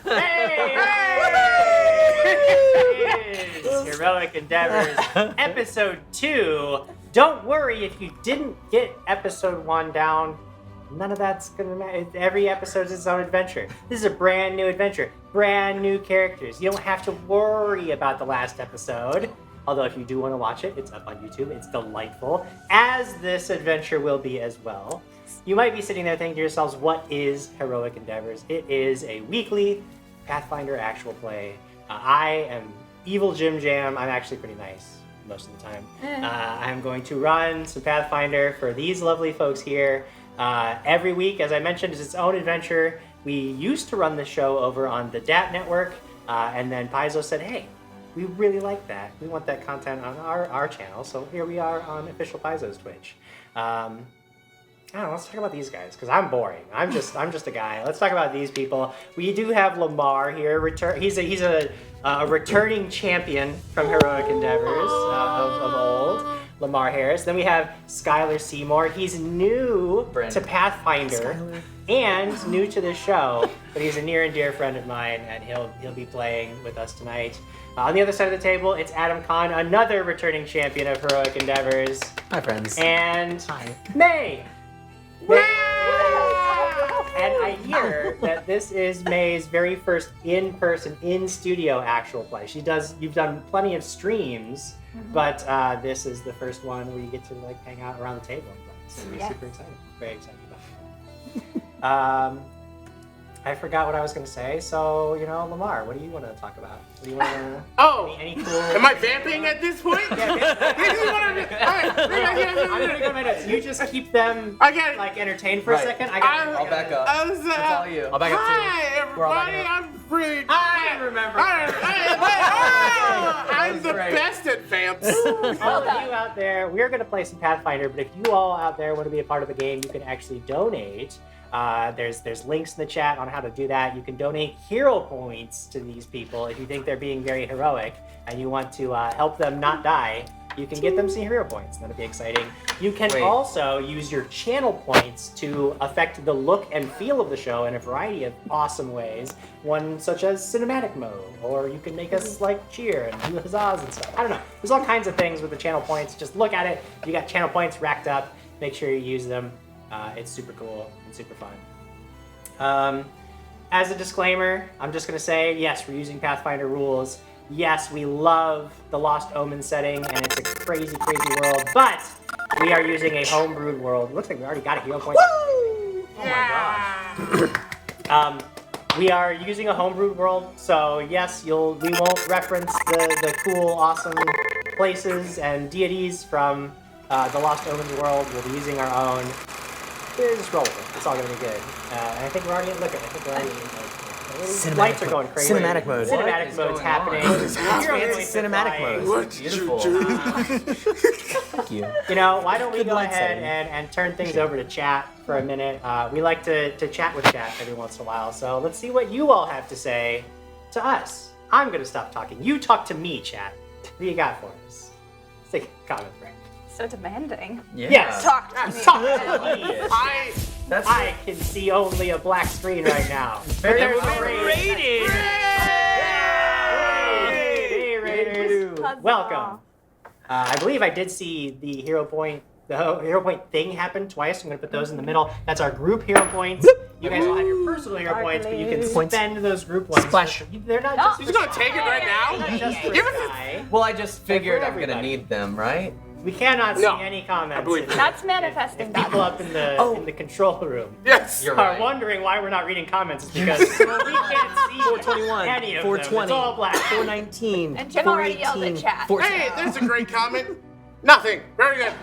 Hey! Heroic Endeavors, Episode 2. Don't worry if you didn't get Episode 1 down. None of that's gonna matter. Every episode is its own adventure. This is a brand new adventure. Brand new characters. You don't have to worry about the last episode. Although if you do want to watch it, it's up on YouTube. It's delightful, as this adventure will be as well. You might be sitting there thinking to yourselves, what is Heroic Endeavors? It is a weekly Pathfinder actual play. I am Evil Jim Jam. I'm actually pretty nice most of the time. I'm going to run some Pathfinder for these lovely folks here. Every week, as I mentioned, is its own adventure. We used to run the show over on the DaTNetwork, and then Paizo said, hey, we really like that. We want that content on our channel, so here we are on official Paizo's Twitch. I don't know, let's talk about these guys, because I'm boring. I'm just a guy. Let's talk about these people. We do have Lemar here. He's a returning champion from Heroic Endeavors of old. Lemar Harris. Then we have YoSkylerSeymour. He's new to Pathfinder and new to the show, but he's a near and dear friend of mine, and he'll be playing with us tonight. On the other side of the table, it's Adam Conn, another returning champion of Heroic Endeavors. Hi, friends. And Hi. Mae. And I hear that this is Mae's very first in-person, in-studio actual play. You've done plenty of streams, but this is the first one where you get to like hang out around the table and play. So we're super excited. Very excited about it. I forgot what I was going to say. So, Lemar, what do you want to talk about? What do you want to? Any cool? Am I vamping at this point? I'm gonna go to my notes. You just keep them entertained for a second. I'll back up. It's all you. I'll back up too. Hi, everybody. I'm Freed. I remember. I'm the best at vamps. All of you out there, we're going to play some Pathfinder, but if you all out there want to be a part of the game, you can actually donate. There's links in the chat on how to do that. You can donate hero points to these people if you think they're being very heroic and you want to help them not die. You can get them some hero points. That'll be exciting. You can also use your channel points to affect the look and feel of the show in a variety of awesome ways. One such as cinematic mode, or you can make us cheer and do huzzahs and stuff. I don't know. There's all kinds of things with the channel points. Just look at it. You got channel points racked up. Make sure you use them. It's super cool and super fun. As a disclaimer, I'm just going to say, yes, we're using Pathfinder rules. Yes, we love the Lost Omen setting, and it's a crazy, crazy world, but we are using a homebrewed world. It looks like we already got a hero point. Oh my gosh. We are using a homebrewed world, so yes, we won't reference the cool, awesome places and deities from the Lost Omens world. We'll be using our own. Just roll with it. It's all going to be good. And I think we're already lights are going crazy. Cinematic mode. Cinematic mode's happening. Cinematic mode. Beautiful. Thank you. Why don't we go ahead and turn things over to chat for a minute. We like to chat with chat every once in a while. So let's see what you all have to say to us. I'm going to stop talking. You talk to me, chat. What do you got for us? Let's take a comment break. So demanding. Yeah. Yes. Talk to me. Talk to me. I can see only a black screen right now. Very rated. Hey, Raiders. Welcome. I believe I did see the hero point thing happen twice. I'm going to put those in the middle. That's our group hero points. You guys will have your personal hero points, but you can spend those group ones. Splash. They're not just He's going to take it right now? Not just for Give us Sky. Well, I just figured I'm everybody. gonna need them, right? We cannot see any comments. believe you. That's manifesting. People up in the control room Yes. You're are right. wondering why we're not reading comments. It's because we can't see 421, any of 420, them. It's all black. 419, And Jim already yelled at chat. Hey, there's a great comment. Nothing. Very good.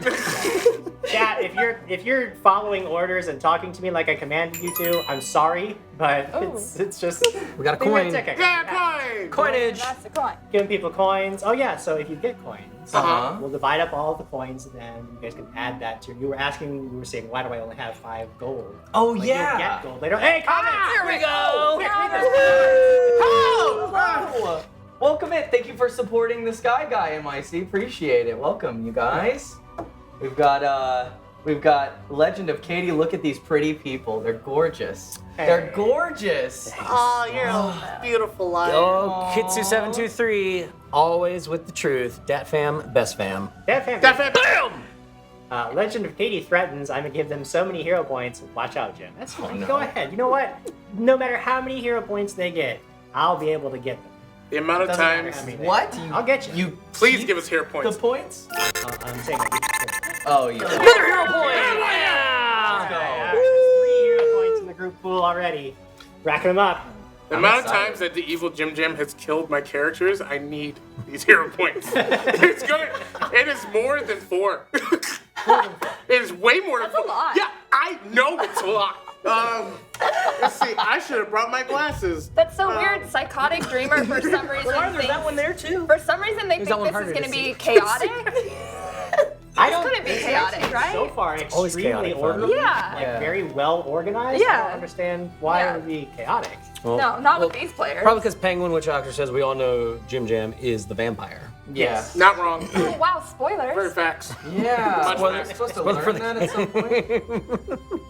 Chat, if you're following orders and talking to me like I commanded you to, I'm sorry, but it's just We got a thing coin. of ticket. Yeah, coin. Coinage. That's the coin. Giving people coins. Oh yeah, so if you get coins, Uh-huh. we'll divide up all of the coins, and then you guys can add that to. You were saying, why do I only have 5 gold? Oh Like, yeah. You'll get gold later. Hey, comments! Here we go. Quick, read this. Hello. Welcome in. Thank you for supporting the Sky Guy MIC. Appreciate it. Welcome, you guys. We've got We've got Legend of Katie. Look at these pretty people. They're gorgeous. Hey. They're gorgeous. Oh, you're a beautiful life. Oh, Kitsu723, always with the truth. Dat fam, best fam. That fan. Bam! Legend of Katie threatens I'm gonna give them so many hero points. Watch out, Jim. That's fine. no. Go ahead. You know what? No matter how many hero points they get, I'll be able to get them. The amount of Doesn't matter times. how many they What? get. I'll get you. Please give us hero The points. points? I'm saying Oh, yeah. Another hero point! Alright, Yeah! there's 3 hero points in the group pool already. Racking them up. The I'm amount of excited. times that the evil Jim Jam has killed my characters, I need these hero points. It's good. It is more than 4. It is way more than 4. That's a lot. Yeah, I know it's a lot. Let's see. I should have brought my glasses. That's so weird. Psychotic dreamer for some reason. There's that one there too. For some reason they There's that think one this harder is to going to see. be chaotic. I don't couldn't be it's chaotic, actually right? So far, Always extremely chaotic fun. orderly. Yeah. Like Yeah. very well organized. I Yeah. don't understand why Yeah. it would be chaotic. Well, No, not well, with these players. Probably because Penguin Witch Doctor says we all know Jim Jam is the vampire. Yeah. Not wrong. Oh, wow, spoilers. Very facts. Yeah. Much Well, faster. you're supposed to Well, for learn the- that at some point.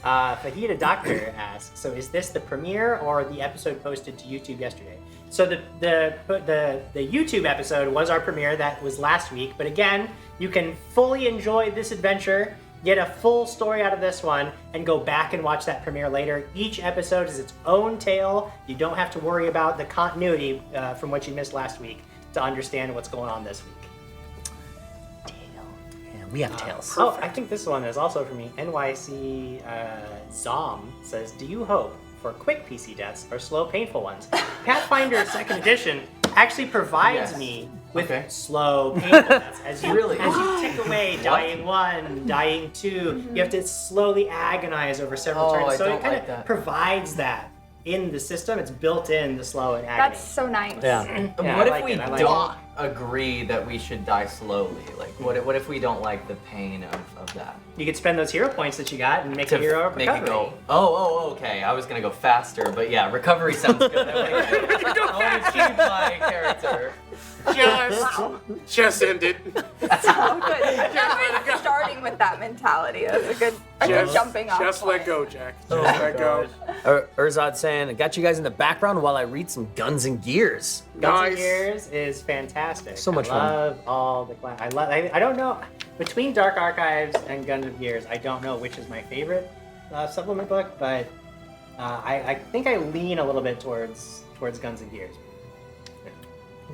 Fajita Doctor asks, so is this the premiere or the episode posted to YouTube yesterday? So the YouTube episode was our premiere, that was last week, but again, you can fully enjoy this adventure, get a full story out of this one, and go back and watch that premiere later. Each episode is its own tale. You don't have to worry about the continuity from what you missed last week to understand what's going on this week. Yeah, we have tails. Oh, I think this one is also for me. NYC Zom says, do you hope for quick PC deaths or slow, painful ones? Pathfinder 2nd Edition actually provides Yes. me with Okay. slow, painful deaths. As you, Really? as you tick away, dying 1, dying 2, you have to slowly agonize over several Oh, turns. I So don't it kind like of that. provides that in the system. It's built in, the slow and agony. That's so nice. Yeah. Yeah, What I if like we it, I like don't agree that we should die slowly? Like, what if we don't like the pain of that? You could spend those hero points that you got and make a hero make recovery. it go. Oh, okay. I was gonna go faster, but yeah, recovery sounds good. I want to keep my character. Just end it. Oh, good. Never starting with that mentality. That's a good jumping off Just point. let go, Jack. Oh Just let go. Urzad saying, I got you guys in the background while I read some Guns and Gears. Guns and Nice. Gears is fantastic. So much I fun. love all the class. I don't know between Dark Archives and Guns of Gears. I don't know which is my favorite supplement book, but I think I lean a little bit towards Guns and Gears.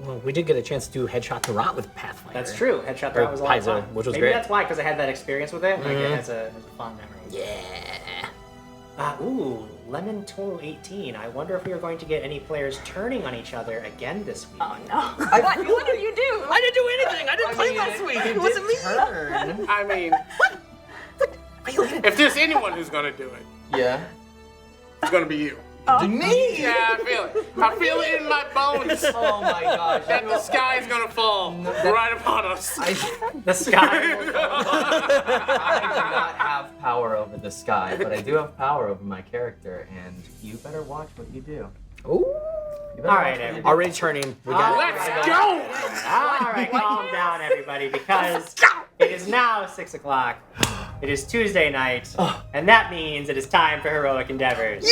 Well, we did get a chance to do Headshot to Rot with Pathfinder. That's true. Headshot Or that was a lot of Paizo, fun. which was Maybe great. that's why, because I had that experience with it. Like it has a fond memory. Yeah. Ooh, Lemon 218. I wonder if we are going to get any players turning on each other again this week. Oh no. What did you do? I didn't do anything. I didn't play last week. It wasn't me. Turn. I mean, if there's anyone who's gonna do it, Yeah. it's gonna be you. Me? Yeah, I feel it. I feel it in my bones Oh my gosh. that the sky is gonna fall right upon us. The sky. will I do not have power over the sky, but I do have power over my character, and you better watch what you do. Ooh. You better All watch right, what you everybody. do. Already turning. We got Let's go! All right, calm down, everybody, because it is now 6 o'clock. It is Tuesday night, and that means it is time for heroic endeavors.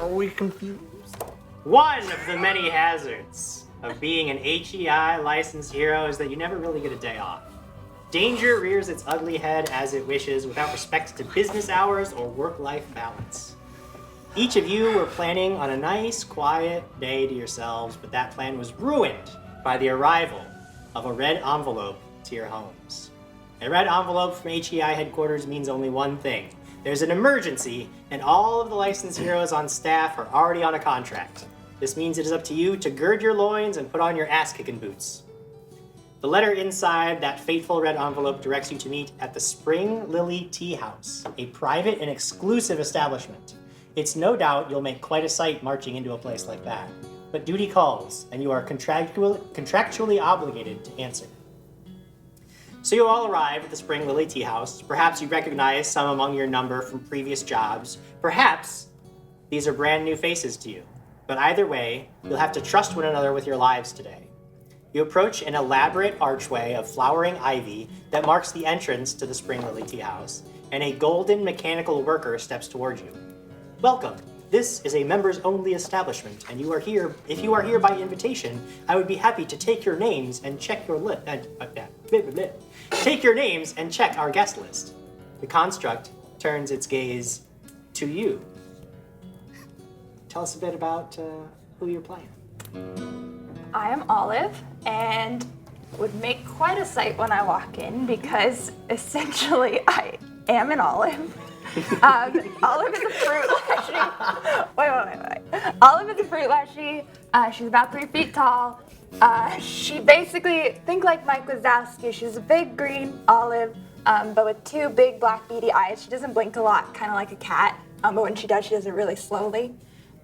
Are we confused? One of the many hazards of being an HEI licensed hero is that you never really get a day off. Danger rears its ugly head as it wishes without respect to business hours or work-life balance. Each of you were planning on a nice, quiet day to yourselves, but that plan was ruined by the arrival of a red envelope to your homes. A red envelope from HEI headquarters means only one thing. There's an emergency, and all of the licensed heroes on staff are already on a contract. This means it is up to you to gird your loins and put on your ass-kicking boots. The letter inside that fateful red envelope directs you to meet at the Spring Lily Tea House, a private and exclusive establishment. It's no doubt you'll make quite a sight marching into a place like that. But duty calls, and you are contractually obligated to answer. So you all arrive at the Spring Lily Tea House. Perhaps you recognize some among your number from previous jobs. Perhaps these are brand new faces to you. But either way, you'll have to trust one another with your lives today. You approach an elaborate archway of flowering ivy that marks the entrance to the Spring Lily Tea House, and a golden mechanical worker steps toward you. Welcome. This is a members-only establishment, and you are here. If you are here by invitation, I would be happy to take your names and check your take your names and check our guest list. The construct turns its gaze to you. Tell us a bit about who you're playing. I am Olive, and would make quite a sight when I walk in because essentially I am an olive. Olive is a fruit lashy. Wait. Olive is a fruit lashy. She's about 3 feet tall. She basically, think like Mike Wazowski. She's a big green olive, but with 2 big black beady eyes. She doesn't blink a lot, kind of like a cat. But when she does it really slowly.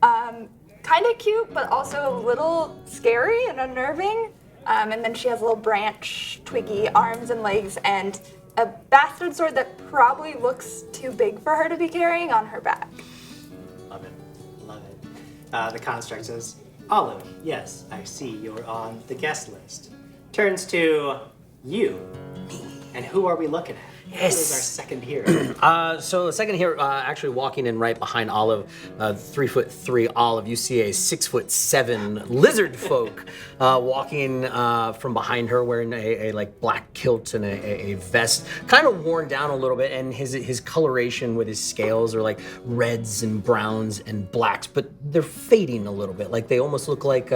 Kind of cute, but also a little scary and unnerving. And then she has a little branch, twiggy arms and legs, and a bastard sword that probably looks too big for her to be carrying on her back. Love it. The construct says, Olive, yes, I see you're on the guest list. Turns to you. And who are we looking at? Yes. Who is our second hero? So the second here, actually walking in right behind Olive, 3'3" Olive, you see a 6'7" lizard folk walking from behind her, wearing a like black kilt and a vest, kind of worn down a little bit, and his coloration with his scales are like reds and browns and blacks, but they're fading a little bit, like they almost look like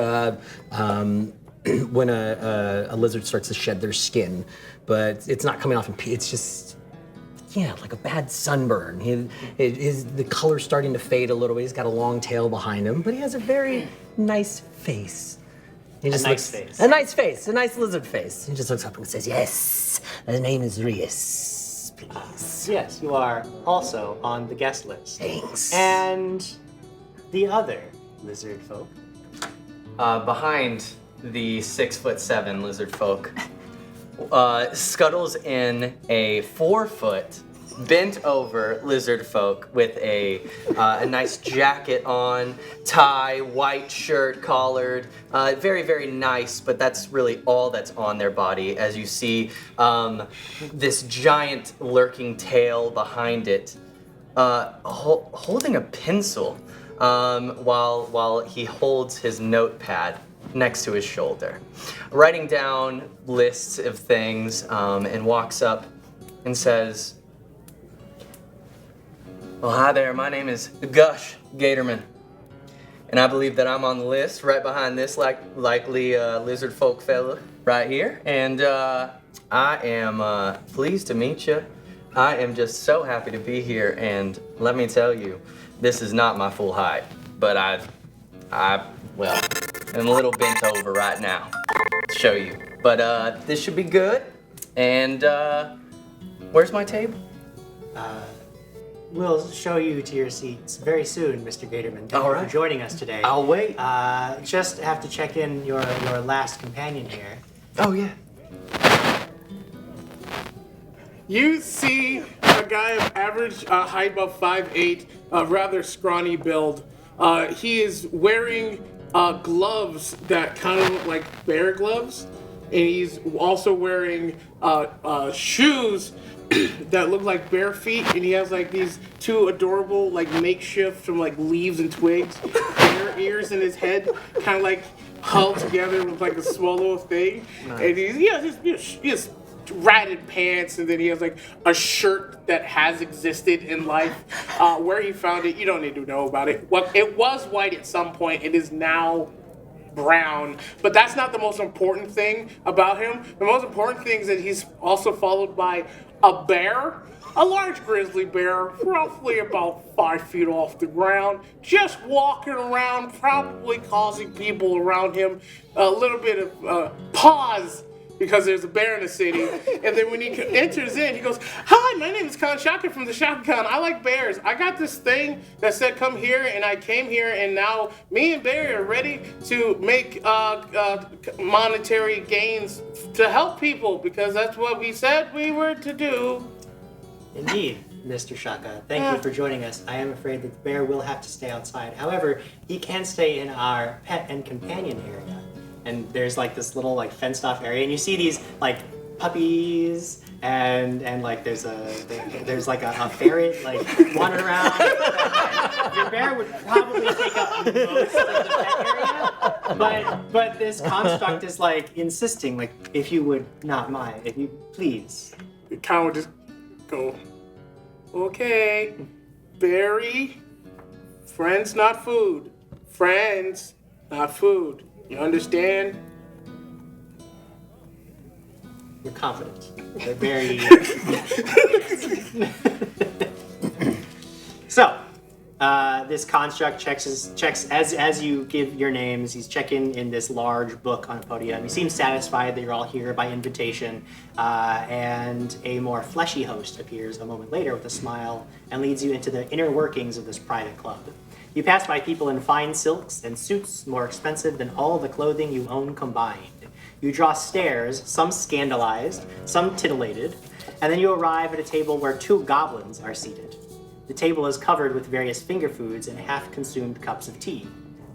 when a lizard starts to shed their skin, but it's not coming off in it's just, yeah, like a bad sunburn. The color's starting to fade a little bit. He's got a long tail behind him, but he has a very nice face. He just A nice face. A nice lizard face. He just looks up and says, yes, the name is Rius, please. Yes, you are also on the guest list. Thanks. And the other lizard folk. Behind the 6'7" lizard folk scuttles in a 4-foot bent over lizard folk with a nice jacket on, tie, white shirt collared, very, very nice, but that's really all that's on their body. As you see this giant lurking tail behind it, holding a pencil while he holds his notepad next to his shoulder, writing down lists of things, and walks up and says, well, hi there, my name is Gush Gatorman, and I believe that I'm on the list right behind this likely lizard folk fella right here, and I am pleased to meet you. I am just so happy to be here, and let me tell you, this is not my full height, but I'm a little bent over right now to show you. But this should be good. And where's my table? We'll show you to your seats very soon, Mr. Gatorman. Thank you for joining us today. I'll wait. Just have to check in your last companion here. Oh, yeah. You see a guy of average height, about 5'8", rather scrawny build. He is wearing gloves that kind of look like bear gloves, and he's also wearing shoes that look like bare feet, and he has like these 2 adorable like makeshift from like leaves and twigs bear ears in his head, kind of like huddled together with like a small little thing. Nice. And he has ratted pants, and then he has like a shirt that has existed in life. Where he found it, you don't need to know about it. Well, it was white at some point. It is now brown. But that's not the most important thing about him. The most important thing is that he's also followed by a bear, a large grizzly bear, roughly about 5 feet off the ground, just walking around, probably causing people around him a little bit of pause because there's a bear in the city. And then when he enters in, he goes, "Hi, my name is Khan Shaka from the Shaka Khan. I like bears. I got this thing that said come here, and I came here, and now me and Barry are ready to make monetary gains to help people because that's what we said we were to do." Indeed, Mr. Shaka. Thank you for joining us. I am afraid that the bear will have to stay outside. However, he can stay in our pet and companion area. And there's like this little like fenced off area, and you see these like puppies and like there's like a ferret like wandering around. Your bear would probably take up most of the pet area, but this construct is like insisting, like, if you would not mind, if you please. The cow would just go, "Okay, Barry, friends not food. Friends not food. You understand?" You're confident. They're very. So, this construct checks as you give your names. He's checking in this large book on a podium. He seems satisfied that you're all here by invitation, and a more fleshy host appears a moment later with a smile and leads you into the inner workings of this private club. You pass by people in fine silks and suits more expensive than all the clothing you own combined. You draw stares, some scandalized, some titillated, and then you arrive at a table where 2 goblins are seated. The table is covered with various finger foods and half-consumed cups of tea.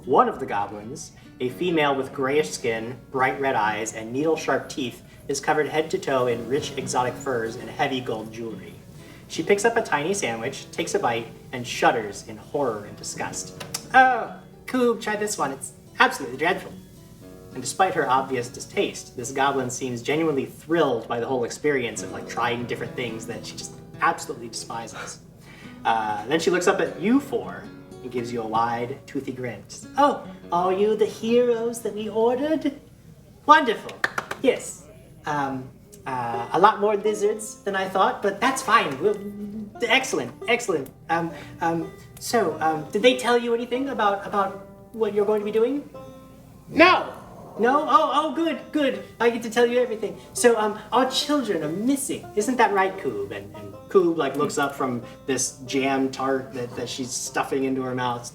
One of the goblins, a female with grayish skin, bright red eyes, and needle-sharp teeth, is covered head to toe in rich exotic furs and heavy gold jewelry. She picks up a tiny sandwich, takes a bite, and shudders in horror and disgust. "Oh, Coob, try this one. It's absolutely dreadful." And despite her obvious distaste, this goblin seems genuinely thrilled by the whole experience of like trying different things that she just absolutely despises. Then she looks up at you 4 and gives you a wide, toothy grin. She says, "Oh, are you the heroes that we ordered? Wonderful. Yes. A lot more lizards than I thought, but that's fine. Excellent. So, did they tell you anything about what you're going to be doing?" "No." "No? Oh, good. I get to tell you everything. So, our children are missing. Isn't that right, Coob?" And Coob, like, looks up from this jam tart that she's stuffing into her mouth.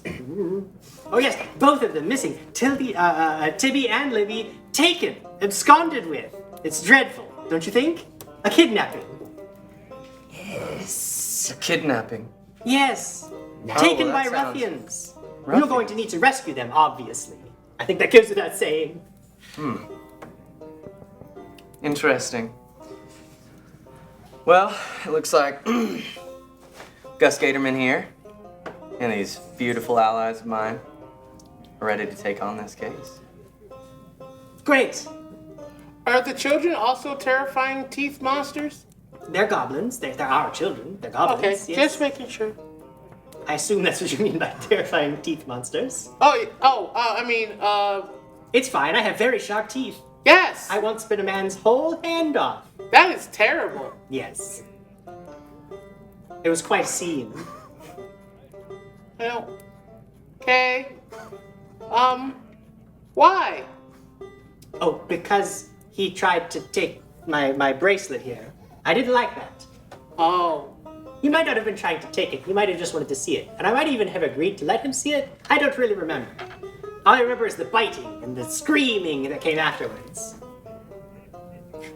"Oh, yes, both of them missing. Tibby and Libby taken, absconded with. It's dreadful, don't you think? A kidnapping." Yes. Kidnapping. "Yes. Oh, Taken well, by that sounds- ruffians. You're going to need to rescue them, obviously. I think that goes without saying." Interesting. Well, it looks like Gus Gatorman here and these beautiful allies of mine are ready to take on this case. Great. Are the children also terrifying teeth monsters? They're goblins. They're our children. They're goblins. Okay, Yes. just making sure. I assume that's what you mean by terrifying teeth monsters. It's fine. I have very sharp teeth. Yes. I once bit a man's whole hand off. That is terrible. Yes. It was quite a scene. Well, okay. Why? Oh, because he tried to take my bracelet here. I didn't like that. Oh. He might not have been trying to take it. He might have just wanted to see it. And I might even have agreed to let him see it. I don't really remember. All I remember is the biting and the screaming that came afterwards.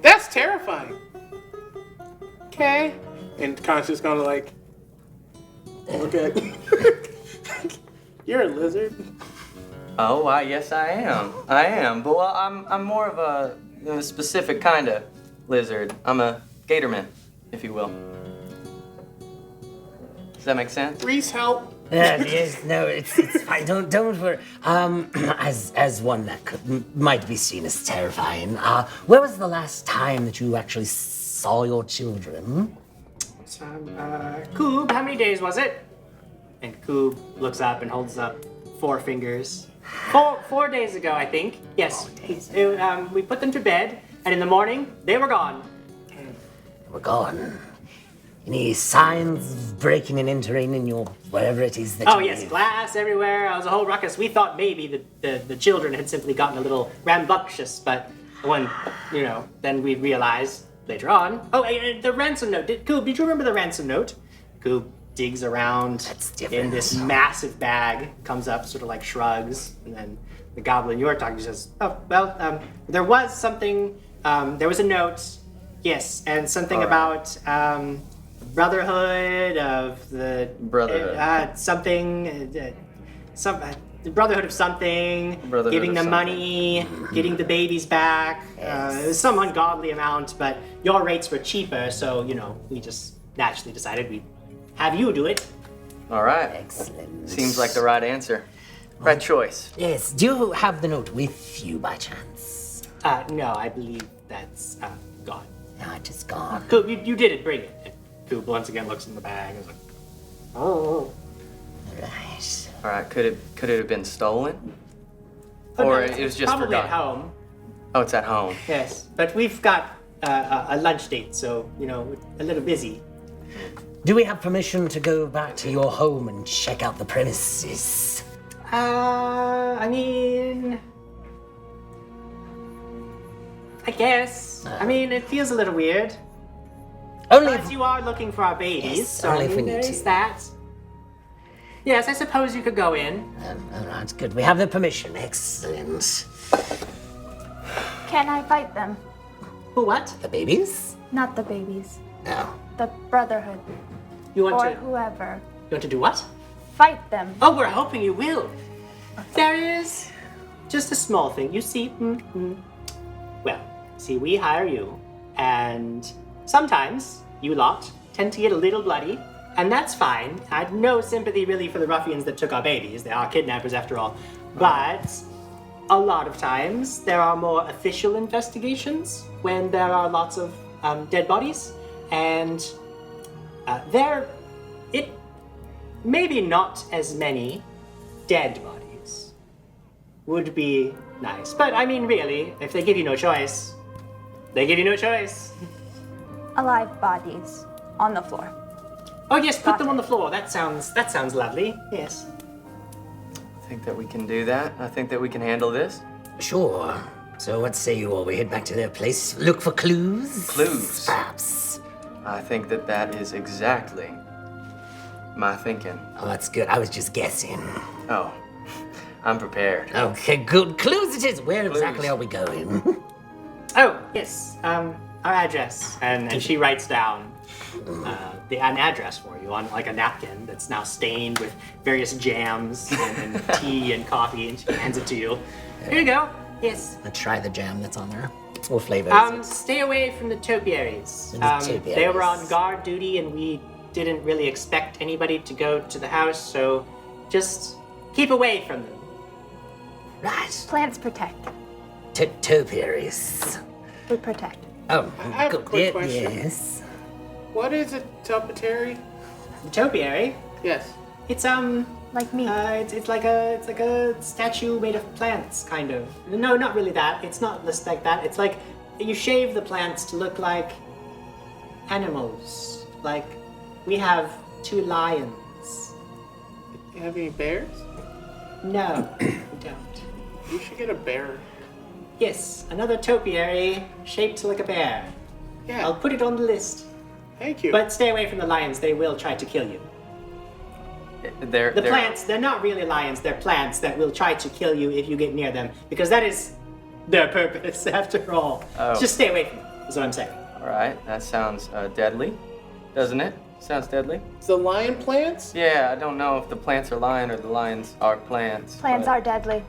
That's terrifying. Okay. And Con's just gonna like, okay. You're a lizard. Oh, yes, I am. But well, I'm more of a specific kind of lizard. I'm a gatorman, if you will. Does that make sense? Reese, help. Yes, no, it's fine. Don't worry. As one that might be seen as terrifying. Where was the last time that you actually saw your children? Coob, how many days was it? And Coob looks up and holds up 4 fingers. 4 days ago, I think. Yes. We put them to bed, and in the morning, they were gone. We're gone. Any signs of breaking and entering in your wherever it is that Oh you yes, live? glass everywhere. It was a whole ruckus. We thought maybe the children had simply gotten a little rambunctious, but when, then we realized later on. Oh, and the ransom note. Goob, did you remember the ransom note? Goob digs around in this massive bag, comes up, sort of like shrugs, and then the goblin you're talking to says, "Oh, well, there was something. There was a note, yes, and something about Brotherhood of the Brotherhood. The Brotherhood of something, Brotherhood giving of them something. money, getting the babies back. It was some ungodly amount, but your rates were cheaper, so we just naturally decided we'd have you do it. All right. Excellent. Seems like the right answer. Right choice. Yes. Do you have the note with you by chance? No, I believe that's gone. No, it is gone. Coop, you did it. Bring it. And Coop once again looks in the bag and is like, oh. Right. All right. Could it have been stolen? Oh, Or no, it was just probably forgotten? at home. Oh, it's at home. Yes, but we've got a lunch date, so a little busy. Do we have permission to go back to your home and check out the premises? I mean, I guess. I mean, it feels a little weird. Only But if, you are looking for our babies, Yes, so only I if we mean, need there is to. that. Yes, I suppose you could go in. all right, good. We have the permission. Excellent. Can I fight them? Who? What? The babies? Not the babies. No. The Brotherhood. You want Or to? whoever. You want to do what? Fight them. Oh, we're hoping you will. There is just a small thing. You see, well, see, we hire you, and sometimes you lot tend to get a little bloody, and that's fine. I had no sympathy really for the ruffians that took our babies. They are kidnappers after all. But a lot of times there are more official investigations when there are lots of dead bodies, and maybe not as many dead bodies would be nice. But I mean, really, if they give you no choice, they give you no choice. Alive bodies on the floor. Oh yes, put Got them it. on the floor. That sounds lovely. Yes. I think that we can do that. I think that we can handle this. Sure. So what say you all? We head back to their place, look for clues? Clues. Perhaps. I think that is exactly my thinking. Oh, that's good. I was just guessing. Oh, I'm prepared. Okay, good. Clues it is. Where exactly Clues. are we going? Oh yes. Our address, and she writes down an address for you on like a napkin that's now stained with various jams and tea and coffee, and she hands it to you. Here you go. Yes. Let's try the jam that's on there. What flavor is it? Stay away from the topiaries. The topiaries. They were on guard duty, and we didn't really expect anybody to go to the house, so just keep away from them. Right. Plants protect. Topiaries. We protect. Oh, I have a good. quick question. Yes. What is a topetary? The topiary, Yes. it's Like me. it's like a statue made of plants, kind of. No, not really that. It's not just like that. It's like you shave the plants to look like animals. Like we have 2 lions. You have any bears? No, we don't. You should get a bear. Yes, another topiary shaped like a bear. Yeah. I'll put it on the list. Thank you. But stay away from the lions. They will try to kill you. They're Plants, they're not really lions. They're plants that will try to kill you if you get near them. Because that is their purpose, after all. Oh. Just stay away from them, is what I'm saying. All right, that sounds deadly, doesn't it? Sounds deadly. It's the lion plants? Yeah, I don't know if the plants are lion or the lions are plants. Plants but are deadly.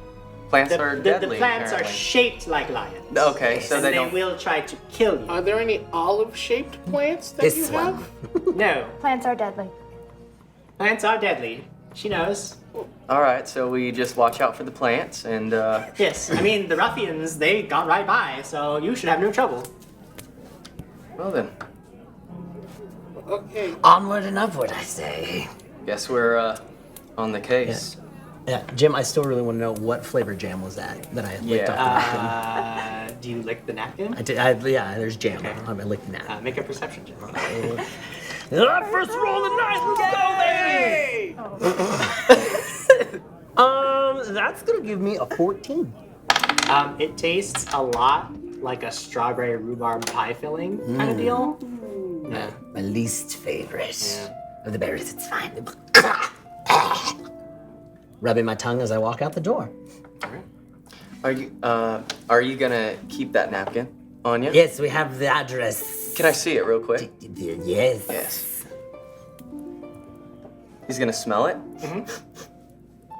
Plants The, are the, deadly. the plants are apparently. shaped like lions. Okay, so And they they don't. will try to kill you. Are there any olive-shaped plants that This you one. have? No, Plants are deadly. plants are deadly. She knows. All right, so we just watch out for the plants and. Yes, I mean, the ruffians, they got right by, so you should have no trouble. Well then, Okay. Onward and upward, I say. guess we're on the case. Yeah, Jim, I still really want to know what flavor jam was that I licked off the napkin. Do you lick the napkin? I did. Yeah, there's jam. Okay. I licked the napkin. Make a perception check. First roll of the night. Let's go, baby! That's gonna give me a 14. It tastes a lot like a strawberry rhubarb pie filling kind of deal. Yeah. My least favorite of the berries. It's fine. Rubbing my tongue as I walk out the door. Are you gonna keep that napkin on you? Yes, we have the address. Can I see it real quick? Yes. Yes. He's gonna smell it.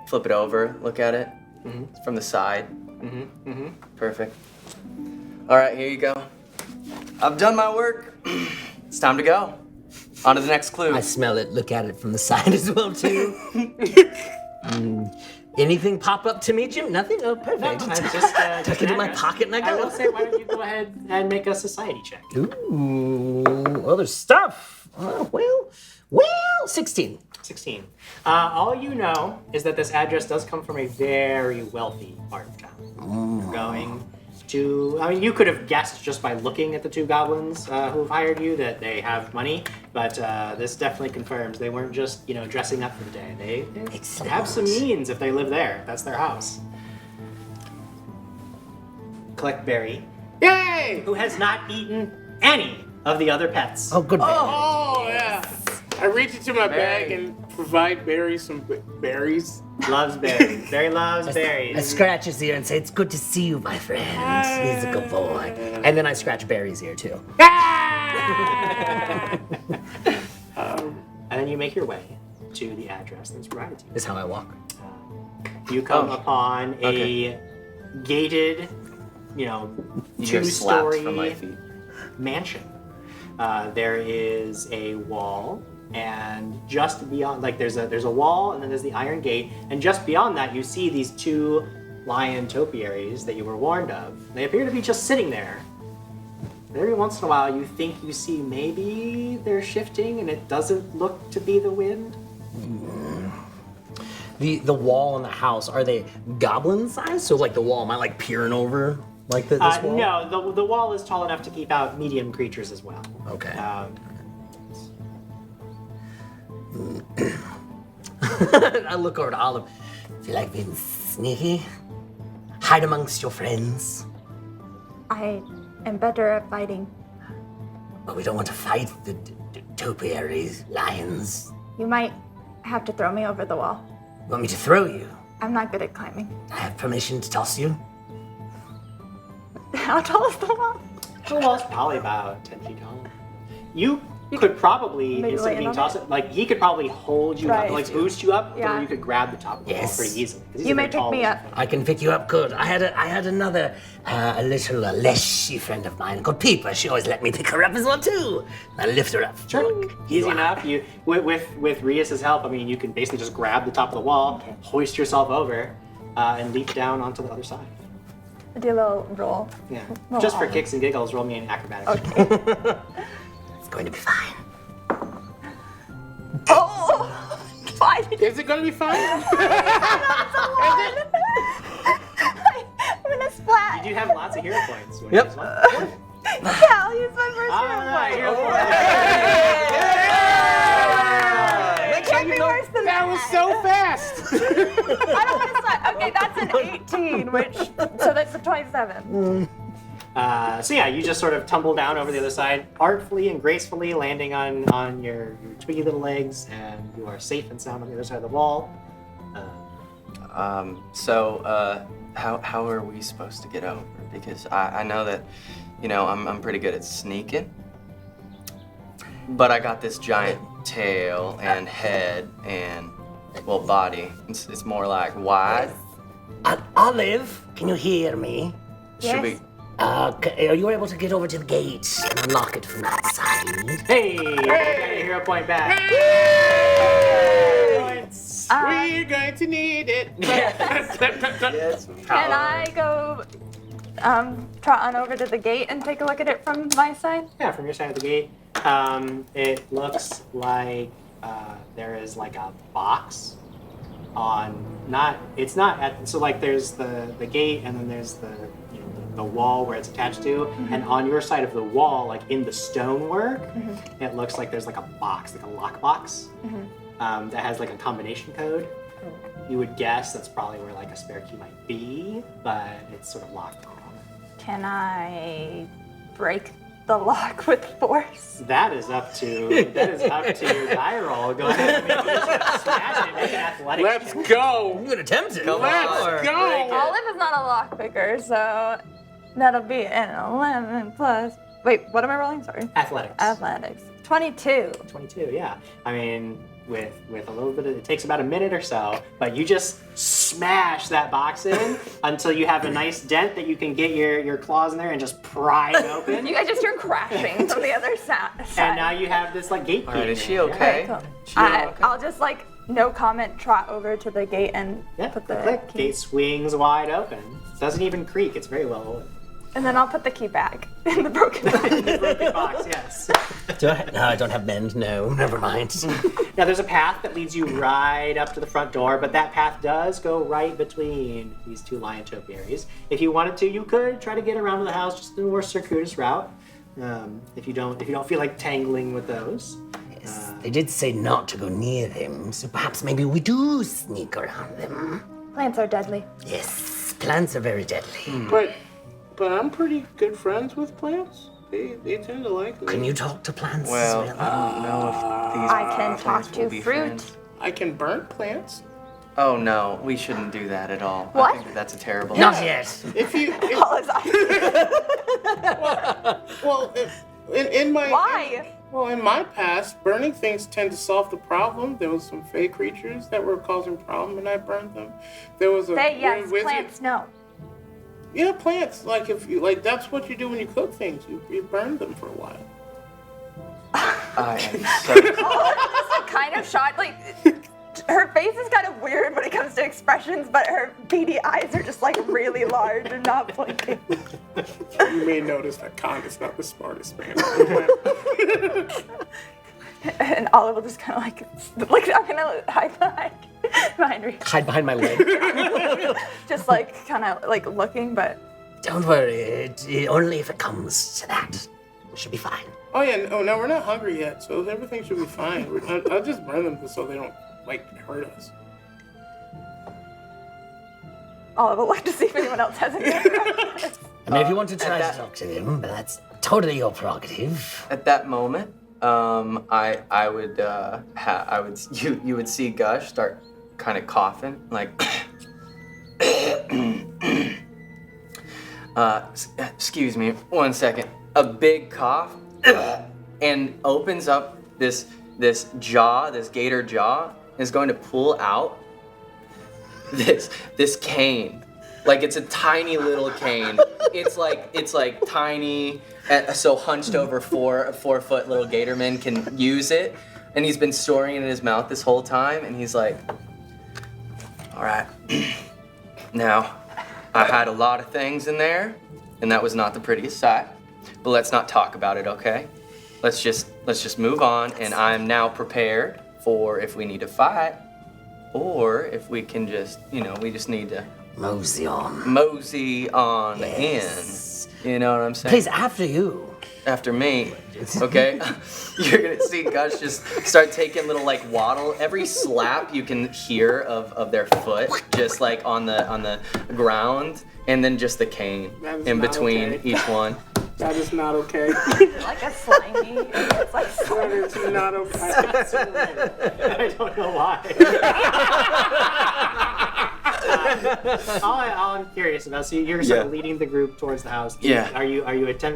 Flip it over, look at it. From the side. Perfect. All right, here you go. I've done my work. It's time to go. On to the next clue. I smell it, look at it from the side as well, too. Anything pop up to me, Jim? Nothing? Oh, perfect. No, I'm just Tuck it in my pocket and I I go. will say, why don't you go ahead and make a society check? Ooh, other stuff. Well, 16. 16. All you know is that this address does come from a very wealthy part of town. You're going to, I mean, you could have guessed just by looking at the two goblins who have hired you that they have money, but this definitely confirms they weren't just, dressing up for the day. They have some means if they live there. That's their house. Collect Barry, Yay! who has not eaten any of the other pets. Oh, good. Oh, yeah. I reach into my bag and provide Barry some berries. Loves berries. Barry loves I berries. scratch his ear and say, "It's good to see you, my friend. He's a good boy." And then I scratch Barry's ear, too. And then you make your way to the address that's provided to you. Is how I walk. You come upon a gated, You hear slaps from my two-story feet. mansion. There is a wall, and just beyond, there's a wall, and then there's the iron gate, and just beyond that, you see these two lion topiaries that you were warned of. They appear to be just sitting there. And every once in a while, you think you see maybe they're shifting, and it doesn't look to be the wind. The wall and the house, are they goblin size? So the wall, am I peering over this wall? No, the wall is tall enough to keep out medium creatures as well. Okay. I look over to Olive. Feel like being sneaky? Hide amongst your friends. I am better at fighting. But we don't want to fight the topiaries, lions. You might have to throw me over the wall. You want me to throw you? I'm not good at climbing. I have permission to toss you? How tall is the wall? The wall's probably about 10 feet tall. You could probably, maybe instead of land being on tossed, he could probably hold you Right. up, boost you up, Yeah. or you could grab the top of the wall Yes. pretty easily. 'Cause he's You a may very pick tall me lizard up. folk. I can pick you up good. I had another, a little leshy friend of mine called Peepa. She always let me pick her up as well too. I lift her up. Look, Easy you are- enough. You with Rias's help, you can basically just grab the top of the wall, hoist yourself over, and leap down onto the other side. Do a little roll. Yeah. Well, Just for Olive. kicks and giggles, roll me an acrobatics. Okay. It's going to be fine. Oh! Fine. Is it gonna be fine? I'm gonna splat. You do have lots of hero points. You wanna Yep. use one? Yeah, I'll use my first All hero right, point. hero It can't be worse than That was so fast. I don't want to splat. Okay, that's an 18, so that's a 27. So yeah, you just sort of tumble down over the other side, artfully and gracefully landing on your twiggy little legs, and you are safe and sound on the other side of the wall. How are we supposed to get over? Because I know that, I'm pretty good at sneaking. But I got this giant tail and head and, body. It's more like wide. Olive, can you hear me? Should we? Are you able to get over to the gate and unlock it from that side? Hey, you got a hero point back. Points. We're going to need it. Yes. Can I go trot on over to the gate and take a look at it from my side? Yeah, from your side of the gate, it looks like there is a box it's not at, so like there's the gate and then there's the wall where it's attached to, and on your side of the wall, like in the stonework, it looks like there's like a box, like a lock box, that has like a combination code. You would guess that's probably where like a spare key might be, but it's sort of locked on. Can I break the lock with force? That is up to your die roll. Go ahead and smash it. Make an athletics Let's check. go. I'm gonna attempt it. Let's go. Olive is not a lock picker, so that'll be an 11 plus. Wait, what am I rolling? Sorry. Athletics. 22. 22, yeah. I mean, with a little bit of, it takes about a minute or so, but you just smash that box in until you have a nice dent that you can get your claws in there and just pry it open. You guys just hear crashing from the other side. And now you have this like gate key. All right, is in she there. okay? Cool. She okay? I'll just like, no comment, trot over to the gate and Yeah, put the click. key. Gate swings wide open. Doesn't even creak. It's very well oiled. And then I'll put the key back in the broken box. The broken box, yes. Do I? No, I don't have bend. No, never mind. Now there's a path that leads you right up to the front door, but that path does go right between these two lion topiaries. If you wanted to, you could try to get around to the house just in a more circuitous route. If you don't feel like tangling with those. Yes, they did say not to go near them, so perhaps maybe we do sneak around them. Plants are deadly. Yes, plants are very deadly. But I'm pretty good friends with plants. They tend to like me. Can you talk to plants Well, as well? I don't know if these I can talk plants will to be fruit. friends. I can burn plants. Oh no, we shouldn't do that at all. What? I think that's a terrible Not idea. yet. In my Why? in my past, burning things tend to solve the problem. There was some fey creatures that were causing problem, and I burned them. There was a They, yes, weird wizard. plants, no. Yeah, plants. Like if you that's what you do when you cook things. You burn them for a while. I am so Just like kind of shocked. Like, her face is kind of weird when it comes to expressions, but her beady eyes are just like really large and not blinking. You may notice that Conn is not the smartest man on the planet. And Olive will just kind of like I'm gonna hide behind her. Hide behind my leg. Just like kind of like looking, but Don't worry, only if it comes to that. We should be fine. Oh yeah, no, we're not hungry yet, so everything should be fine. I'll just burn them so they don't like hurt us. Olive will look to see if anyone else has any. I mean, if you want to try that- to talk to them, but that's totally your prerogative. At that moment, I would you would see Gush start kind of coughing like excuse me, 1 second. A big cough and opens up this jaw, this gator jaw is going to pull out this cane. Like it's a tiny little cane. It's like tiny, so hunched over a 4 foot little gatorman can use it. And he's been storing it in his mouth this whole time. And he's like, all right, now I had a lot of things in there, and that was not the prettiest sight. But let's not talk about it, okay? Let's just move on. And I'm now prepared for if we need to fight, or if we can just, we just need to Mosey on. mosey on Yes. in. You know what I'm saying? Please, after you. After me, okay? You're gonna see Gus just start taking little like waddle. Every slap you can hear of their foot, just like on the ground, and then just the cane That is in not between okay. each one. That is not okay. Like a slingy. It's like That is not okay. I don't know why. All I'm curious about, so you're sort of leading the group towards the house. Yeah. Are you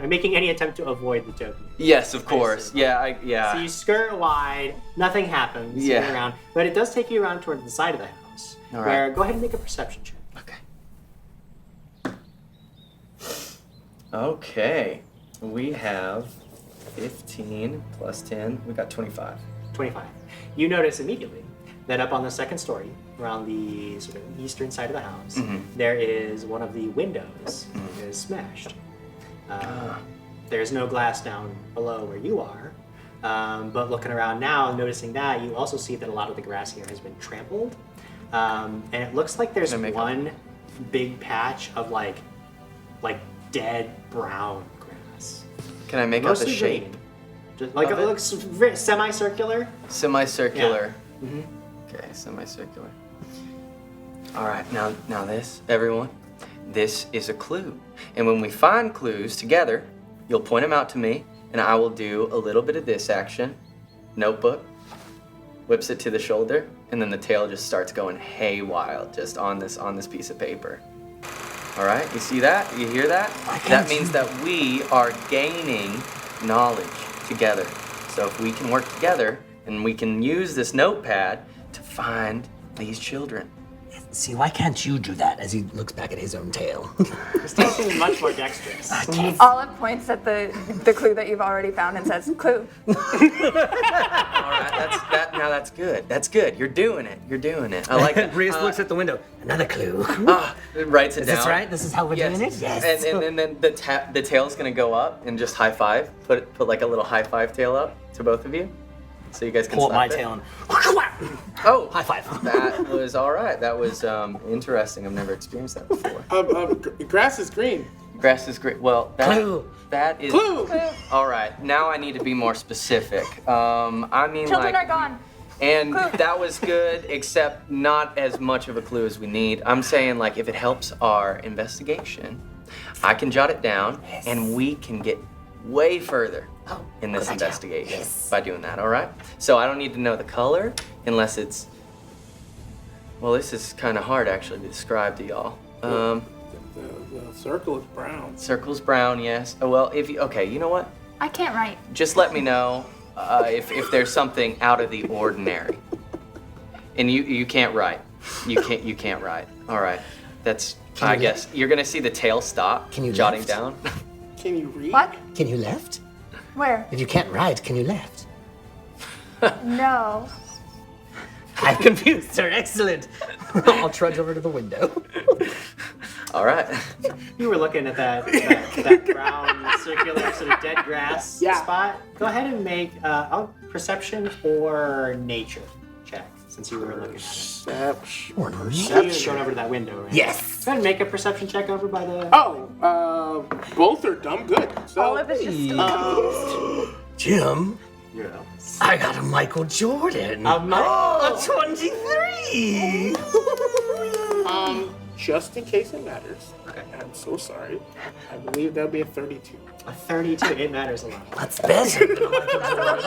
making any attempt to avoid the token? Yes, of course. Yeah, So you skirt wide, nothing happens. You Yeah. get around, but it does take you around towards the side of the house. All Where right. go ahead and make a perception check. Okay. We have 15 plus 10. We got 25. 25. You notice immediately that up on the second story, around the sort of eastern side of the house, there is one of the windows is smashed. There's no glass down below where you are, but looking around now, noticing that, you also see that a lot of the grass here has been trampled. and it looks like there's Gonna make one big patch of like dead brown grass. Can I make out the Mostly shape? green. Just like of it it? looks semicircular. Semicircular. Yeah. Mhm. Okay, semicircular. All right, now this, everyone, this is a clue. And when we find clues together, you'll point them out to me, and I will do a little bit of this action. Notebook, whips it to the shoulder, and then the tail just starts going haywire just on this piece of paper. All right, you see that? You hear that? That means that we are gaining knowledge together. So if we can work together, and we can use this notepad to find these children. See, why can't you do that? As he looks back at his own tail. This tail seems much more dexterous. Olive points at the clue that you've already found and says, "Clue." All right, that's good. That's good. You're doing it. I like that. Reese looks at the window. Another clue. Writes it Is down. this right? This is how we're doing it? Yes. And then the tail's gonna go up and just high five. Put like a little high five tail up to both of you, so you guys can Pull up slap my it. tail and Oh, High five. That was all right. That was interesting. I've never experienced that before. Grass is green. Grass is great. Well, Clue. that is. Clue. All right. Now I need to be more specific. I mean, Children like. are gone. And that was good, except not as much of a clue as we need. I'm saying, like, if it helps our investigation, I can jot it down, and we can get way further in this good idea. investigation by doing that, all right? So I don't need to know the color unless it's... Well, this is kind of hard, actually, to describe to y'all. The circle is brown. Circle's brown, yes. Oh, well, if you... Okay, you know what? I can't write. Just let me know if there's something out of the ordinary. And you can't write. You can't write. All right. That's I guess you're gonna see the tail stop. Can you jotting left? down? Can you read? What? Can you left? Where? If you can't write, can you left? No. I'm confused, sir. Excellent. I'll trudge over to the window. All right. You were looking at that brown circular sort of dead grass spot. Go ahead and make a perception or nature check since you were looking at it. You're going over to that window, right? Yes. Go ahead and make a perception check over by the. Oh, both are dumb good. So, Olive is just still confused. Jim, Yeah. I got a Michael Jordan. A Michael- A 23. just in case it matters. Okay. I'm so sorry. I believe that'll be a 32. A 32. It matters a lot. That's better than a Michael Jordan.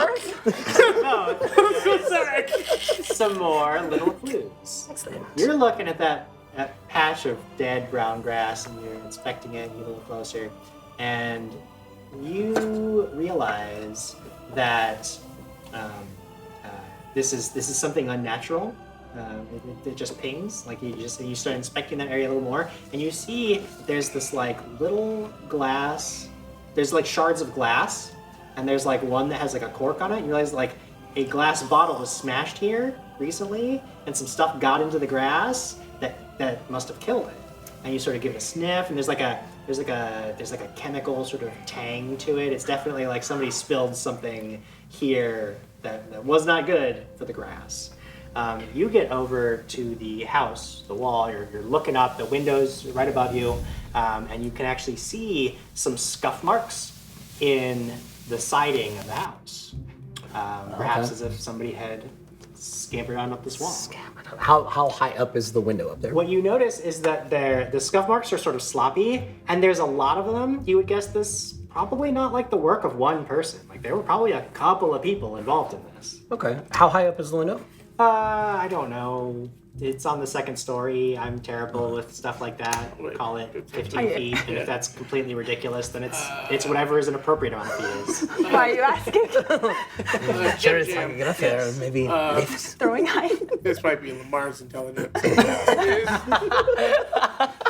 No, So sorry. some more little clues. Excellent. You're looking at that patch of dead brown grass and you're inspecting it, you get a little closer, and you realize that this is something unnatural. It just pings, like you start inspecting that area a little more, and you see there's this like little glass, there's like shards of glass, and there's like one that has like a cork on it. You realize like a glass bottle was smashed here recently, and some stuff got into the grass that must have killed it. And you sort of give it a sniff, and there's like a chemical sort of tang to it. It's definitely like somebody spilled something here that was not good for the grass. You get over to the house, the wall, you're looking up, the windows right above you, and you can actually see some scuff marks in the siding of the house. Perhaps as if somebody had scampered on up this wall. How high up is the window up there? What you notice is that the scuff marks are sort of sloppy, and there's a lot of them. You would guess this probably not like the work of one person. Like there were probably a couple of people involved in this. Okay. How high up is the window? I don't know. It's on the second story. I'm terrible with stuff like that. Call it 15 feet, and if that's completely ridiculous, then it's whatever is an appropriate amount of feet is. Why are you asking? Sure, it's like a get up there. Maybe lift. Throwing height. This might be Lamar's intelligence.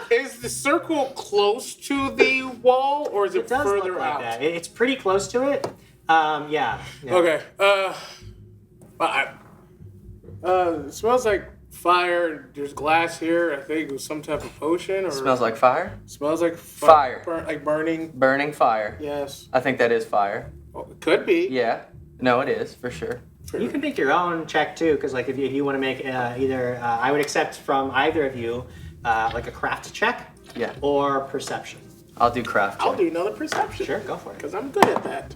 Is the circle close to the wall, or is it, It does further look like out? that. It's pretty close to it. Yeah. Okay. It smells like fire. There's glass here. I think it was some type of potion. Or Smells like fire. Smells like Fire. like burning. Burning fire. Yes. I think that is fire. Well, it could be. Yeah. No, it is for sure. You can make your own check too, because like if you want to make either, I would accept from either of you like a craft check, or perception. I'll do craft check. I'll do another perception. Sure, go for it. Because I'm good at that.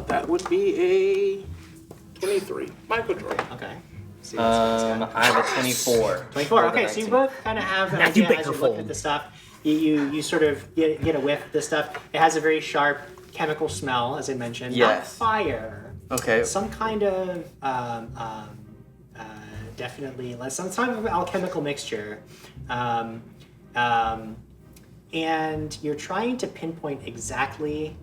That would be a 23. Michael Jordan. Okay. See I have a 24. 24. Okay, so you both kind of have an idea as you look at the stuff. You sort of get a whiff of this stuff. It has a very sharp chemical smell, as I mentioned. Yes. Not fire. Okay. Some kind of definitely some type of alchemical mixture. And you're trying to pinpoint exactly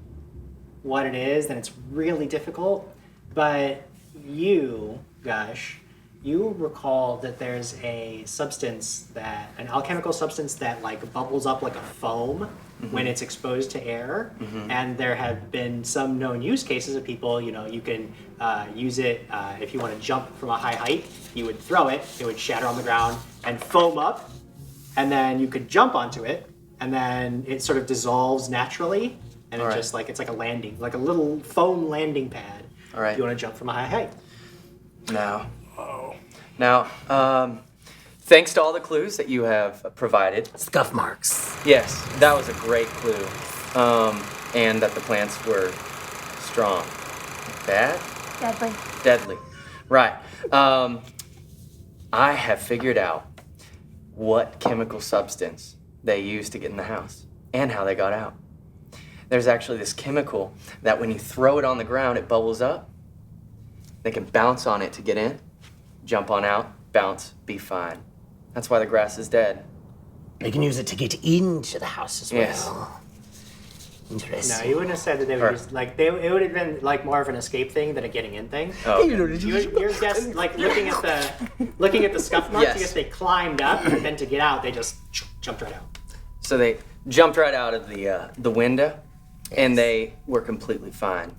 what it is, and it's really difficult. But you, Gush, you recall that there's a substance an alchemical substance that like bubbles up like a foam when it's exposed to air. And there have been some known use cases of people, you can use it if you want to jump from a high height, you would throw it, it would shatter on the ground and foam up, and then you could jump onto it, and then it sort of dissolves naturally, and it's just like, it's like a landing, like a little foam landing pad. All right. If you want to jump from a high height. Now, thanks to all the clues that you have provided. Scuff marks. Yes, that was a great clue. And that the plants were strong. Bad? Deadly. Right. I have figured out what chemical substance they used to get in the house and how they got out. There's actually this chemical that when you throw it on the ground, it bubbles up. They can bounce on it to get in, jump on out, bounce, be fine. That's why the grass is dead. They can use it to get into the house as well. Yes. Interesting. No, you wouldn't have said that they would use, like, it would have been like more of an escape thing than a getting in thing. Oh, okay. Your guess, like looking at the scuff marks, I guess they climbed up, and then to get out, they just jumped right out. So they jumped right out of the window, and they were completely fine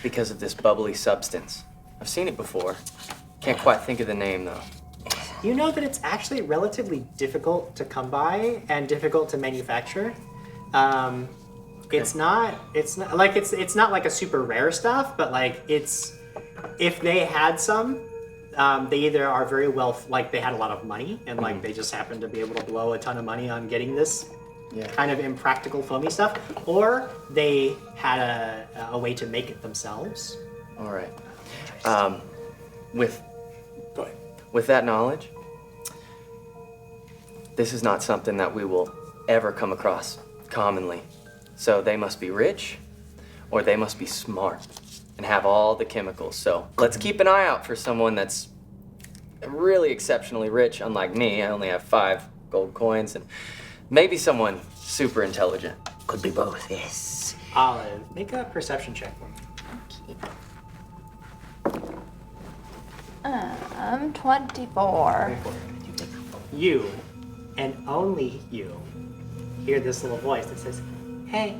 because of this bubbly substance. I've seen it before. Can't quite think of the name though. You know that it's actually relatively difficult to come by and difficult to manufacture. It's not like a super rare stuff, but like if they had some, they either are very well, like they had a lot of money and like they just happened to be able to blow a ton of money on getting this kind of impractical foamy stuff, or they had a way to make it themselves. All right. With that knowledge, this is not something that we will ever come across commonly. So they must be rich, or they must be smart and have all the chemicals. So let's keep an eye out for someone that's really exceptionally rich, unlike me. I only have 5 gold coins, and maybe someone super intelligent. Could be both, yes. Olive, make a perception check for me. 24. You, and only you, hear this little voice that says, "Hey."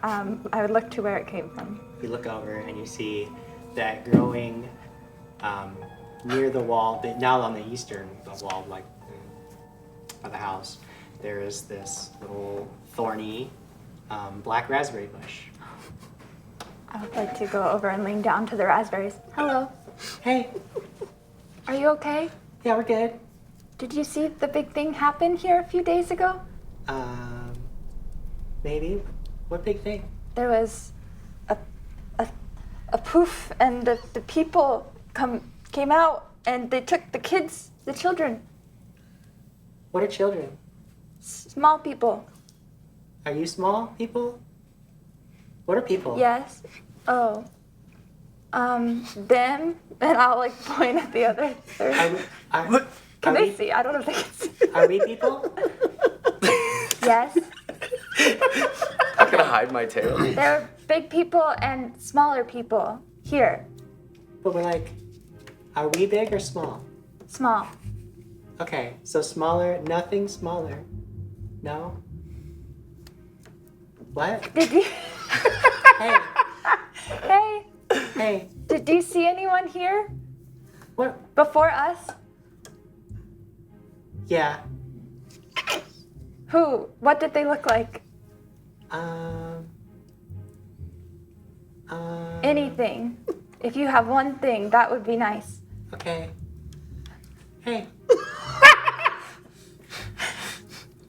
I would look to where it came from. You look over and you see that growing near the wall, now on the eastern wall, like by the house, there is this little thorny black raspberry bush. I would like to go over and lean down to the raspberries. Hello. Hey. Are you okay? Yeah, we're good. Did you see the big thing happen here a few days ago? Maybe. What big thing? There was a poof, and the people came out, and they took the kids, the children. What are children? Small people. Are you small people? What are people? Yes. Oh. Them, and I'll like point at the other. Can they see? I don't know if they can see. Are we people? Yes. I'm gonna hide my tail. There are big people and smaller people here. But we're like, are we big or small? Small. Okay, so smaller, nothing smaller. No? What? Did you? Hey, Hey. hey, Did you see anyone here what? before us? Yeah, Who? What did they look like? Anything. If you have one thing, that would be nice. Okay. Hey.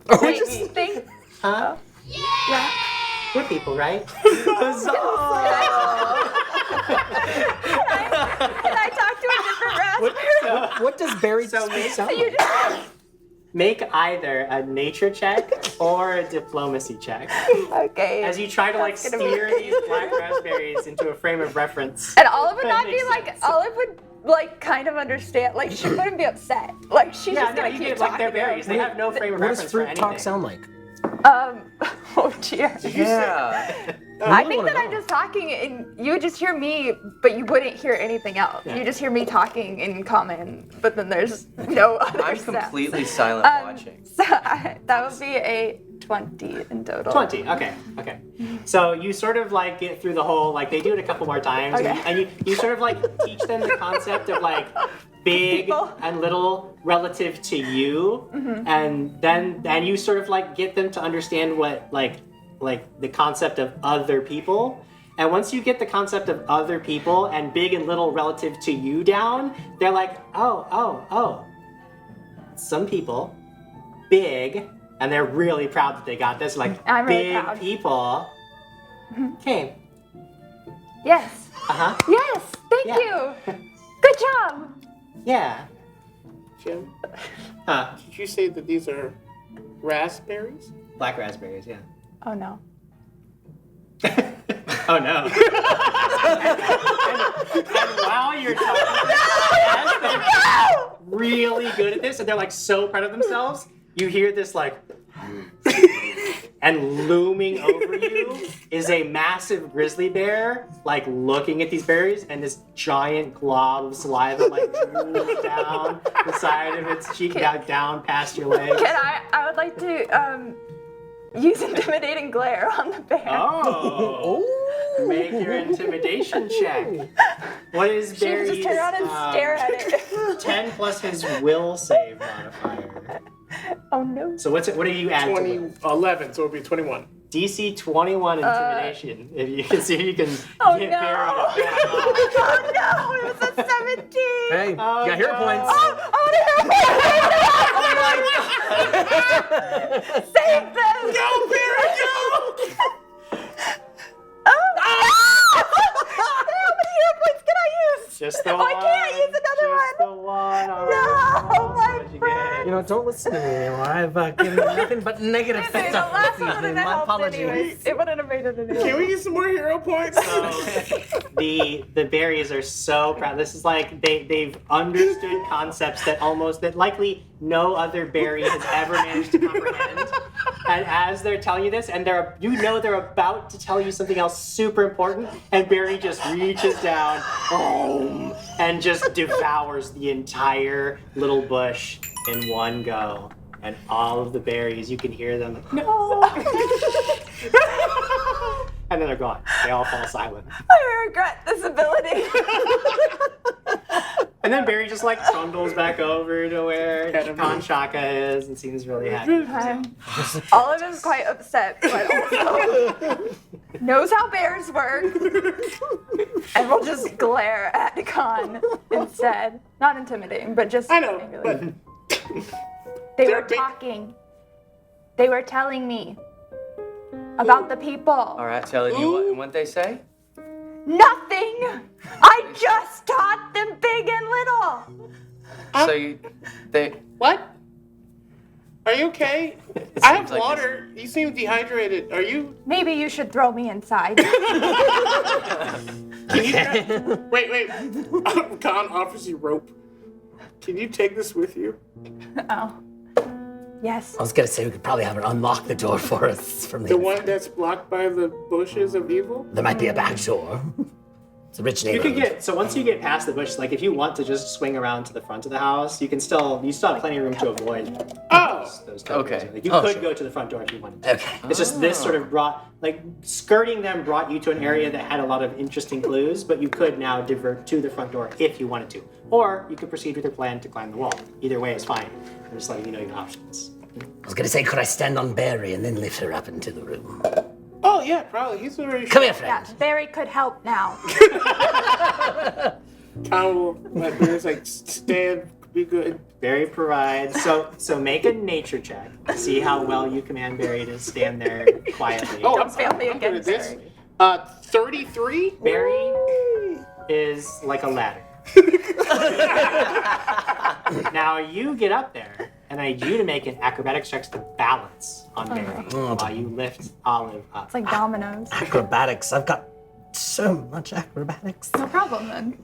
Think. Huh? Yeah. We're people, right? Can I talk to a different raspberry? What does Barry So speak sound You like? just, Make either a nature check or a diplomacy check okay. as you try to like That's gonna be- steer these black raspberries into a frame of reference. And Olive would That not be makes like, sense. Olive would like kind of understand. Like she wouldn't be upset. Like she's Yeah, just no, gonna you keep get talking. like their to him. berries. They have no frame of What does reference for fruit anything. talk sound like? Oh dear. Yeah. I really think wanna that I'm know. just talking and you would just hear me, but you wouldn't hear anything else. Yeah. You just hear me talking in common, but then there's no other I'm sounds. completely silent watching. So that would be a 20 in total. 20. Okay. So you sort of like get through the whole like they do it a couple more times, Okay. and you sort of like teach them the concept of like big People. and little relative to you, and then you sort of like get them to understand what like the concept of other people. And once you get the concept of other people and big and little relative to you down, they're like, oh. Some people, big, and they're really proud that they got this. Like, I'm really big proud. people came. Yes. Uh-huh. Yes. Thank Yeah. you. Good job. Yeah. Jim, Huh. did you say that these are raspberries? Black raspberries, yeah. Oh no. Oh no. and while you're talking, as they're really good at this, and they're like so proud of themselves, you hear this like, and looming over you is a massive grizzly bear, like looking at these berries, and this giant glob of saliva like drools down the side of its cheek, down past your legs. Can I would like to use intimidating glare on the bear. Oh. Make your intimidation check. What is She would Barry's just turn around and stare at it. 10 plus his will save modifier? Oh no. So what do you add to 20, will? 11, so it would be 21. DC 21 intimidation. If you can see if you can Oh get no. Barry to back off. Oh no, it was a 17. Hey, you Oh, got hero no. points. Save them! Go, Barry, go! How many hero points can I use? Just the Oh, one. I can't use another Just one. the one. All No, right. my What'd you friend. get? You know, don't listen to me anymore. I've given you nothing but negative Dude, the stuff last this one wouldn't evening. have My helped apologies. anyways. It wouldn't have made it anyway. Can we get some more hero points? So the berries are so proud. This is like they've understood concepts that likely no other berry has ever managed to comprehend. And as they're telling you this, and they're about to tell you something else super important, and Barry just reaches down, boom, and just devours the entire little bush in one go. And all of the berries, you can hear them. No. And then they're gone. They all fall silent. I regret this ability. And then Barry just like trundles back over to where Kanshaka is and seems really happy. Olive is quite upset, but also knows how bears work, and will just glare at Conn instead. Not intimidating, but just. I know, angrily. but They they're were big- talking. They were telling me about the people. All right, telling you what, and what they say? Nothing. I just taught them big and little. They what? Are you okay? I have seems like water. You seem dehydrated. Are you? Maybe you should throw me inside. Can you? Wait. Khan offers you rope. Can you take this with you? Oh. Yes. I was gonna say we could probably have her unlock the door for us from the The one that's blocked by the bushes of evil? There might be a back door. It's a rich You neighborhood. could once you get past the bush, like if you want to just swing around to the front of the house, you still have plenty of room to avoid Oh! those Okay. Like you Oh, could sure. go to the front door if you wanted to. Okay. It's just this sort of skirting them brought you to an area that had a lot of interesting clues, but you could now divert to the front door if you wanted to. Or you could proceed with your plan to climb the wall. Either way is fine. I'm just letting you know your options. I was gonna say, could I stand on Barry and then lift her up into the room? Oh, Oh yeah, probably. He's very. Come here, Yeah, friend. Barry could help now. Kind of like Barry's like stand, be good. Barry provides. So make a nature check. See how well you command Barry to stand there quietly. Oh, Don't fail me I'm good again, at this. Barry. 33. Barry is like a ladder. Now you get up there, and I need you to make an acrobatics check to balance on Barry while you lift Olive up. It's like dominoes. Acrobatics. I've got so much acrobatics. No problem then.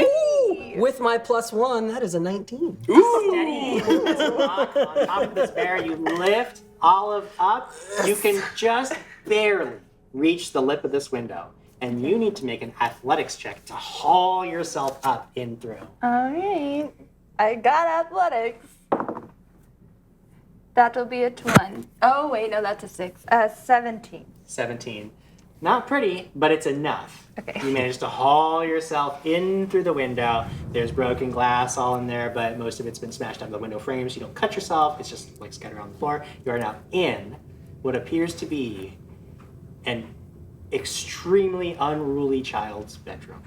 Ooh, with my +1, that is a 19. Steady as a rock on top of this bear. You lift Olive up. You can just barely reach the lip of this window. And you need to make an athletics check to haul yourself up in through. Alright. I got athletics. That'll be a 20. Oh, wait, no, that's a 6. 17. 17. Not pretty, but it's enough. Okay. You managed to haul yourself in through the window. There's broken glass all in there, but most of it's been smashed out of the window frames. You don't cut yourself. It's just like scattered on the floor. You are now in what appears to be an extremely unruly child's bedroom.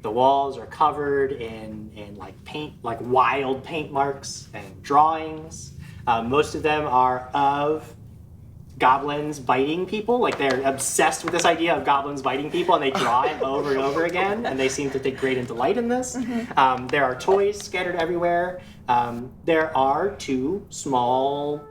The walls are covered in like paint, like wild paint marks and drawings. Most of them are of goblins biting people. Like they're obsessed with this idea of goblins biting people, and they draw it over and over again. And they seem to take great delight in this. There are toys scattered everywhere. There are two small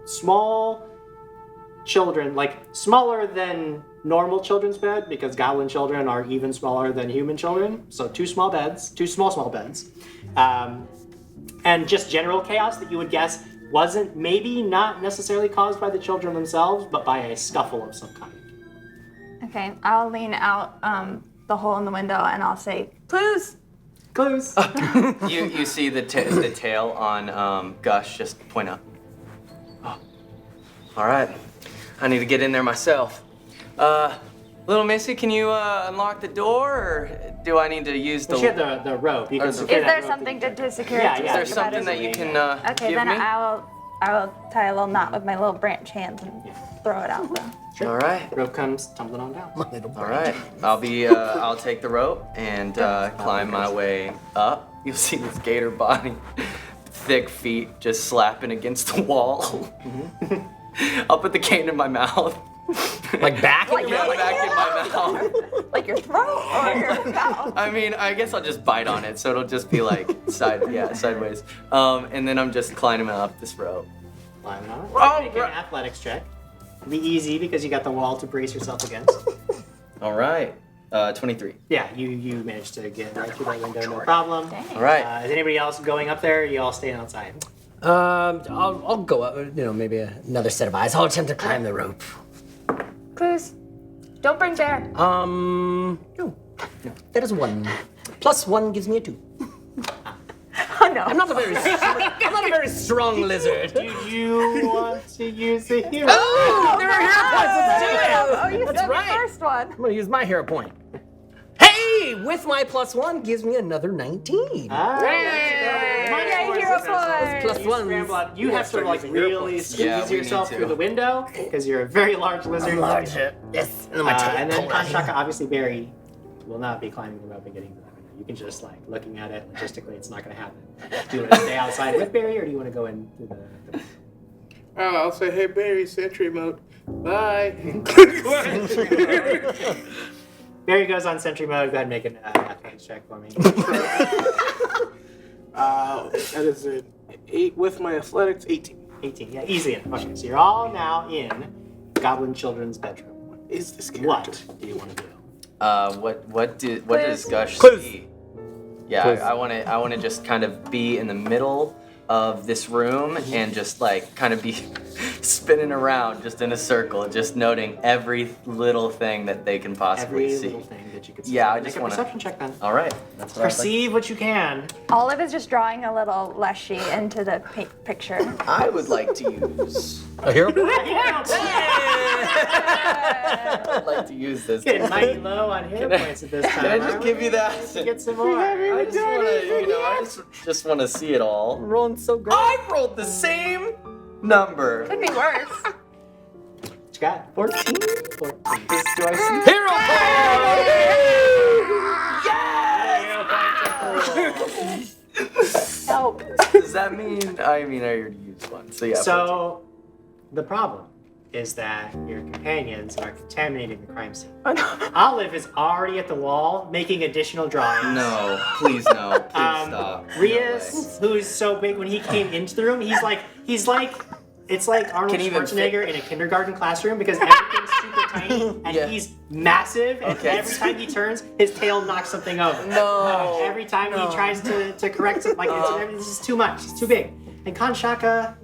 children, like smaller than normal children's bed, because goblin children are even smaller than human children. So two small small beds. And just general chaos that you would guess wasn't, maybe not necessarily caused by the children themselves, but by a scuffle of some kind. Okay, I'll lean out the hole in the window and I'll say, clues! Clues. You see the tail on Gush just point up. Oh, all right. I need to get in there myself. Little Missy, can you unlock the door, or do I need to use the? She had the rope. You can Is secure Is that there rope something that to secure Yeah, it? yeah. Is there something that you can Okay, give then me? I will tie a little knot with my little branch hands and throw it out. Then. All right. rope comes tumbling on down. All right. I'll take the rope and climb my way up. You'll see this gator body, thick feet just slapping against the wall. I'll put the cane in my mouth. Like back? Like Yeah, back in my mouth. Like your throat or your mouth? I mean, I guess I'll just bite on it, so it'll just be like sideways. And then I'm just climbing up this rope. Climbing on it. Oh, Make an right. athletics check. Be easy because you got the wall to brace yourself against. All right. 23. Yeah, you managed to get right through that window, no problem. All right. Is anybody else going up there, or are you all staying outside? I'll go up, maybe another set of eyes. I'll attempt to climb the rope. Clues. Don't bring bear. No. That is 1. +1 gives me a 2. Oh no. I'm not a very strong lizard. Do you want to use a hero? Oh, there are hero points. Let's do it. Oh, you That's said right. the first one. I'm gonna use my hero point. Hey, with my +1 gives me another 19. Yay, hero points. +1. You have to like really Yeah, squeeze we yourself need to. through the window because you're a very large lizard. Yes. And my tail And then pulled out. Kanshaka, obviously Barry will not be climbing the rope and getting to that window. You can just like looking at it logistically, it's not going to happen. Do you want to stay outside with Barry, or do you want to go in through the I'll say, hey Barry, sentry mode. Bye. Barry goes on sentry mode. Go ahead and make an athletics check for me. That is an 8 with my athletics, 18. 18. Yeah, easy enough. Okay, so you're all now in Goblin Children's bedroom. What is this character? What do you want to do? What does Gush Clues. see? Yeah, Clues. I want to just kind of be in the middle of this room and just like kind of be spinning around just in a circle, just noting every little thing that they can possibly Every see. little thing that you could see. Yeah, I Make just a wanna- perception check then. All right, that's what Perceive what you can. Olive is just drawing a little leshy into the picture. I would like to use. A hero point? I'd like to use this. Getting mighty low on hero points at this time. Can I just aren't give we? you that? To get some more. I just want to, I just want to see it all. Rolling so great. I rolled the same number. Could be worse. got? 14. 14. Do I see? Hero Help. Does that mean? I mean, I already used one. So yeah. 14. So, the problem is that your companions are contaminating the crime scene. Oh, no. Olive is already at the wall making additional drawings. No, please no. Please stop. Rias, who is so big, when he came into the room, he's like, it's like Arnold Can he even Schwarzenegger in a kindergarten classroom because everything's super tiny and Yeah. he's massive, and Okay. every time he turns, his tail knocks something over. No. Every time he tries to correct it, like it's just too much. It's too big. And Kanshaka,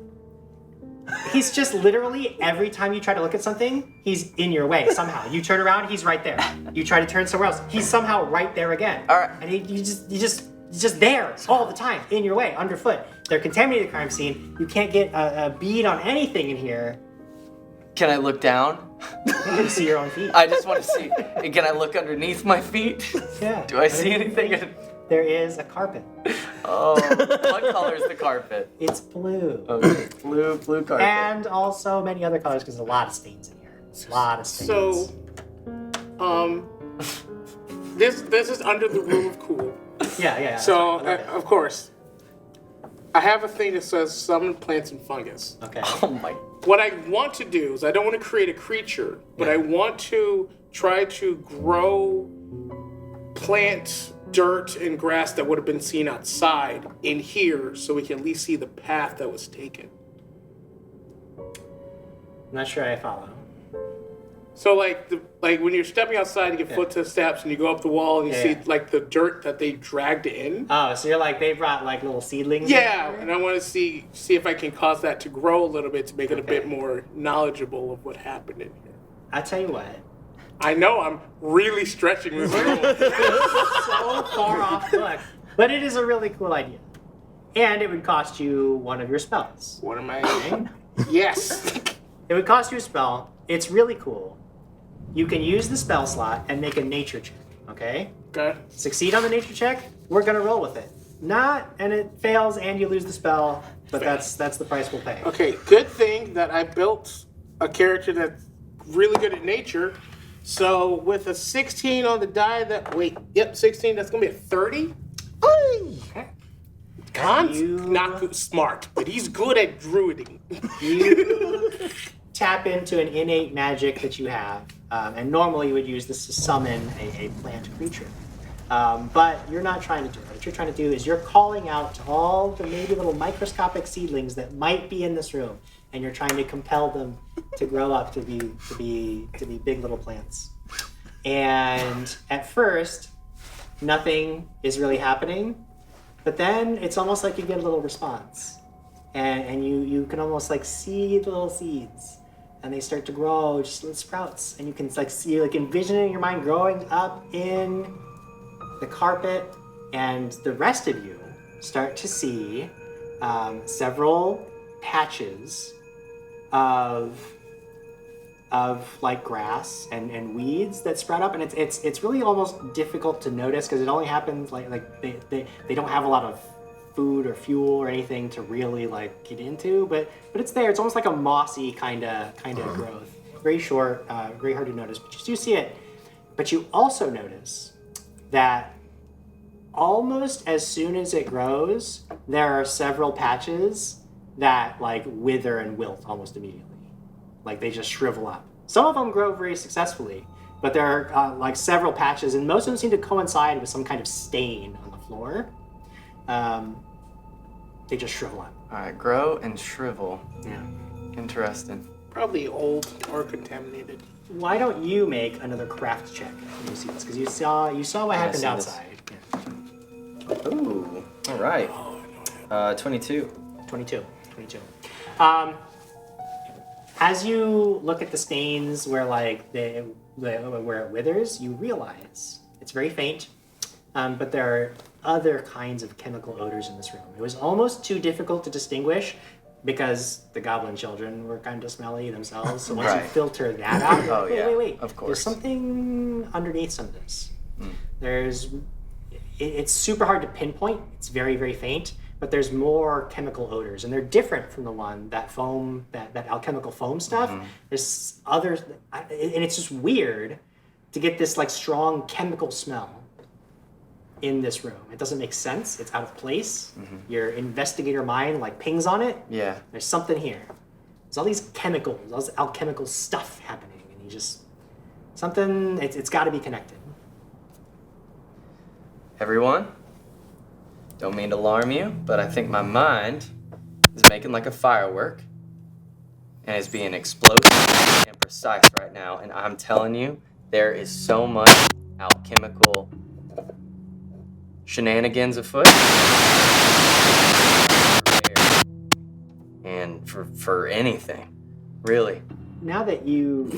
he's just literally every time you try to look at something, he's in your way somehow. You turn around, he's right there. You try to turn somewhere else, he's somehow right there again. All right. And he's just there all the time, in your way, underfoot. They're contaminating the crime scene. You can't get a bead on anything in here. Can I look down? You can see your own feet. I just want to see. And can I look underneath my feet? Yeah. Do I see anything? There is a carpet. Oh, what color is the carpet? It's blue. Okay, blue carpet. And also many other colors because there's a lot of stains in here. A lot of stains. So, this is under the rule of cool. yeah. So, I love it. of course, I have a thing that says summon plants and fungus. Okay. Oh my. What I want to do is I don't want to create a creature, but I want to try to grow plant, dirt, and grass that would have been seen outside in here so we can at least see the path that was taken. I'm not sure I follow. So like when you're stepping outside, you get footsteps and you go up the wall and you see like the dirt that they dragged in. Oh, so you're like, they brought like little seedlings in Yeah, here? and I want to see if I can cause that to grow a little bit to make it a bit more knowledgeable of what happened in here. I'll tell you what. I know I'm really stretching this rule. So far off book. But it is a really cool idea. And it would cost you one of your spells. What am I? Yes. It would cost you a spell. It's really cool. You can use the spell slot and make a nature check, okay? Okay. Succeed on the nature check, we're gonna roll with it. Not, and it fails and you lose the spell, but that's the price we'll pay. Okay. Good thing that I built a character that's really good at nature. So with a 16 on the die, 16. That's gonna be a 30. Okay. Khan's You- not good, smart, but he's good at druiding. You tap into an innate magic that you have, and normally you would use this to summon a plant creature. But you're not trying to do that. What you're trying to do is you're calling out to all the maybe little microscopic seedlings that might be in this room, and you're trying to compel them to grow up to be big little plants. And at first, nothing is really happening, but then it's almost like you get a little response. And you can almost like see the little seeds, and they start to grow, just little sprouts, and you can like see, like envision in your mind growing up in the carpet, and the rest of you start to see several patches of like grass and weeds that sprout up, and it's really almost difficult to notice because it only happens like they don't have a lot of food or fuel or anything to really like get into, but it's there. It's almost like a mossy kind of growth. Very short, very hard to notice, but you do see it. But you also notice that almost as soon as it grows, there are several patches that like wither and wilt almost immediately. Like they just shrivel up. Some of them grow very successfully, but there are like several patches, and most of them seem to coincide with some kind of stain on the floor. They just shrivel up. All right, grow and shrivel. Yeah. Interesting. Probably old or contaminated. Why don't you make another craft check when you see this? Because you saw what happened see this. outside. Yeah. Ooh. All right. 22. 22. As you look at the stains where like where it withers, you realize it's very faint, but there are other kinds of chemical odors in this room. It was almost too difficult to distinguish because the goblin children were kind of smelly themselves. So once you Right. filter that out, you're like, Oh, yeah, wait. of course. There's something underneath some of this. It's super hard to pinpoint. It's very, very faint, but there's more chemical odors, and they're different from the one that foam, that alchemical foam stuff. There's others, and it's just weird to get this like strong chemical smell in this room. It doesn't make sense. It's out of place. Your investigator mind like pings on it. Yeah. There's something here. There's all these chemicals, all this alchemical stuff happening, and you just something. It's got to be connected. Everyone, don't mean to alarm you, but I think my mind is making like a firework and is being explosive and precise right now. And I'm telling you, there is so much alchemical shenanigans afoot. And for anything, really. Now that you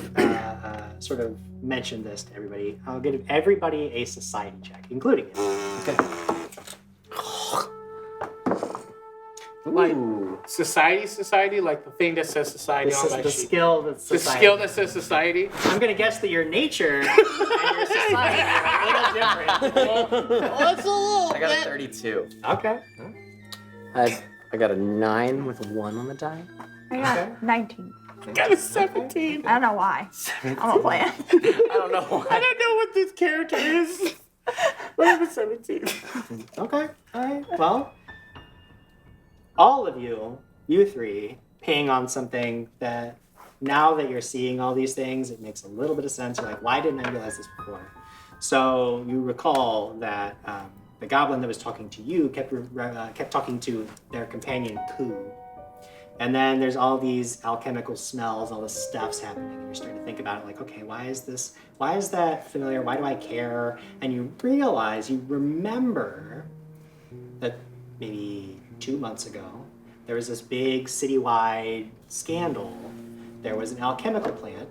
sort of mentioned this to everybody, I'll give everybody a society check, including you. Okay. Like society, like the thing that says society on my The sheet. skill that's The society. skill that says society. I'm gonna guess that your nature and your society are a little different. I got a 32. Okay. I got a 9 with a 1 on the die. I got 19. Got a 17. I don't know why. I'm a plan. I don't know why. I don't know what this character is. But I have a 17. Okay. All right. Well, all of you three, ping on something that now that you're seeing all these things, it makes a little bit of sense. You're like, why didn't I realize this before? So you recall that the goblin that was talking to you kept talking to their companion Pooh. And then there's all these alchemical smells, all this stuff's happening, and you're starting to think about it like, okay, why is that familiar? Why do I care? And you remember that maybe 2 months ago, there was this big citywide scandal. There was an alchemical plant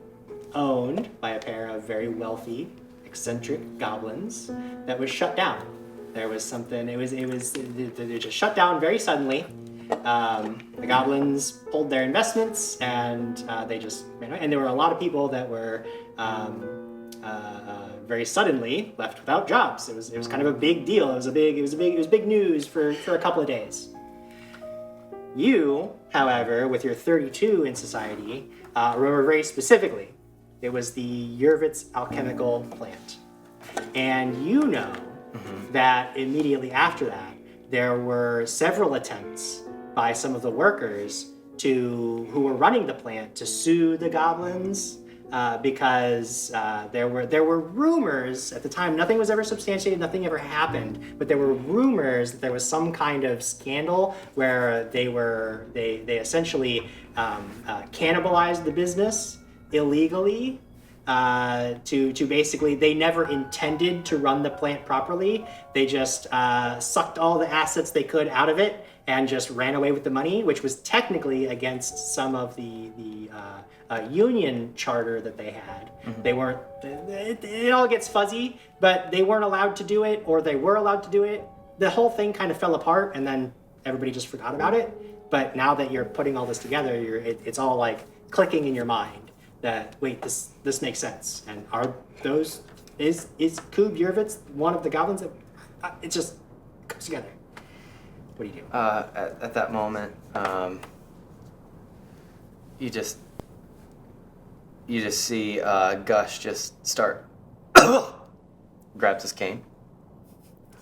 owned by a pair of very wealthy, eccentric goblins that was shut down. There was something, it just shut down very suddenly. The goblins pulled their investments and they just ran away. And there were a lot of people that were very suddenly left without jobs. It was kind of a big deal. It was big news for a couple of days. You, however, with your 32 in society, remember very specifically, it was the Yurvitz alchemical plant. And you know that immediately after that, there were several attempts by some of the workers who were running the plant to sue the goblins because there were rumors at the time. Nothing was ever substantiated, nothing ever happened, but there were rumors that there was some kind of scandal where they essentially cannibalized the business illegally. To basically, they never intended to run the plant properly. They just sucked all the assets they could out of it and just ran away with the money, which was technically against some of the union charter that they had. They weren't, it all gets fuzzy, but they weren't allowed to do it, or they were allowed to do it. The whole thing kind of fell apart, and then everybody just forgot about it. But now that you're putting all this together, it's all like clicking in your mind. That wait, this makes sense. And are those is Kub Yurvitz one of the goblins? That it just comes together. What do you do? At that moment, you just see Gush just start grabs his cane,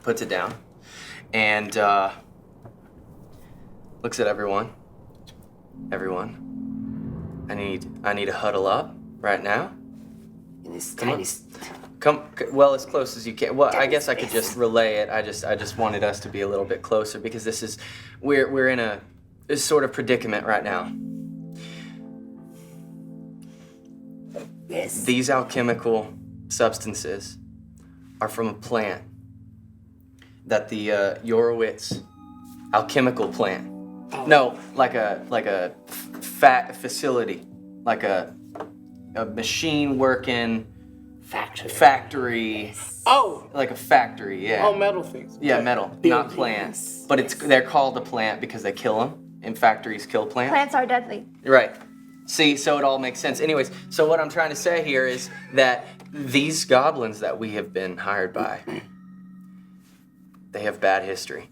puts it down, and looks at everyone. Everyone. I need to huddle up right now. In this Come tiny... Come, well, as close as you can. Well, I guess I could just relay it. I just wanted us to be a little bit closer because we're in a sort of predicament right now. Yes. These alchemical substances are from a plant that the Yorowitz alchemical plant. No, like a fat facility, like a machine working factory. Oh, Like a factory, yeah. oh, metal things. Yeah, metal, not plants. But they're called a plant because they kill them. And factories kill plants. Plants are deadly. Right. See, so it all makes sense. Anyways, so what I'm trying to say here is that these goblins that we have been hired by, they have bad history.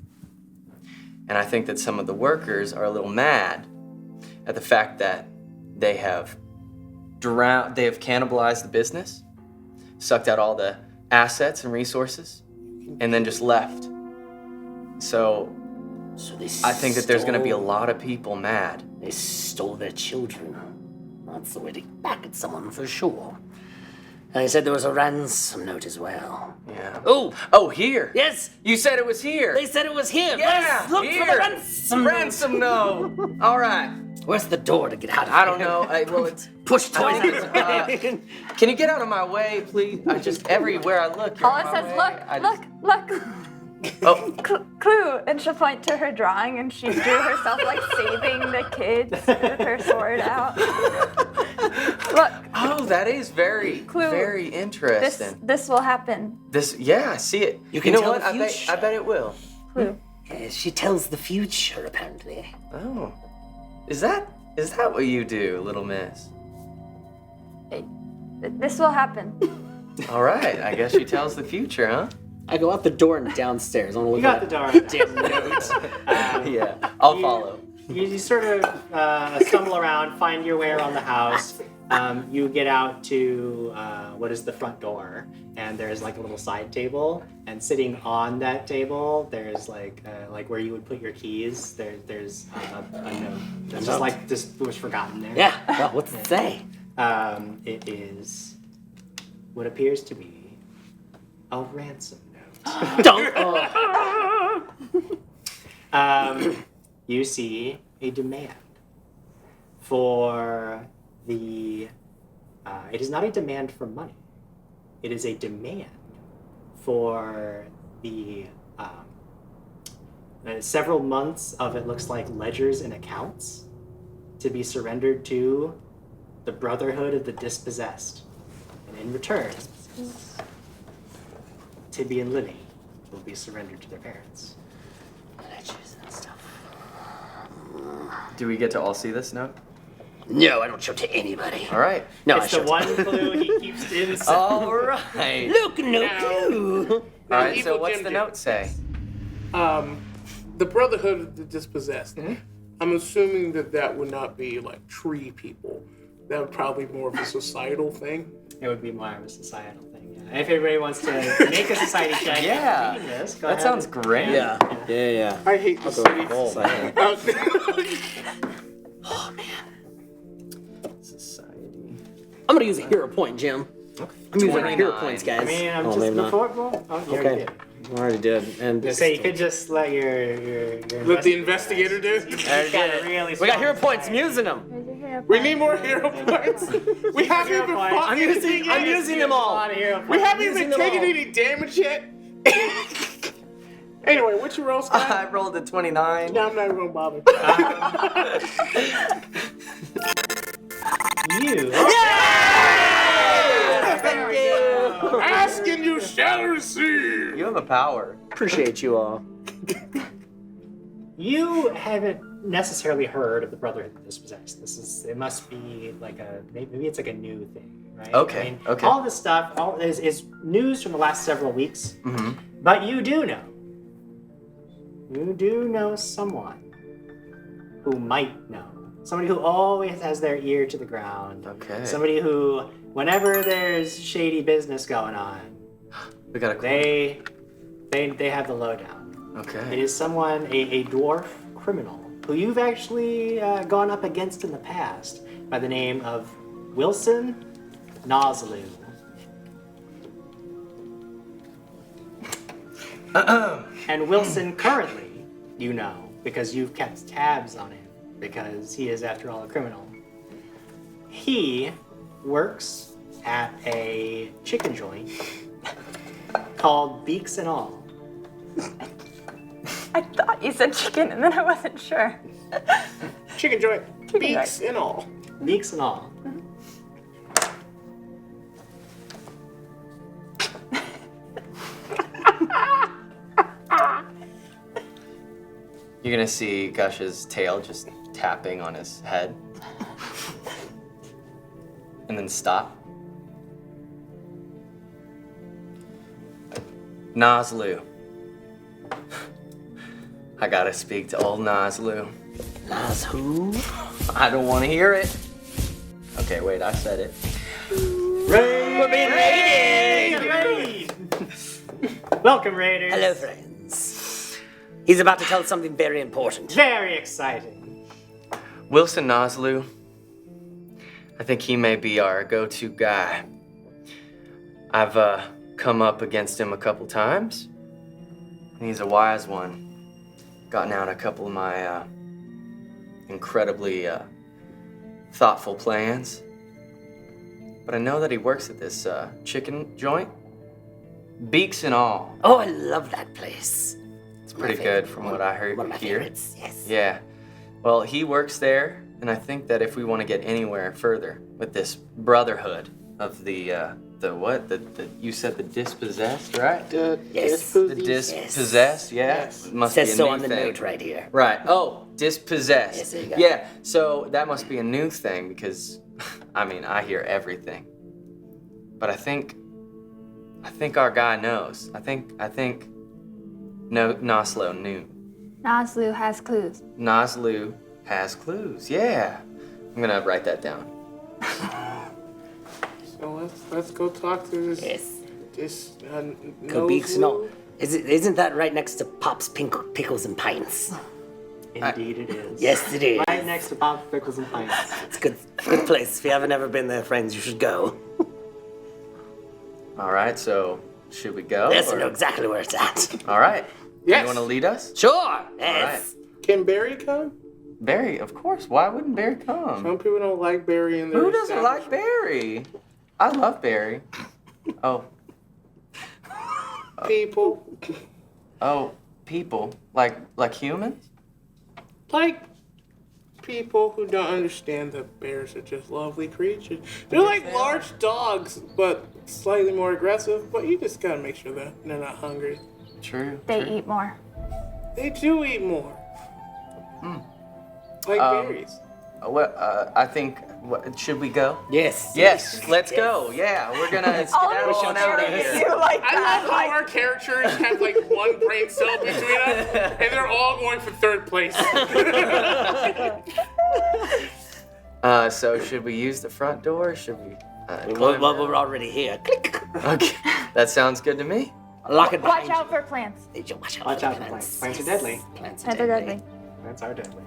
And I think that some of the workers are a little mad at the fact that they have cannibalized the business, sucked out all the assets and resources, and then just left. So I think that there's going to be a lot of people mad. They stole their children. That's the way to get back at someone for sure. And they said there was a ransom note as well. Yeah. Oh, Here. yes. You said it was here. They said it was here. Yeah, Let's look for the ransom. Ransom note. All right. Where's the door to get out of here? I don't know. Well, it's Push towards it. Can you get out of my way, please? I just everywhere I look. You're Olive in my says, way. look. Oh, Clue, and she'll point to her drawing, and she drew herself like saving the kids with her sword out. Look, oh, that is very, Clue. very interesting. this will happen. Yeah, I see it. You can know tell what? the I future. bet it will. Clue. She tells the future, apparently. Oh, is that what you do, little miss? This will happen. All right, I guess she tells the future, huh? I go out the door and downstairs. I want to look You got the door. damn notes. Yeah, I'll follow. You sort of stumble around, find your way around the house. You get out to what is the front door, and there's like a little side table, and sitting on that table, there's like where you would put your keys. There's a note. It's just like this was forgotten there. Yeah. Well, what's it say? It is what appears to be a ransom note. Don't. You see a demand for the. It is not a demand for money. It is a demand for the several months of, it looks like, ledgers and accounts to be surrendered to the Brotherhood of the Dispossessed. And in return, Tibby and Lily will be surrendered to their parents. Ledgers and stuff. Do we get to all see this note? No, I don't show to anybody. All right. No, It's I the show one clue he keeps to himself. All right. Look, no clue. All right. So Evil what's Jim the Jim. note say? The Brotherhood of the Dispossessed. I'm assuming that would not be like tree people. That would probably be more of a societal thing. It would be more of a societal thing, yeah. If everybody wants to make a society check, Yeah. reading this, go That ahead sounds and- great. Yeah. I hate the city. Society. I'm gonna use a hero point, Jim. I'm using my hero 29. points, guys. I mean, I'm Oh, just maybe not. before. Well, oh, you already Okay. did. I already did. And I say you could just let your Let the investigator do. You got really we got hero strong points. I'm society. using them. We need more hero points. We haven't Hero even points. fought I'm anything using yet. them A all. lot of hero We points. haven't using even them taken all. any damage yet. Anyway, what's your roll, Scott? I rolled a 29. No, I'm not even gonna bother. You. Thank you. Ask and you shall receive. You have a power. Appreciate you all. You haven't necessarily heard of the Brotherhood of the Dispossessed. It must be like maybe it's like a new thing, right? Okay, I mean, okay. all this stuff is news from the last several weeks, Mm-hmm. but you do know. You do know someone who might know. Somebody who always has their ear to the ground. Okay. Somebody who, whenever there's shady business going on, We got a they have the lowdown. It Okay. is someone, a dwarf criminal, who you've actually gone up against in the past by the name of Wilson Nosloo. And Wilson currently, you know, because you've kept tabs on him, because he is, after all, a criminal. He works at a chicken joint called Beaks All. I thought you said chicken, and then I wasn't sure. Chicken joint, Chicken beaks and all. Beaks All. You're gonna see Gush's tail just tapping on his head. And then stop. Nosloo. I gotta speak to old Nazlu. Nas who? I don't want to hear it. Okay, wait, I said it. We're being raided! Welcome, Raiders. Hello, friends. He's about to tell us something very important. Very exciting. Wilson Nazlu. I think he may be our go-to guy. I've come up against him a couple times. He's a wise one. Gotten out a couple of my incredibly thoughtful plans. But I know that he works at this chicken joint. Beaks All. Oh, I love that place. It's pretty good from what I heard One of my here. favorites, yes. Yeah. Well, he works there, and I think that if we want to get anywhere further with this brotherhood of the you said the dispossessed, right? Yes. The dispossessed, yeah. Yes. It must Says be a so new on the thing. note right here. Right. Oh, dispossessed. Yes, there you go. Yeah. So that must be a new thing because, I mean, I hear everything. But I think our guy knows. I think Naslo knew. Nazlu has clues. Nazlu has clues. Yeah. I'm gonna write that down. So let's go talk to Yes. this Go Beaks All. Isn't that right next to Pop's Pickles and Pints? Indeed it is. Yes, it is. Right next to Pop Pickles and Pints. It's a good place. If you haven't ever been there, friends, you should go. All right. So should we go? Yes, I or- know exactly where it's at. All right. Yes. You want to lead us? Sure. Yes. Can Barry come? Barry, of course. Why wouldn't Barry come? Some people don't like Barry in their Who doesn't like establishment. Barry? I love Barry. Oh, People. people like humans. Like people who don't understand that bears are just lovely creatures. They're like large dogs, but slightly more aggressive. But you just gotta make sure that they're not hungry. True. They true. eat more. They do eat more. Like berries. Well, I think. Should we go? Yes. Yes. Let's go. Yeah, we're gonna skedaddle on out of here. You like I love how our characters have like one brain cell between us, and they're all going for third place. So should we use the front door? Or should we? Well, climb we're already here. Click. Okay, that sounds good to me. Lock it Watch behind out for plants. you. Watch out Watch for out for plants. Plants are deadly. Plants Plants are deadly. Plants are deadly.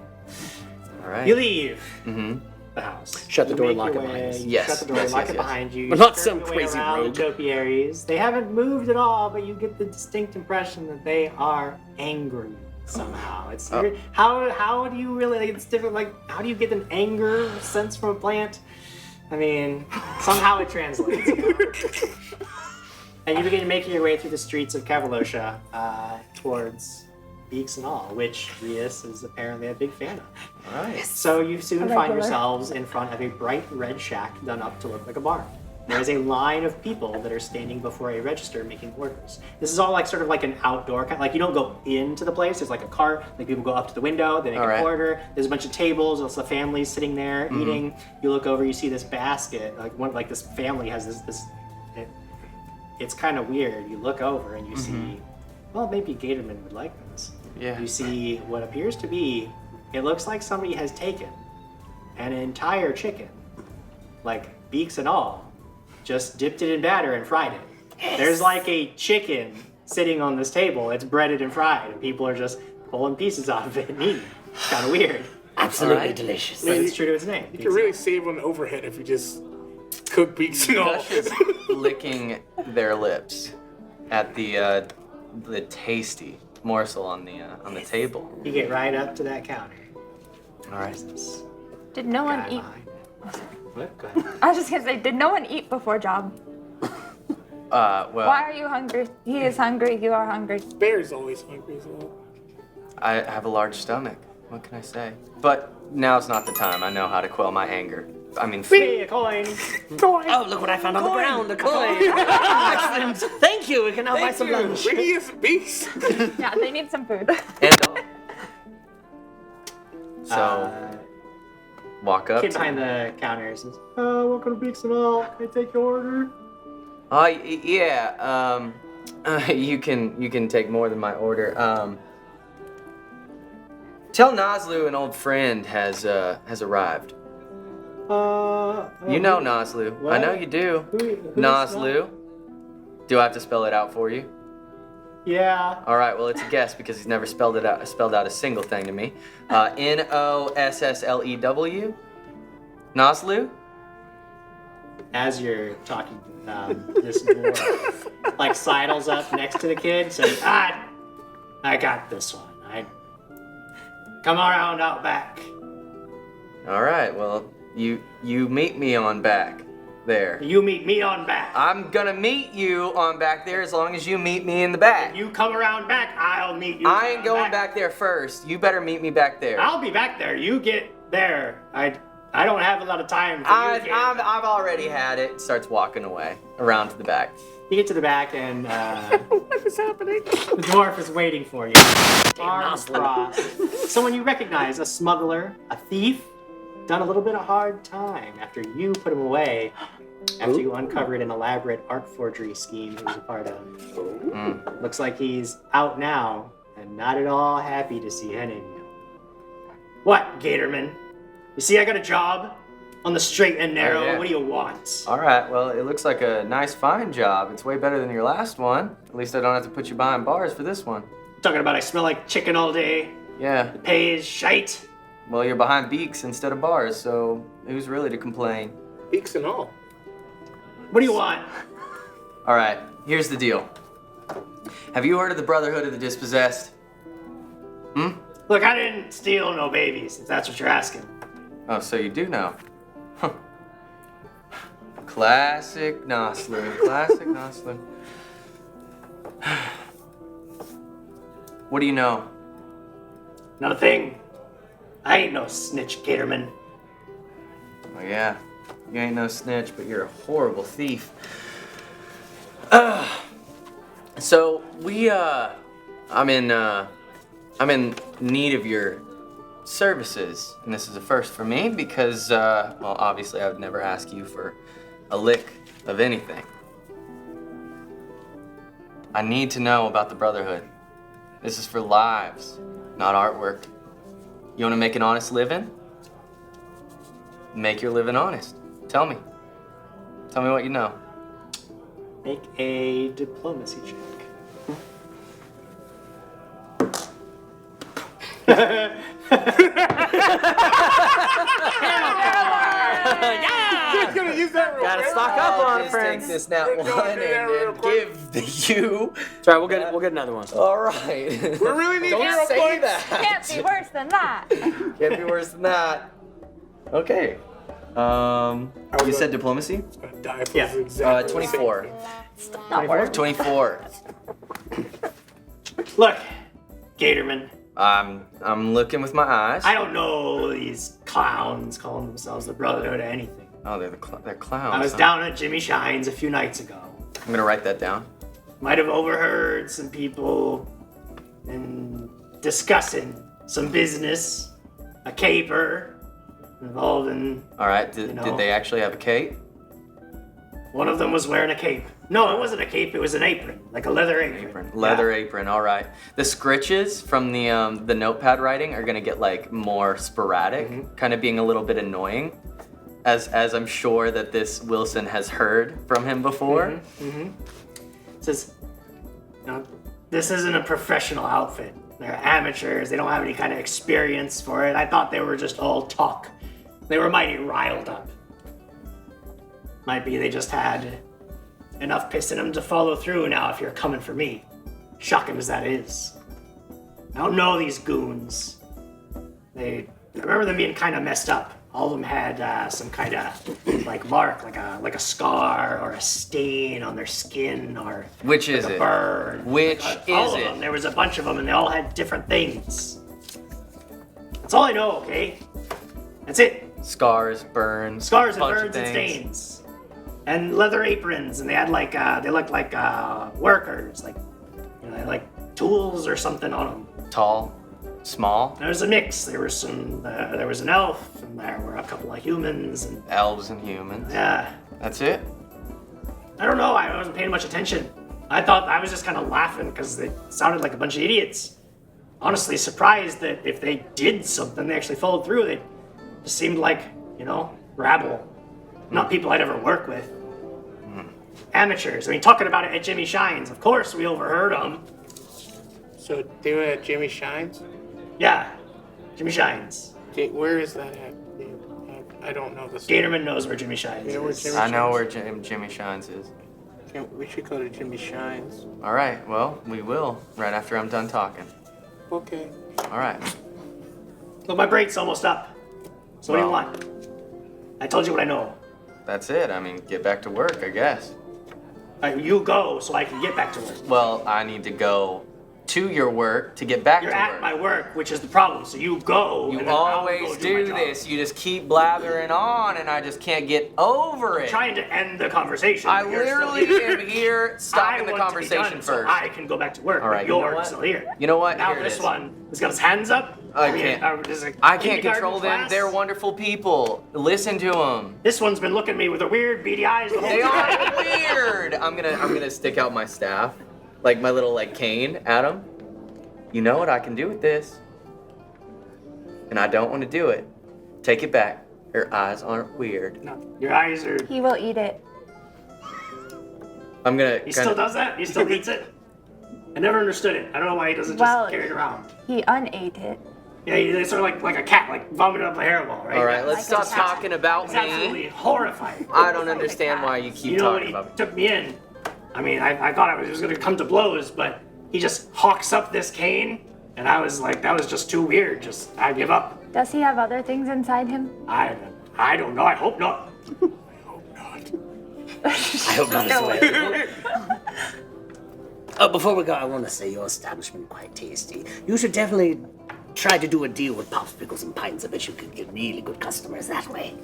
All right. You leave Mm-hmm. the house. Shut the You door, make lock your it behind way, us. you Yes, Shut the door, yes, lock yes, it yes. behind you. We're You not scurry some your way crazy around rogue. the topiaries. They haven't moved at all, but you get the distinct impression that they are angry somehow. It's Oh. how do you really? It's different. Like how do you get an anger sense from a plant? I mean, somehow it translates. You know? And you begin making your way through the streets of Kavalosha towards Beaks All, which Rias is apparently a big fan of. All right. So you soon A find regular. yourselves in front of a bright red shack done up to look like a barn. There is a line of people that are standing before a register making orders. This is all like sort of like an outdoor kind. Like you don't go into the place. There's like a cart. Like people go up to the window. They make All an right. order. There's a bunch of tables. Also, families sitting there eating. You look over. You see this basket. Like this family has this. It's kind of weird. You look over and you see. Well, maybe Gatorman would like this. Yeah. You see what appears to be. It looks like somebody has taken an entire chicken, like beaks and all, just dipped it in batter and fried it. There's like a chicken sitting on this table. It's breaded and fried, and people are just pulling pieces off of it and eating it. It's kind of weird, Absolutely Alright. delicious. but it's true to its name. You can really save on overhead if you just cook beaks and all. Just licking their lips at the tasty morsel on the table. You get right up to that counter. All right. This Did no one guy eat? behind it. What? Go ahead. I was just gonna say, did no one eat before job? Well, Why are you hungry? He is hungry. You are hungry. Bear's always hungry, so. I have a large stomach. What can I say? But now's not the time. I know how to quell my anger. I mean, Hey, a coin. Oh, look what I found on the ground. A coin. Excellent. Thank you. We can now buy some lunch. Where do you get beaks? Yeah, they need some food. and all. So walk up. Kid to behind the counter says, welcome to Beaks and All. Can I take your order? Yeah. You can take more than my order. Tell Nazlu an old friend has arrived. You know Nazlu. I know you do. Who's Nazlu. Do I have to spell it out for you? Yeah. All right. Well, it's a guess because he's never spelled out a single thing to me. Nosslew. Nazlu. As you're talking, this dwarf like sidles up next to the kid and says, I got this one. I come around out back. All right. Well, you meet me on back there. You meet me on back. I'm gonna meet you on back there as long as you meet me in the back. You come around back, I'll meet you. I ain't going back there first. You better meet me back there. I'll be back there. You get there. I don't have a lot of time for you. I've already had it. Starts walking away around to the back. You get to the back and What is happening? the dwarf is waiting for you. Arms crossed. Someone you recognize, a smuggler, a thief, done a little bit of hard time after you put him away, after you uncovered an elaborate art forgery scheme he was a part of. Looks like he's out now and not at all happy to see any of you. What, Gatorman? You see I got a job on the straight and narrow. Oh, yeah. What do you want? All right. Well, it looks like a nice, fine job. It's way better than your last one. At least I don't have to put you behind bars for this one. Talking about I smell like chicken all day. Yeah. The pay is shite. Well, you're behind Beaks instead of bars, so who's really to complain? Beaks and all. What do you want? All right. Here's the deal. Have you heard of the Brotherhood of the Dispossessed? Look, I didn't steal no babies, if that's what you're asking. Oh, so you do know. Huh. Classic Nosler. Classic Nosler. What do you know? Nothing. I ain't no snitch, Gatorman. Oh yeah, you ain't no snitch, but you're a horrible thief. So I'm in need of your services, and this is a first for me because, well, obviously I would never ask you for a lick of anything. I need to know about the Brotherhood. This is for lives, not artwork. You want to make an honest living? Make your living honest. Tell me. Tell me what you know. Make a diplomacy check. Just gonna use that real Gotta quick. stock up on it, Just friends. take this nat Go one do that real and quick. give you. Sorry, we'll get another one. All right. We really need Don't hero say points. that. Can't be worse than that. Can't be worse than that. Okay. You said diplomacy? Gonna die for Yeah. this exact 24. Not worse. 24. Look, Gatorman, I'm looking with my eyes. I don't know these clowns calling themselves the Brotherhood or anything. Oh, they're clowns. I was huh? down at Jimmy Shine's a few nights ago. I'm gonna write that down. Might have overheard some people and discussing some business, a caper involving. All right. Did know. they actually have a cape? One of them was wearing a cape. No, it wasn't a cape. It was an apron, like a leather apron. Leather apron. All right. The scritches from the notepad writing are gonna get like more sporadic, kind of being a little bit annoying, as I'm sure that this Wilson has heard from him before. It says, no, this isn't a professional outfit. They're amateurs. They don't have any kind of experience for it. I thought they were just all talk. They were mighty riled up. Might be they just had enough piss in them to follow through now if you're coming for me. Shocking as that is. I don't know these goons. I remember them being kind of messed up. All of them had some kind of like mark, like a scar or a stain on their skin or Which is a it? burn. Which all is of it? them. There was a bunch of them, and they all had different things. That's all I know. Okay, that's it. Scars, burns, Scars and bunch of burns and things. stains, and leather aprons, and they had like they looked like workers, like they had like tools or something on them. Tall, small, There was a mix. There was there was an elf, and there were a couple of humans, and elves and humans. yeah. That's it? I don't know. I wasn't paying much attention. I thought I was just kind of laughing because they sounded like a bunch of idiots. honestly surprised that if they did something, they actually followed through. They just seemed like, rabble. Not people I'd ever work with. Amateurs. I mean, talking about it at Jimmy Shine's. Of course, we overheard them. So they were at Jimmy Shine's? Yeah, Jimmy Shine's. Where is that at? I don't know this. Gatorman knows where Jimmy Shine's You know where is. Jimmy I know Shine's? where Jimmy Shines is. We should go to Jimmy Shine's. All right, well, we will right after I'm done talking. Okay. All right. Well, my break's almost up. So what do you Well. want? I told you what I know. That's it. I mean, get back to work, I guess. You go so I can get back to work. Well, I need to go to your work to get back You're to at work. my work, which is the problem. So you go. You and then I'll always go do my job. this. You just keep blathering on, and I just can't get over it. Trying to end the conversation. I but you're still literally here. am here stopping the I want to be conversation done first. So I can go back to work. All right, but you know you're what? still here. You know what? Now Here it this is. one has got his hands up. I mean, can't. there's a I can't kindergarten control them. class. They're wonderful people. Listen to them. This one's been looking at me with a weird beady eyes the whole They time. are weird. I'm gonna stick out my staff, like my little cane. Adam, you know what I can do with this, and I don't want to do it. Take it back. Your eyes aren't weird. No, your eyes are. He will eat it. I'm gonna. He still does that? He still eats it? I never understood it. I don't know why he doesn't just Well- carry it around. He unate it. Yeah, he's sort of like a cat, like vomiting up a hairball, right? All right, let's Like a stop cat. talking about It's me. absolutely horrifying. I don't understand why you keep You know when talking he about me. took me in, I mean, I thought I was going to come to blows, but he just hawks up this cane, and I was like, that was just too weird. I give up. Does he have other things inside him? I don't know. I hope not. I hope not as well. Before we go, I want to say your establishment quite tasty. You should definitely try to do a deal with Pops, Pickles, and Pints. I bet you could get really good customers that way.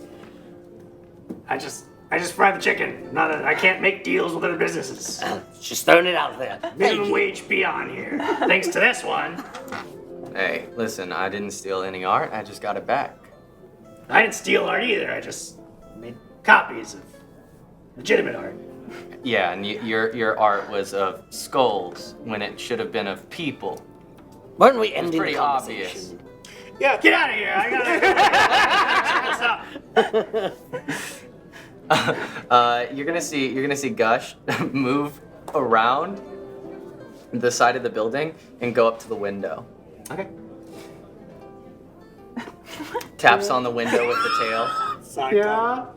I just fry the chicken. I can't make deals with other businesses. Just throwing it out there. Thank Minimum you. wage peon here. Thanks to this one. Hey, listen, I didn't steal any art. I just got it back. I didn't steal art either. I just made copies of legitimate art. Yeah, and your art was of skulls when it should have been of people. Weren't we ending pretty the conversation? obvious. Yeah. Get out of here! I gotta. You're gonna see Gush move around the side of the building and go up to the window. Okay. Taps on the window with the tail. Side time.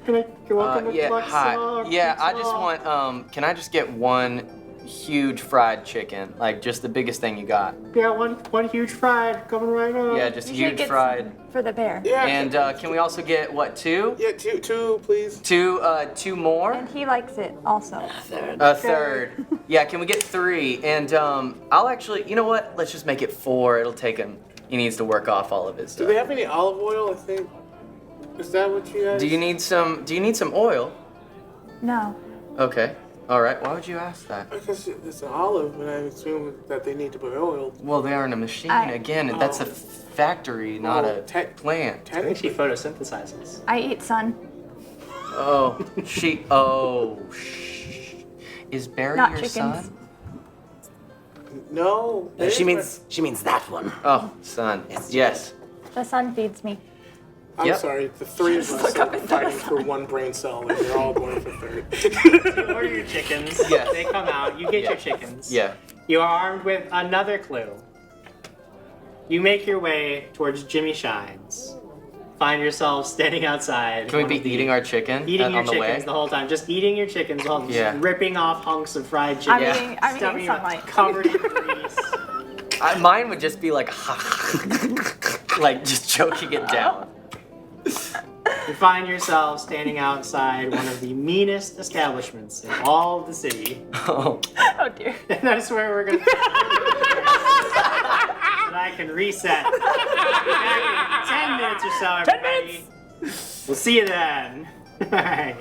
Can I go up and Yeah, collect hi. some? Yeah, I just want. Can I just get one huge fried chicken, like just the biggest thing you got? Yeah, one huge fried coming right up. Yeah, just You should huge get fried. some for the bear. Yeah. And can we also get what, two? Yeah, two, please. Two more? And he likes it also. A third. Yeah, can we get three? And I'll actually, you know what? Let's just make it four. It'll take him. He needs to work off all of his Do stuff. they have any olive oil? I think. Is that what you guys? Do you need some oil? No. Okay. All right. Why would you ask that? Because it's an olive, and I assume that they need to be oiled. Well, they aren't a machine. I- Again, that's a factory, not a plant. I think she photosynthesizes. I eat sun. Oh, Is Barry Not your chickens. son? No. it She is means that one. Oh, son. Yes. The sun feeds me. I'm Yep. sorry. The three of us are fighting for one brain cell, and you're all going for third. You order your chickens. Yes. They come out. You get your chickens. Yeah. You are armed with another clue. You make your way towards Jimmy Shine's. Find yourself standing outside. Can we one be of the- eating our chicken Eating your on the chickens way? the whole time. Just eating your chickens while just Yeah. ripping off hunks of fried chicken. I'm stuffing eating them sunlight. covered in grease. Mine would just be like, like just choking it down. You find yourself standing outside one of the meanest establishments in all of the city. Oh. Oh dear. And that's where we're gonna. And I can reset. Back in 10 minutes or so, everybody. 10 minutes. We'll see you then. Bye.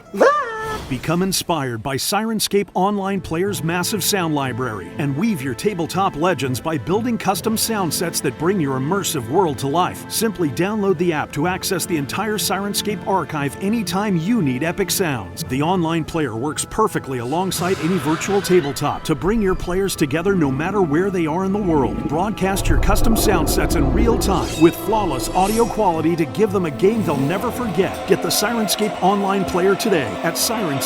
Become inspired by Sirenscape Online Player's massive sound library and weave your tabletop legends by building custom sound sets that bring your immersive world to life. Simply download the app to access the entire Sirenscape archive anytime you need epic sounds. The online player works perfectly alongside any virtual tabletop to bring your players together no matter where they are in the world. Broadcast your custom sound sets in real time with flawless audio quality to give them a game they'll never forget. Get the Sirenscape Online Player today at Sirenscape.com.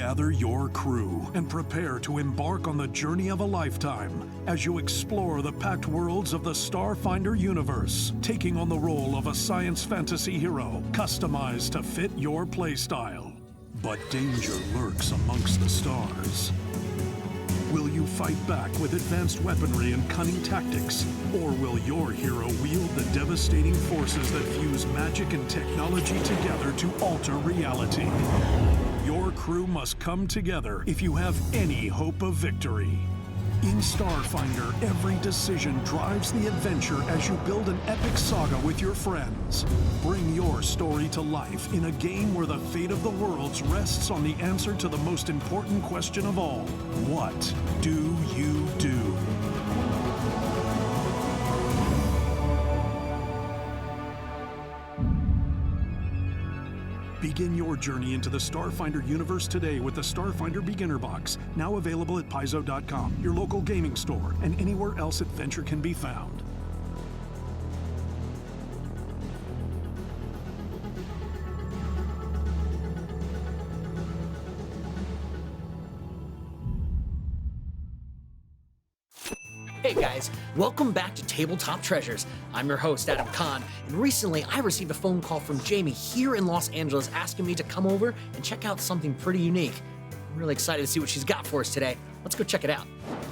Gather your crew and prepare to embark on the journey of a lifetime as you explore the packed worlds of the Starfinder universe, taking on the role of a science fantasy hero customized to fit your playstyle. But danger lurks amongst the stars. Will you fight back with advanced weaponry and cunning tactics? Or will your hero wield the devastating forces that fuse magic and technology together to alter reality? Your crew must come together if you have any hope of victory. In Starfinder, every decision drives the adventure as you build an epic saga with your friends. Bring your story to life in a game where the fate of the worlds rests on the answer to the most important question of all. What do you do? Begin your journey into the Starfinder universe today with the Starfinder Beginner Box, now available at Paizo.com, your local gaming store, and anywhere else adventure can be found. Hey guys, welcome back to Tabletop Treasures. I'm your host, Adam Conn, and recently I received a phone call from Jamie here in Los Angeles asking me to come over and check out something pretty unique. I'm really excited to see what she's got for us today. Let's go check it out.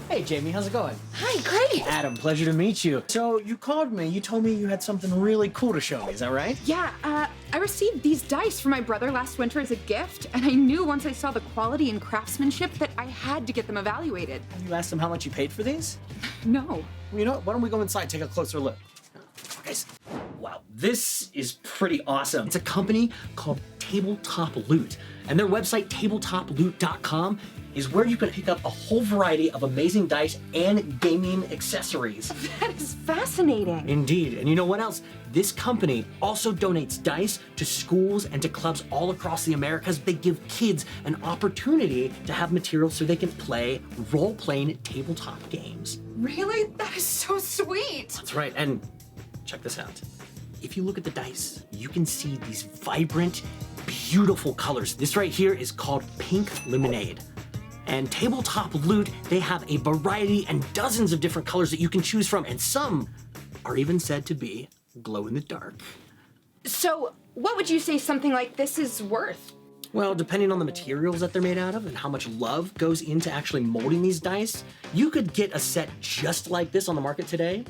Hey, Jamie, how's it going? Hi, great. Adam, pleasure to meet you. So you called me. You told me you had something really cool to show me. Is that right? Yeah, I received these dice from my brother last winter as a gift, and I knew once I saw the quality and craftsmanship that I had to get them evaluated. You asked him how much you paid for these? No. Well, you know what? Why don't we go inside and take a closer look? Guys, wow, this is pretty awesome. It's a company called Tabletop Loot, and their website, tabletoploot.com, is where you can pick up a whole variety of amazing dice and gaming accessories. That is fascinating. Indeed, and you know what else? This company also donates dice to schools and to clubs all across the Americas. They give kids an opportunity to have materials so they can play role-playing tabletop games. Really? That is so sweet. That's right, and check this out. If you look at the dice, you can see these vibrant, beautiful colors. This right here is called Pink Lemonade. And Tabletop Loot, they have a variety and dozens of different colors that you can choose from, and some are even said to be glow in the dark. So, what would you say something like this is worth? Well, depending on the materials that they're made out of and how much love goes into actually molding these dice, you could get a set just like this on the market today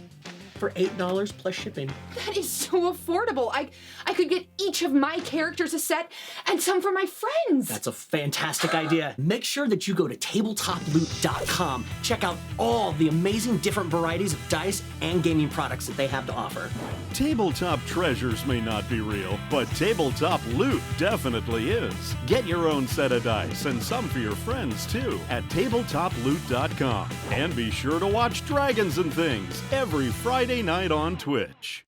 for $8 plus shipping. That is so affordable. I could get each of my characters a set and some for my friends. That's a fantastic idea. Make sure that you go to tabletoploot.com. Check out all the amazing different varieties of dice and gaming products that they have to offer. Tabletop treasures may not be real, but tabletop loot definitely is. Get your own set of dice and some for your friends too at tabletoploot.com. And be sure to watch Dragons and Things every Friday night on Twitch.